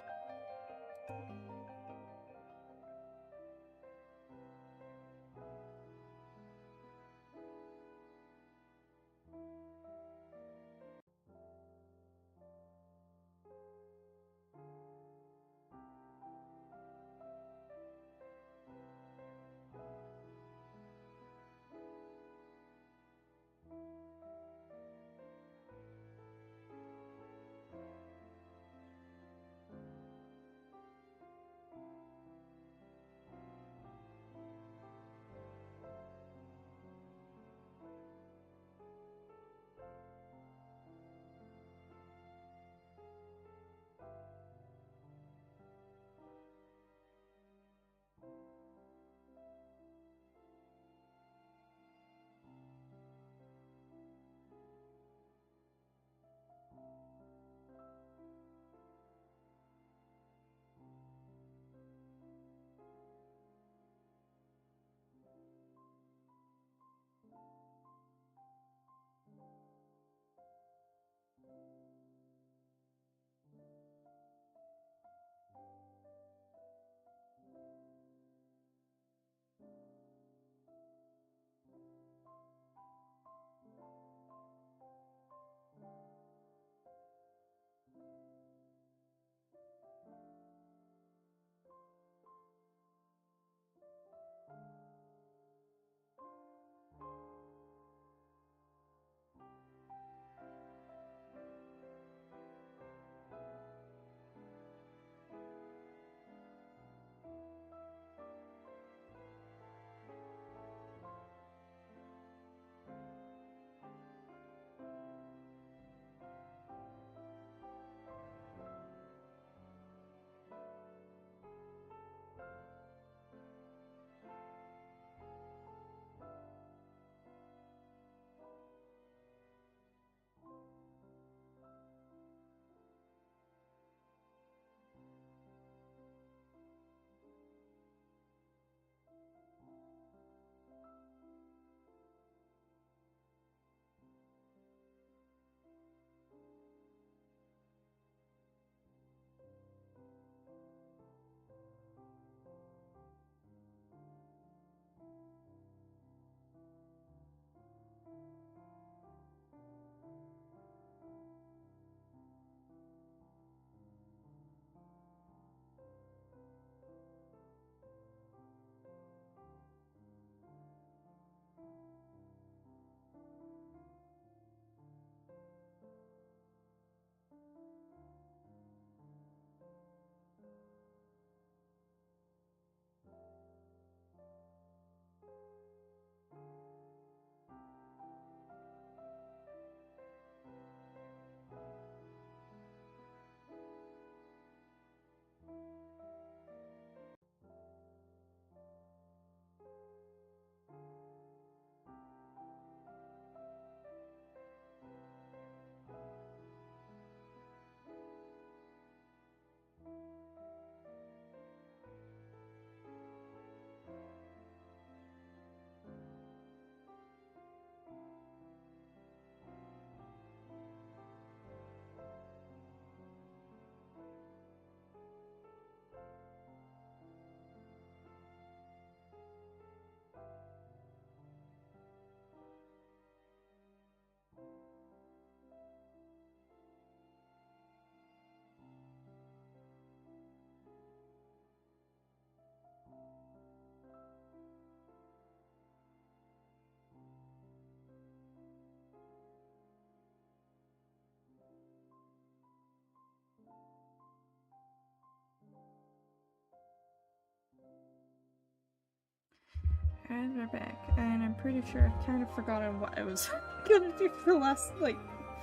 And we're back, and I'm pretty sure I've kind of forgotten what I was gonna do for the last, like,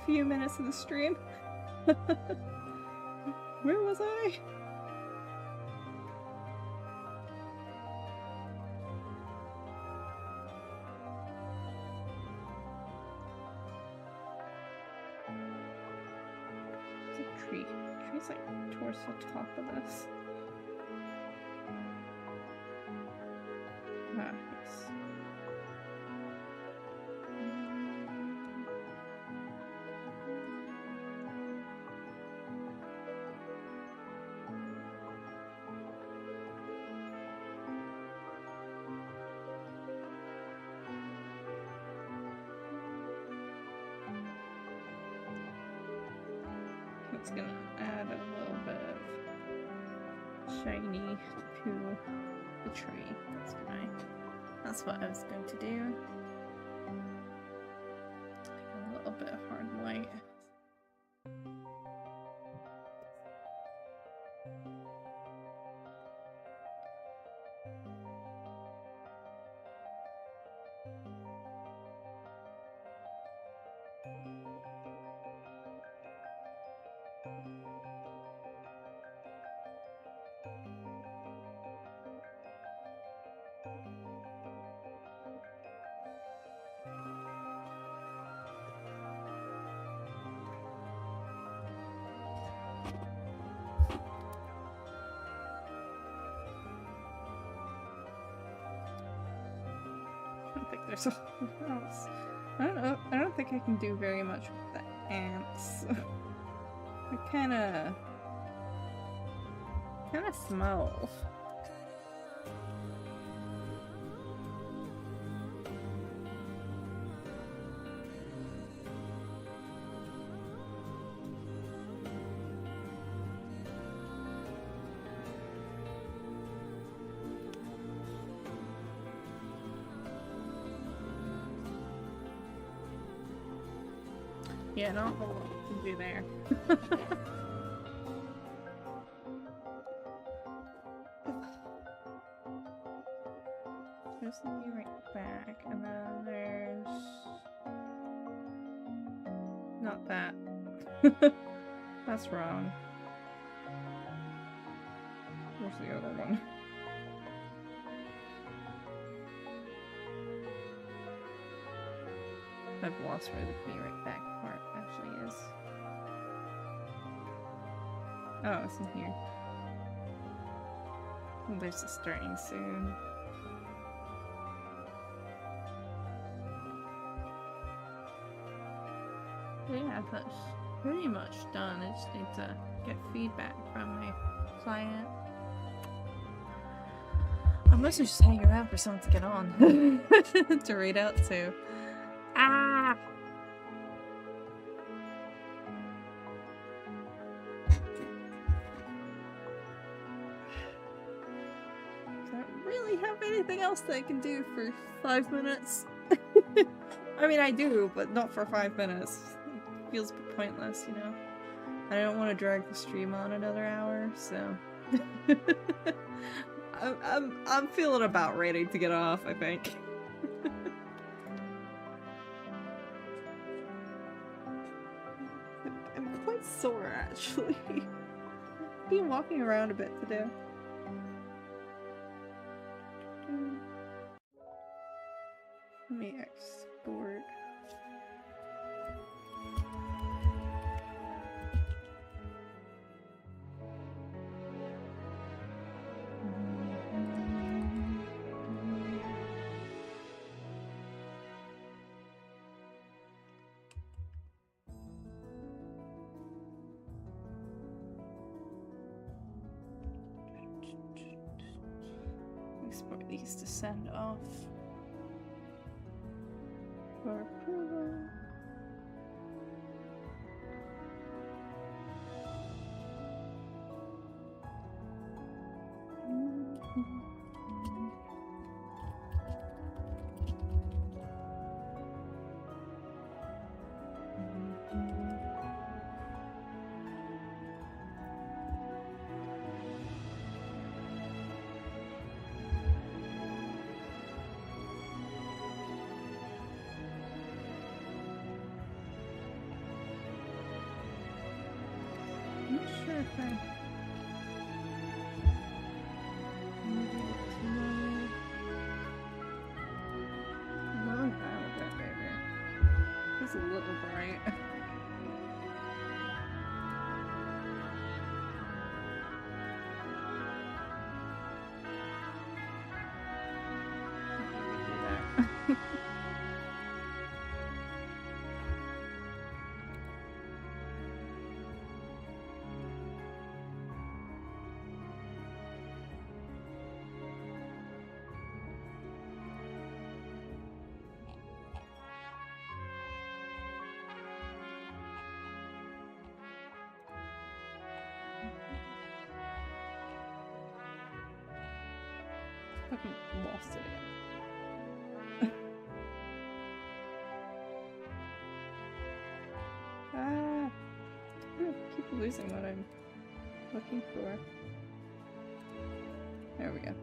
few minutes of the stream. Where was I? There's a tree. The tree's, like, towards the top of this. Ah, yes. It's gonna add a little bit of shiny to the tree. That's what I was going to do. A little bit of hard light. There's something else. I don't know. I don't think I can do very much with the ants. They kinda smell. Yeah, not a whole lot to do there. There's the view right back, and then there's... not that. That's wrong. Where's the other one? I've lost where the view right back part actually is. Oh, it's in here. Well, there's the starting soon. Yeah, that's pretty much done. I just need to get feedback from my client. I'm mostly just hanging around for someone to get on to read out to. Ah! Don't really have anything else that I can do for 5 minutes. I mean, I do, but not for 5 minutes. It feels a bit pointless, you know? I don't want to drag the stream on another hour, so... I'm feeling about ready to get off, I think. I'm quite sore, actually. Been walking around a bit today. Let me export. Export these to send off for approval. a little bright. Fucking lost it again. Ah! I keep losing what I'm looking for. There we go.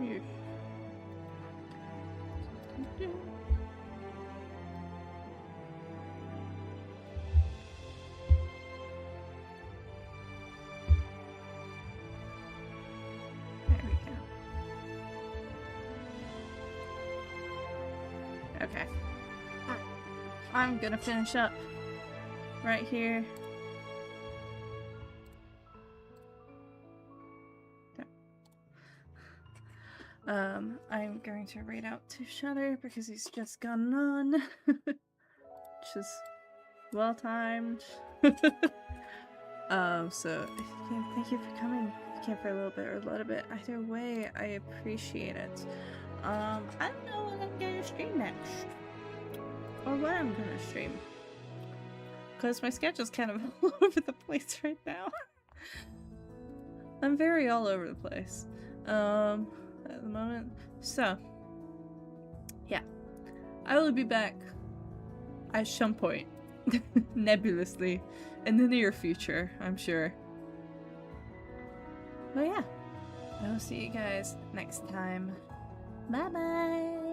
Yeesh. Okay. I'm gonna finish up right here. I'm going to read out to Shutter because he's just gone on, which is well timed. So thank you for coming. If you came for a little bit or a little bit, either way, I appreciate it. I don't know what I'm gonna stream next, or what I'm gonna stream, because my schedule's kind of all over the place right now. I'm very all over the place at the moment. So yeah, I will be back at some point, nebulously, in the near future, I'm sure. But yeah, I will see you guys next time. Bye bye!